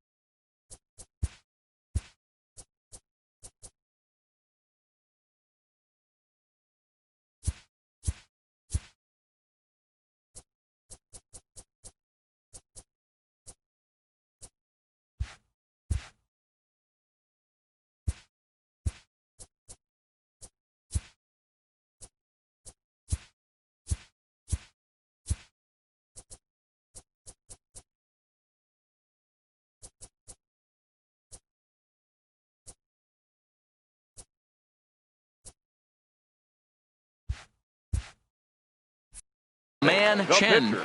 Man Chen.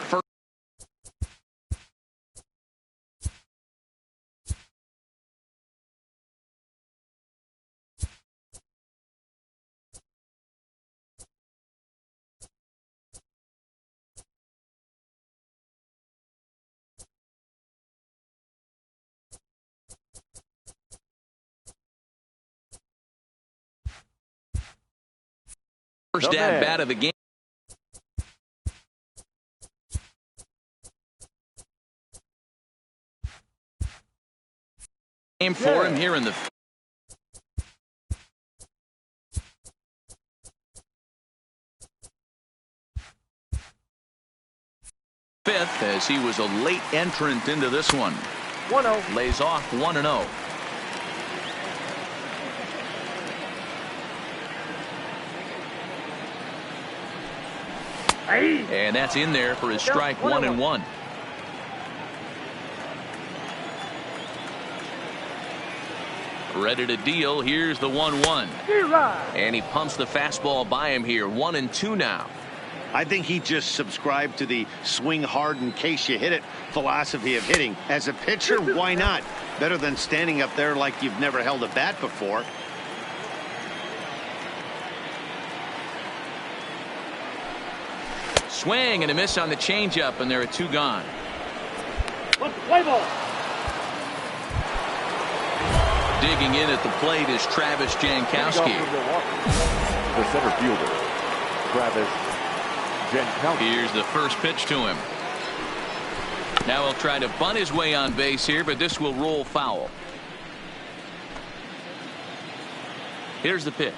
First at bat of the game. game for him here in the fifth, as he was a late entrant into this one. 1-0. Lays off 1-0. And that's in there for his strike. 1-1. Ready to deal. Here's the 1-1. And he pumps the fastball by him here. 1-2 now. I think he just subscribed to the swing hard in case you hit it philosophy of hitting. As a pitcher, why not? Better than standing up there like you've never held a bat before. Swing and a miss on the changeup, and there are 2 gone. Play ball. Digging in at the plate is Travis Jankowski. The center fielder, Travis Jankowski. Here's the first pitch to him. Now he'll try to bunt his way on base here, but this will roll foul. Here's the pitch.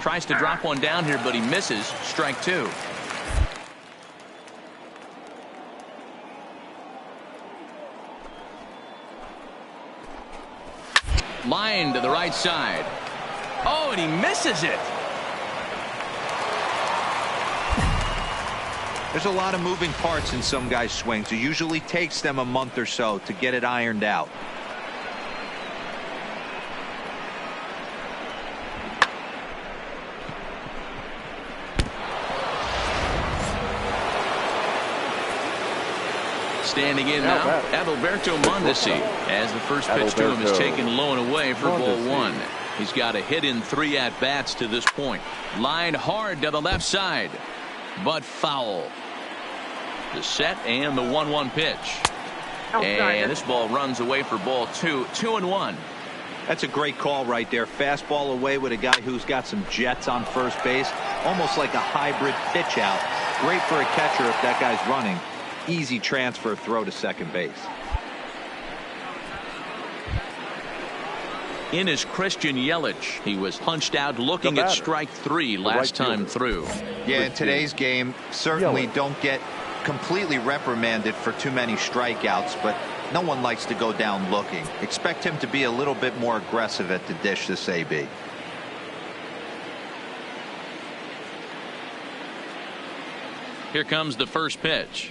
Tries to drop one down here, but he misses. Strike 2. Line to the right side. Oh, and he misses it. There's a lot of moving parts in some guys' swings. It usually takes them a month or so to get it ironed out. Standing in now, Adalberto Mondesi, as the first pitch to him is taken low and away for ball 1. He's got a hit in 3 at-bats to this point. Line hard to the left side, but foul. The set and the 1-1 pitch. And this ball runs away for ball 2. 2-1. That's a great call right there. Fastball away with a guy who's got some jets on first base. Almost like a hybrid pitch out. Great for a catcher if that guy's running. Easy transfer throw to second base. In is Christian Yelich. He was punched out looking at strike 3 last time through. Yeah, in today's game, certainly don't get completely reprimanded for too many strikeouts, but no one likes to go down looking. Expect him to be a little bit more aggressive at the dish this AB. Here comes the first pitch.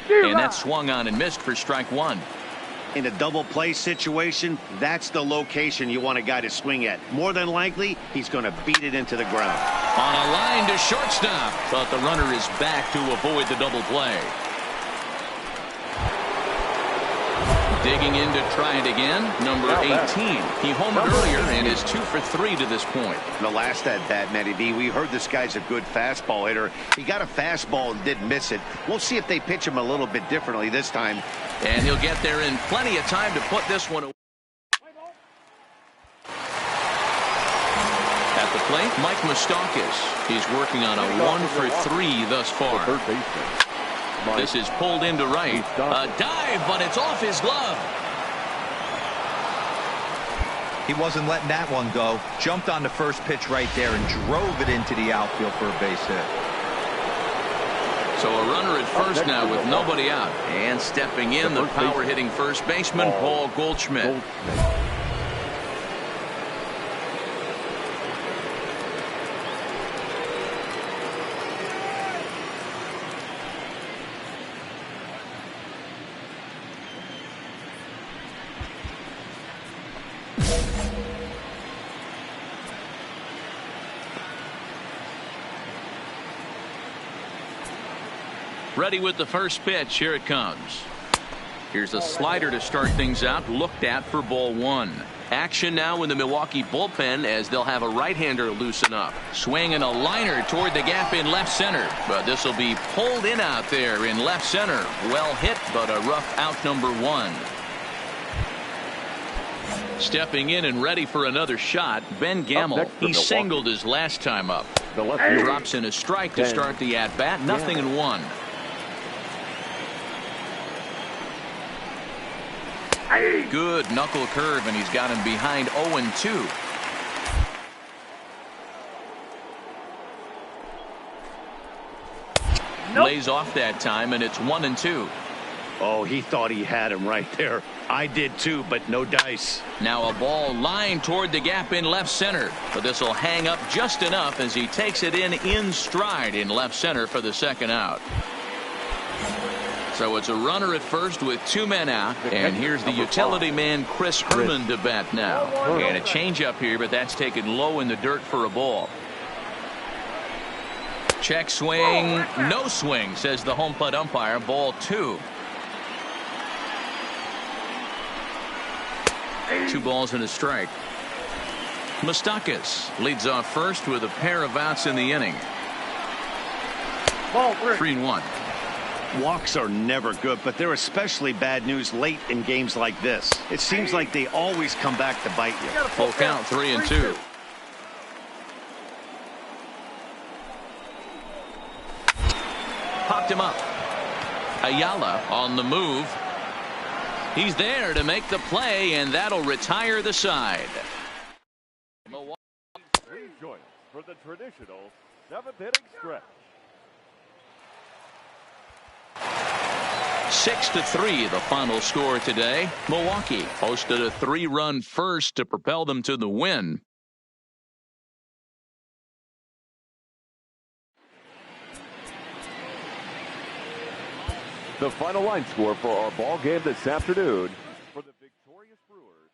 And that swung on and missed for strike 1. In a double play situation, that's the location you want a guy to swing at. More than likely, he's going to beat it into the ground. On a line to shortstop, but the runner is back to avoid the double play. Digging in to try it again, number 18. He homered earlier and is 2 for 3 to this point. The last at bat, Matty B, we heard this guy's a good fastball hitter. He got a fastball and didn't miss it. We'll see if they pitch him a little bit differently this time. And he'll get there in plenty of time to put this one away. At the plate, Mike Moustakas. He's working on a 1 for 3 thus far. Third baseman. This is pulled into right. A dive, but it's off his glove. He wasn't letting that one go. Jumped on the first pitch right there and drove it into the outfield for a base hit. So a runner at first now with nobody out. And stepping in, the power-hitting first baseman, Paul Goldschmidt. Ready with the first pitch. Here it comes. Here's a slider to start things out. Looked at for ball 1. Action now in the Milwaukee bullpen as they'll have a right-hander loosen up. Swinging a liner toward the gap in left center. But this will be pulled in out there in left center. Well hit, but a rough out number 1. Stepping in and ready for another shot, Ben Gamel. He singled his last time up. Drops in a strike to start the at-bat. Good knuckle curve, and he's got him behind 0-2. Lays off that time, and it's 1-2. Oh, he thought he had him right there. I did too, but no dice. Now a ball lined toward the gap in left center, but this will hang up just enough as he takes it in stride in left center for the second out. So it's a runner at first with 2 men out, and here's the utility man Chris Herman to bat now. And a changeup here, but that's taken low in the dirt for a ball. Check swing, no swing, says the home plate umpire. Ball 2. 2 balls and a strike. Moustakas leads off first with a pair of outs in the inning. Ball 3-1. Walks are never good, but they're especially bad news late in games like this. It seems like they always come back to bite you. Full count, 3-2. Popped him up. Ayala on the move. He's there to make the play, and that'll retire the side. Please join us for the traditional 7th inning stretch. 6-3 the final score today. Milwaukee posted a 3-run first to propel them to the win. The final line score for our ball game this afternoon for the victorious Brewers.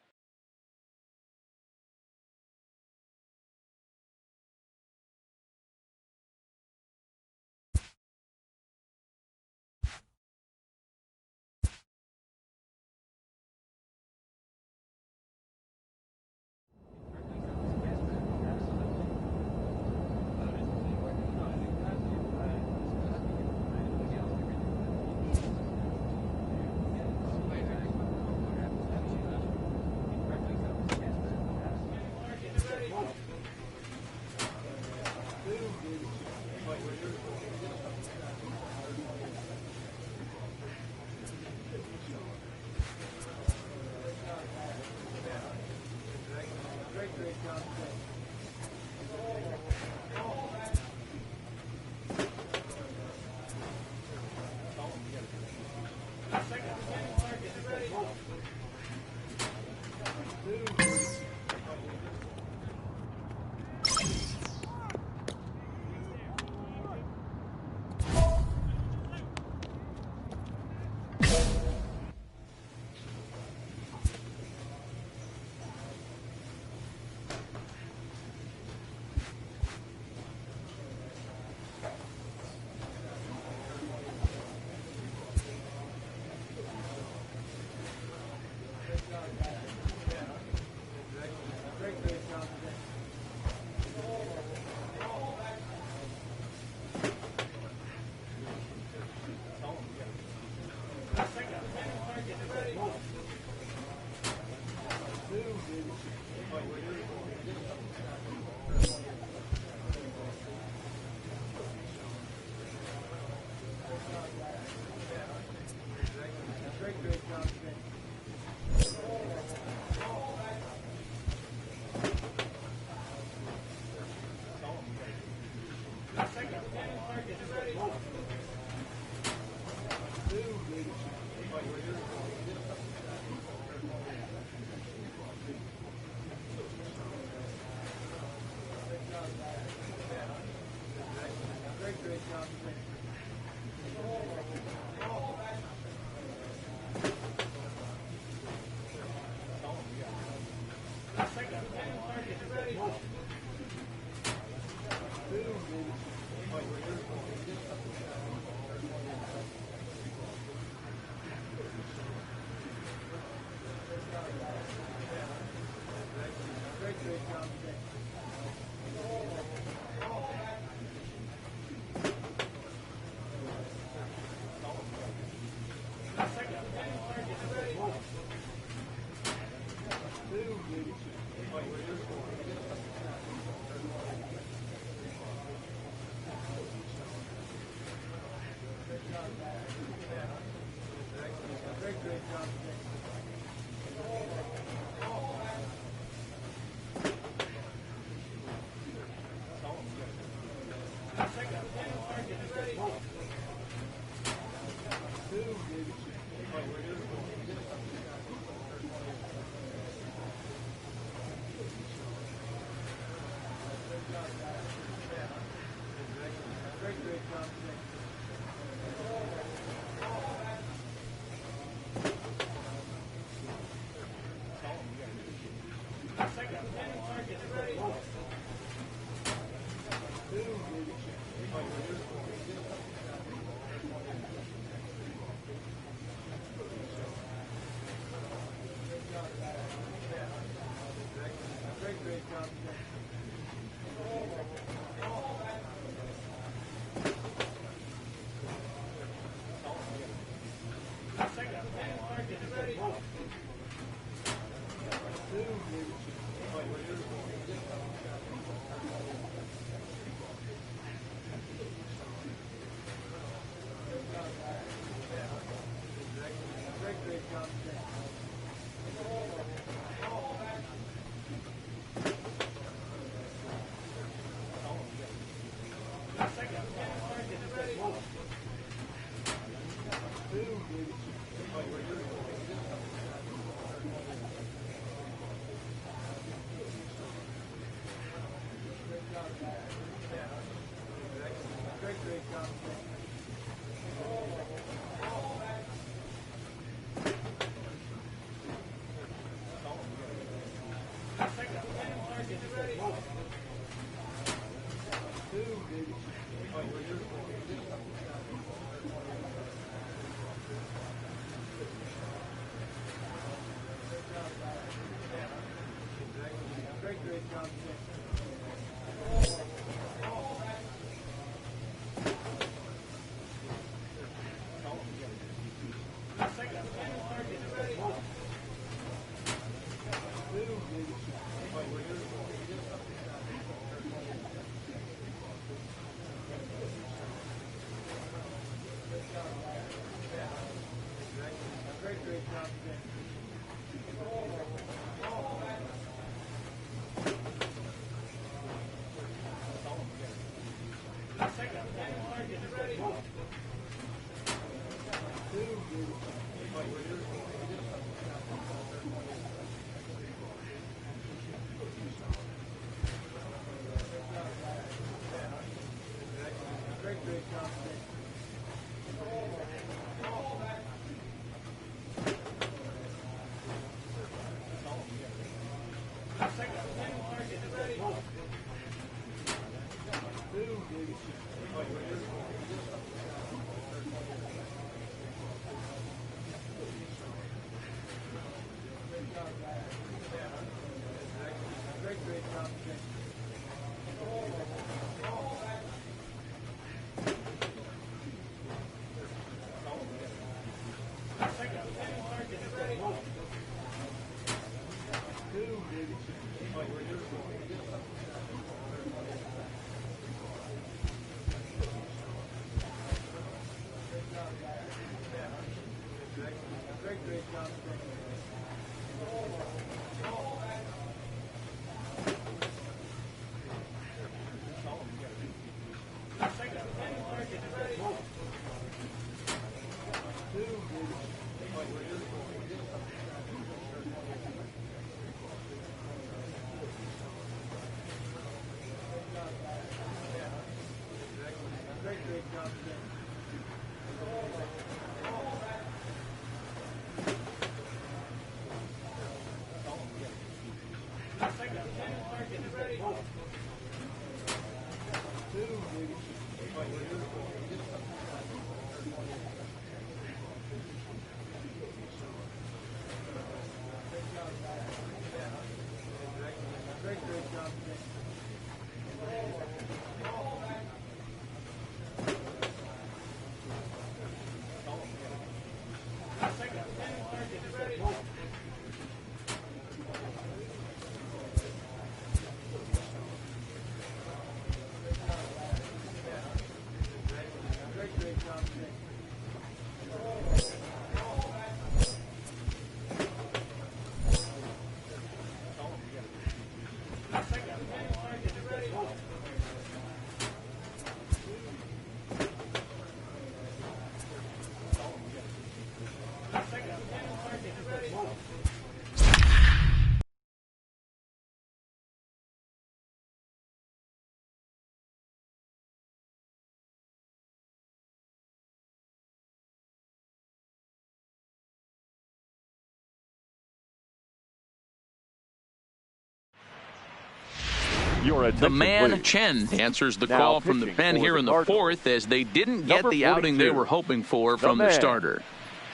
Your The attention, man, please. Chen, answers the Now call from the pitching pen for here the in the Cardinals. fourth as they didn't get Number the outing they 42, were hoping for from the man, starter.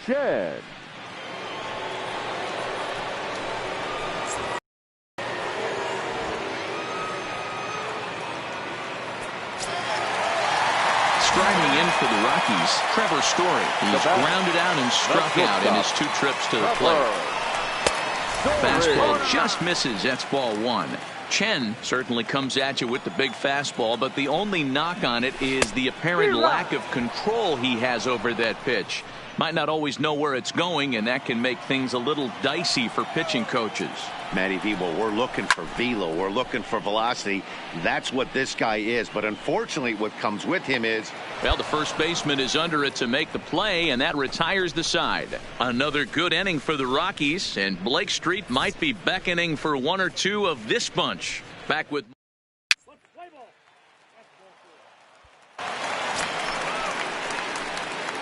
Chen. Striding in for the Rockies, Trevor Story. He's grounded out and struck out in his 2 trips to the plate. Fastball just misses. That's ball 1. Chen certainly comes at you with the big fastball, but the only knock on it is the apparent lack of control he has over that pitch. Might not always know where it's going, and that can make things a little dicey for pitching coaches. Matty V, well, we're looking for velo. We're looking for velocity. That's what this guy is. But unfortunately, what comes with him is... Well, the first baseman is under it to make the play, and that retires the side. Another good inning for the Rockies, and Blake Street might be beckoning for 1 or 2 of this bunch. Back with...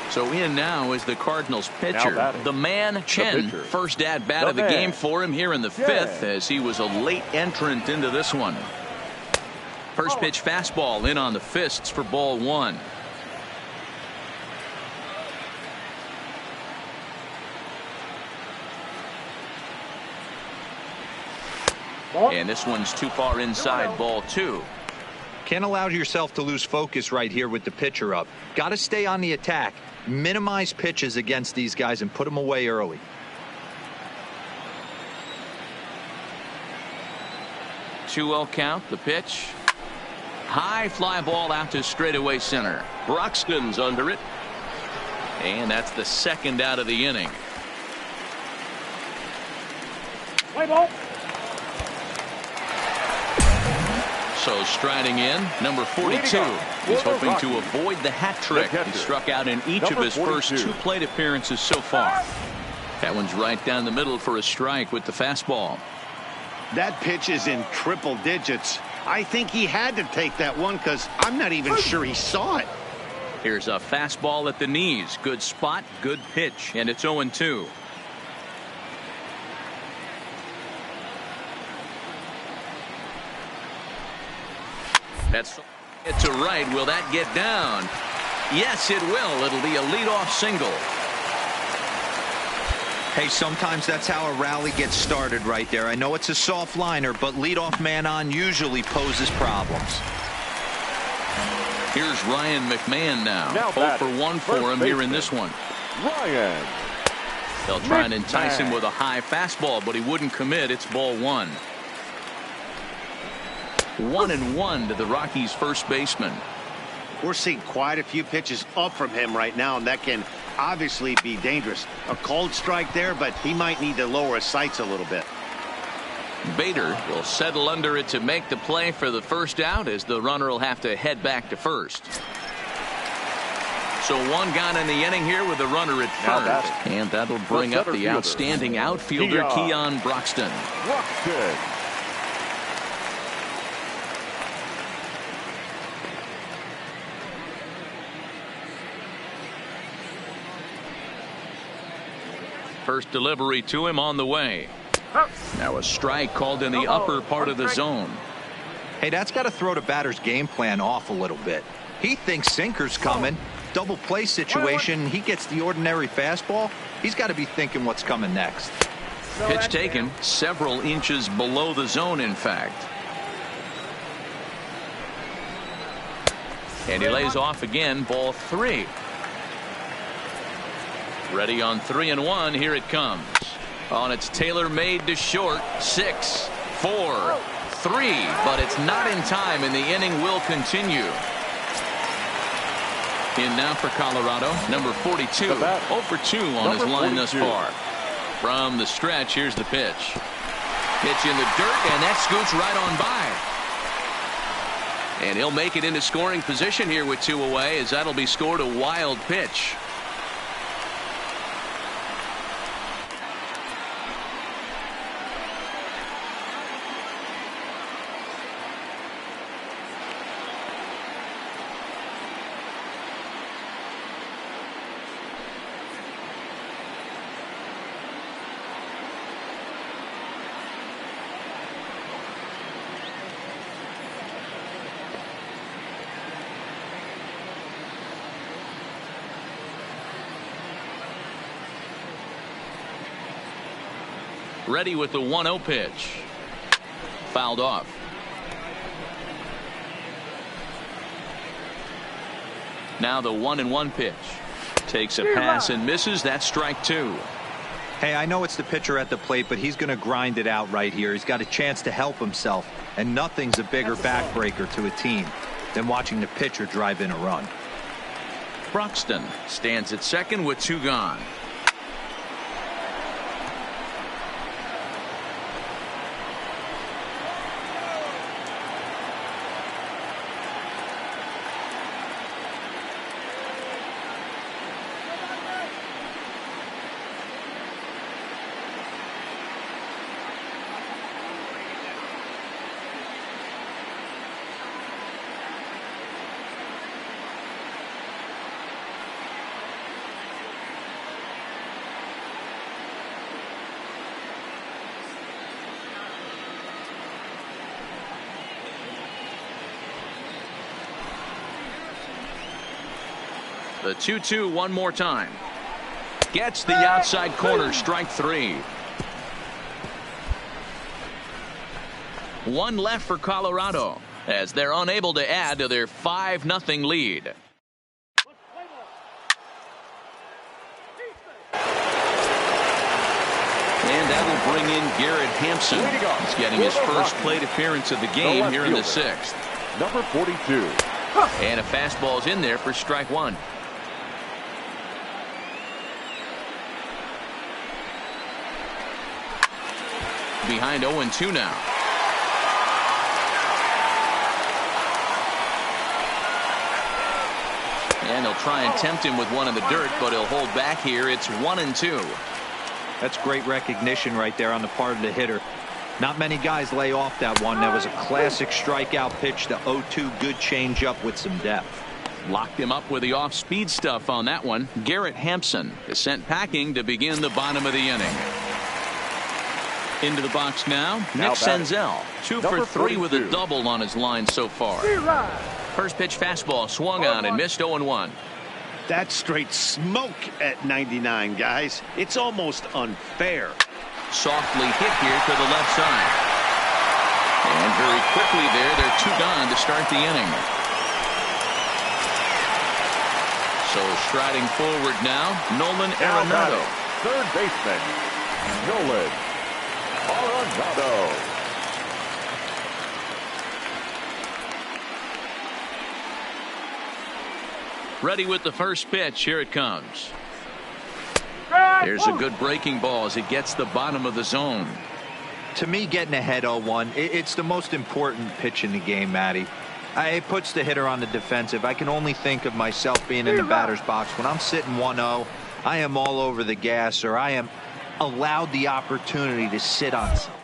So in now is the Cardinals pitcher, the man Chen. First at bat of the game for him here in the 5th, as he was a late entrant into this one. First pitch fastball in on the fists for ball 1. And this one's too far inside, ball 2. Can't allow yourself to lose focus right here with the pitcher up. Got to stay on the attack. Minimize pitches against these guys and put them away early. Two-0 count, the pitch. High fly ball out to straightaway center. Broxton's under it. And that's the second out of the inning. Play ball. So striding in, number 42. He's hoping to avoid the hat trick. He struck out in each of his first 2 plate appearances so far. That one's right down the middle for a strike with the fastball. That pitch is in triple digits. I think he had to take that one because I'm not even sure he saw it. Here's a fastball at the knees. Good spot, good pitch, and it's 0-2. That's it to right. Will that get down? Yes, it will. It'll be a leadoff single. Hey, sometimes that's how a rally gets started right there. I know it's a soft liner, but leadoff man on usually poses problems. Here's Ryan McMahon now. 0 for 1 for him here in this one. Ryan. They'll try and entice him with a high fastball, but he wouldn't commit. It's ball 1. 1-1 to the Rockies' first baseman. We're seeing quite a few pitches up from him right now, and that can obviously be dangerous. A cold strike there, but he might need to lower his sights a little bit. Bader will settle under it to make the play for the first out, as the runner will have to head back to first. So 1 gone in the inning here with the runner at first. And that'll bring up the outstanding outfielder, Keon Broxton. First delivery to him on the way. Now a strike called in the upper part of the zone. Hey, that's got to throw the batter's game plan off a little bit. He thinks sinker's coming. Double play situation. He gets the ordinary fastball. He's got to be thinking what's coming next. Pitch taken several inches below the zone, in fact. And he lays off again, ball 3. Ready on 3-1. Here it comes. On its tailor-made to short. 6, 4, 3. But it's not in time, and the inning will continue. In now for Colorado, number 42. 0 for 2 on his line thus far. From the stretch, here's the pitch. Pitch in the dirt, and that scoots right on by. And he'll make it into scoring position here with 2 away, as that'll be scored a wild pitch. Ready with the 1-0 pitch. Fouled off. Now the 1-1 pitch. Takes a pass and misses. That's strike 2. Hey, I know it's the pitcher at the plate, but he's going to grind it out right here. He's got a chance to help himself, and nothing's a bigger backbreaker to a team than watching the pitcher drive in a run. Broxton stands at second with 2 gone. The 2-2 one more time. Gets the outside corner. Strike 3. 1 left for Colorado as they're unable to add to their 5-0 lead. And that will bring in Garrett Hampson. He's getting his first plate appearance of the game here in the 6th. Number 42. And a fastball's in there for strike 1. Behind 0-2 now. And they'll try and tempt him with one in the dirt, but he'll hold back here. It's 1-2. That's great recognition right there on the part of the hitter. Not many guys lay off that one. That was a classic strikeout pitch to 0-2. Good changeup with some depth. Locked him up with the off-speed stuff on that one. Garrett Hampson is sent packing to begin the bottom of the inning. Into the box now, Nick Senzel. 2 for 3 with a double on his line so far. First pitch fastball swung on and missed 0-1. That's straight smoke at 99, guys. It's almost unfair. Softly hit here to the left side. And very quickly there, they're 2 gone to start the inning. So striding forward now, Nolan Arenado. Third baseman, Nolan Arenado. Ready with the first pitch. Here it comes. There's a good breaking ball as it gets the bottom of the zone. To me, getting ahead 0-1, it's the most important pitch in the game, Matty. It puts the hitter on the defensive. I can only think of myself being in the batter's box. When I'm sitting 1-0, I am all over the gas, or I am allowed the opportunity to sit on something.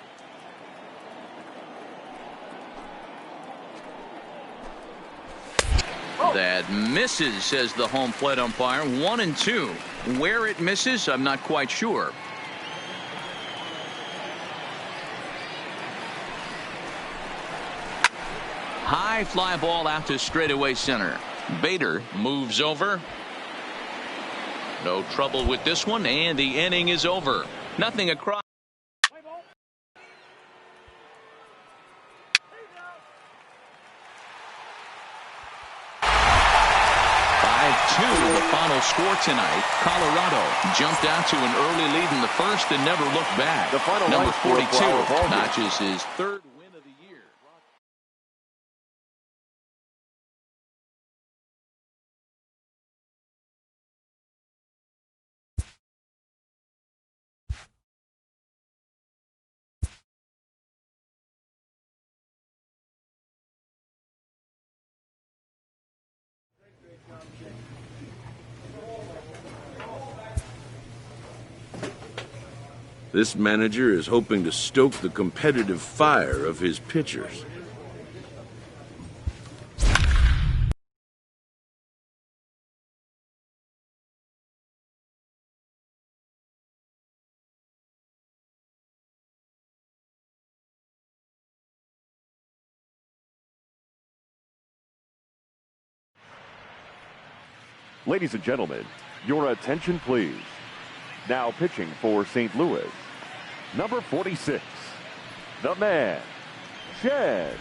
That misses, says the home plate umpire. 1-2. Where it misses, I'm not quite sure. High fly ball out to straightaway center. Bader moves over. No trouble with this one, and the inning is over. Nothing across. 5-2 the final score tonight. Colorado jumped out to an early lead in the first and never looked back. The final Number 42 42 notches his 3rd win of the year. This manager is hoping to stoke the competitive fire of his pitchers. Ladies and gentlemen, your attention please. Now pitching for St. Louis, Number 46, the man, Shed.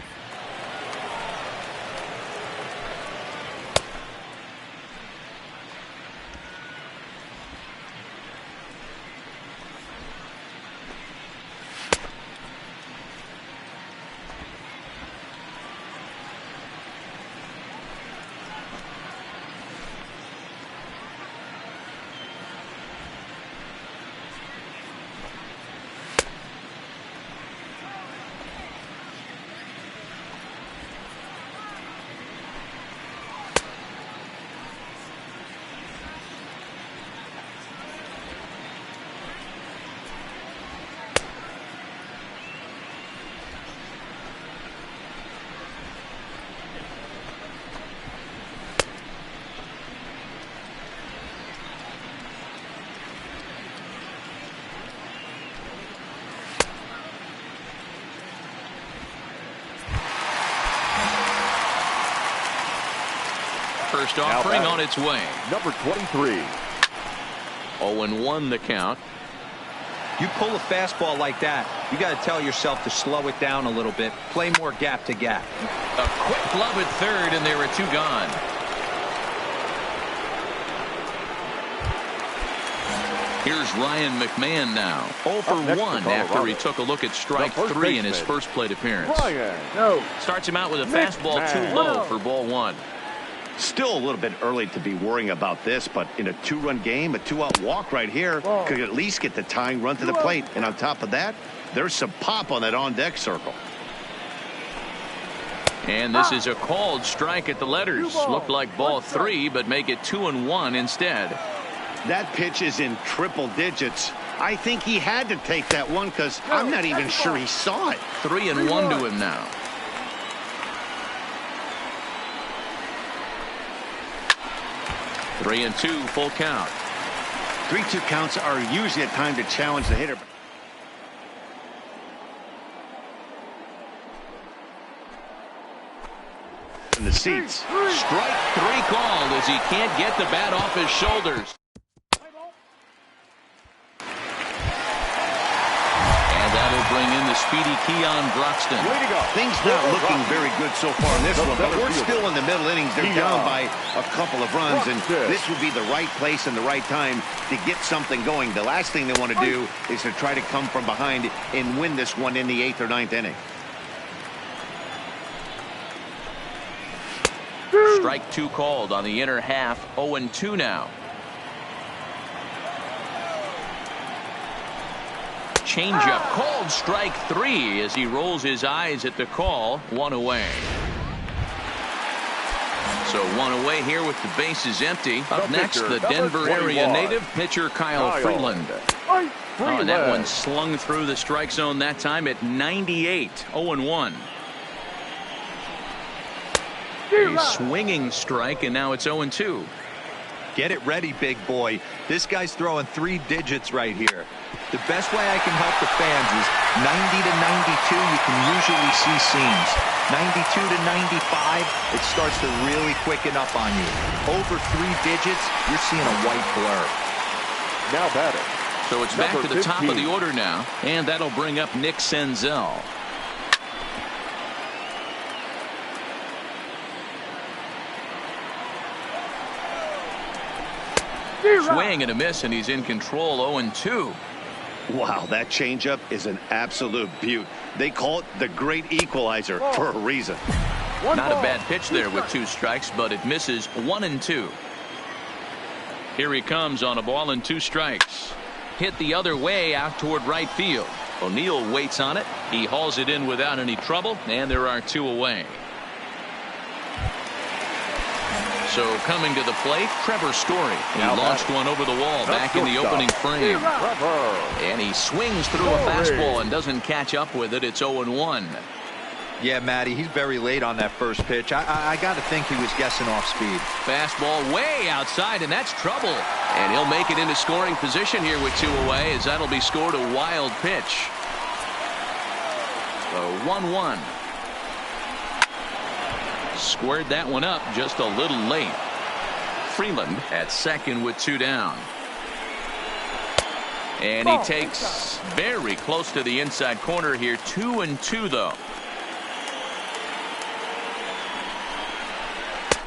First offering on its way. Number 23. 0-1 the count. You pull a fastball like that, you got to tell yourself to slow it down a little bit. Play more gap to gap. A quick glove at third, and there are 2 gone. Here's Ryan McMahon now. 0 for 1 after he took a look at strike 3 in his first plate appearance. Starts him out with a fastball too low for ball 1. Still a little bit early to be worrying about this, but in a 2-run game, a 2-out walk right here could at least get the tying run to the plate. And on top of that, there's some pop on that on-deck circle. And this is a called strike at the letters. Looked like ball 3, but make it 2-1 instead. That pitch is in triple digits. I think he had to take that one because I'm not even sure he saw it. 3-1 to him now. Three and 2, full count. 3-2 counts are usually a time to challenge the hitter. In the seats. Strike 3 called as he can't get the bat off his shoulders. And that'll bring in the speedy Keon Broxton. Way to go. Things not looking very good so far in this one, but we're still in the middle innings. They're down by a couple of runs, and this would be the right place and the right time to get something going. The last thing they want to do is to try to come from behind and win this one in the 8th or 9th inning. Strike 2 called on the inner half. 0-2 now. Changeup called strike 3 as he rolls his eyes at the call. 1 away. So 1 away here with the bases empty. Up next, the Denver area native pitcher Kyle Freeland. Oh, and that one slung through the strike zone that time at 98. 0-1. A swinging strike, and now it's 0-2. Get it ready, big boy. This guy's throwing 3 digits right here. The best way I can help the fans is 90 to 92. You can usually see seams. 92 to 95, it starts to really quicken up on you. Over 3 digits, you're seeing a white blur. Now batting. So it's back to the top of the order now, and that'll bring up Nick Senzel. Swing and a miss, and he's in control. 0-2. Wow, that changeup is an absolute beaut. They call it the great equalizer for a reason. Not a bad pitch there with 2 strikes, but it misses. 1-2. Here he comes on a ball and 2 strikes. Hit the other way out toward right field. O'Neill waits on it. He hauls it in without any trouble, and there are 2 away. So coming to the plate, Trevor Story. He launched one over the wall back in the opening frame. And he swings through a fastball and doesn't catch up with it. It's 0-1. Yeah, Matty, he's very late on that first pitch. I got to think he was guessing off speed. Fastball way outside, and that's trouble. And he'll make it into scoring position here with 2 away, as that'll be scored a wild pitch. So 1-1. Squared that one up just a little late. Freeland at second with 2 down. And he takes very close to the inside corner here. 2-2 though.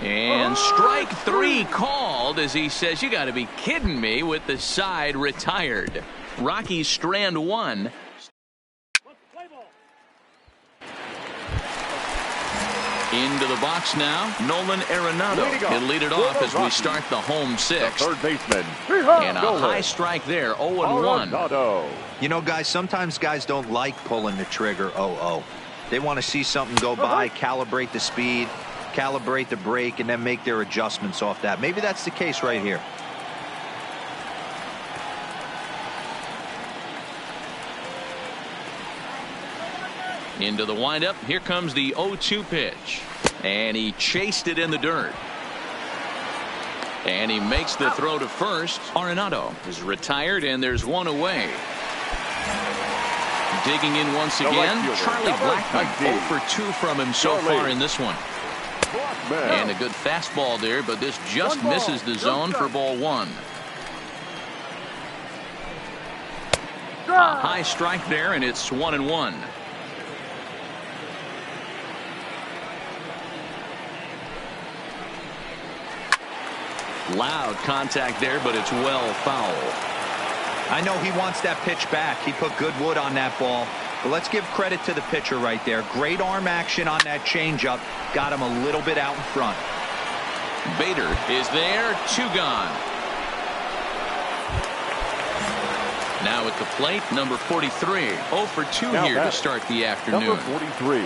And strike 3 called as he says, you got to be kidding me, with the side retired. Rockies strand 1. Into the box now, Nolan Arenado. He'll lead it off as we start the home 6th. Third baseman. And a high strike there, 0-1. You know, guys, sometimes guys don't like pulling the trigger 0-0. They want to see something go by, calibrate the speed, calibrate the brake, and then make their adjustments off that. Maybe that's the case right here. Into the windup. Here comes the 0-2 pitch. And he chased it in the dirt. And he makes the throw to first. Arenado is retired, and there's one away. Digging in once again, Charlie Blackmon. 0 for 2 from him so far in this one. And a good fastball there, but this just misses the zone for ball 1. A high strike there, and it's 1-1. Loud contact there, but it's well foul. I know he wants that pitch back. He put good wood on that ball. But let's give credit to the pitcher right there. Great arm action on that changeup. Got him a little bit out in front. Bader is there. 2 gone. Now at the plate, number 43. 0 for 2 here to start the afternoon. Number 43.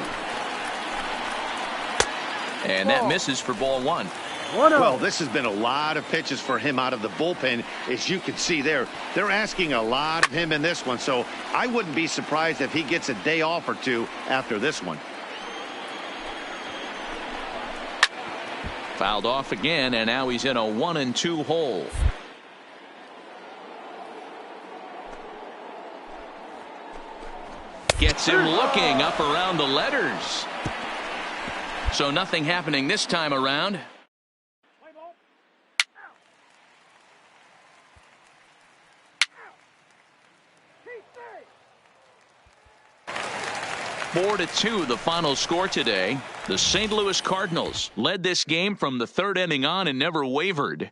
And that misses for ball 1. Well, this has been a lot of pitches for him out of the bullpen. As you can see there, they're asking a lot of him in this one. So I wouldn't be surprised if he gets a day off or 2 after this one. Fouled off again, and now he's in a 1-2 hole. Gets him looking up around the letters. So nothing happening this time around. 4-2 the final score today. The St. Louis Cardinals led this game from the 3rd inning on and never wavered.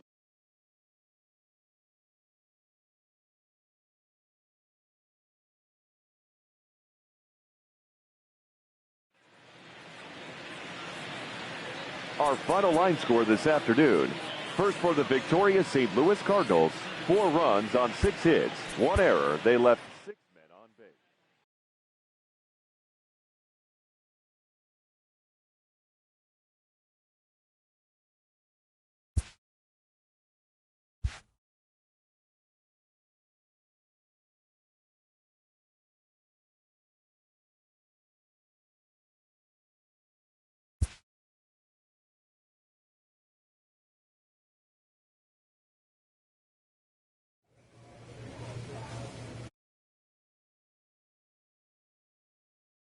Our final line score this afternoon. First for the victorious St. Louis Cardinals, 4 runs on 6 hits, 1 error. They left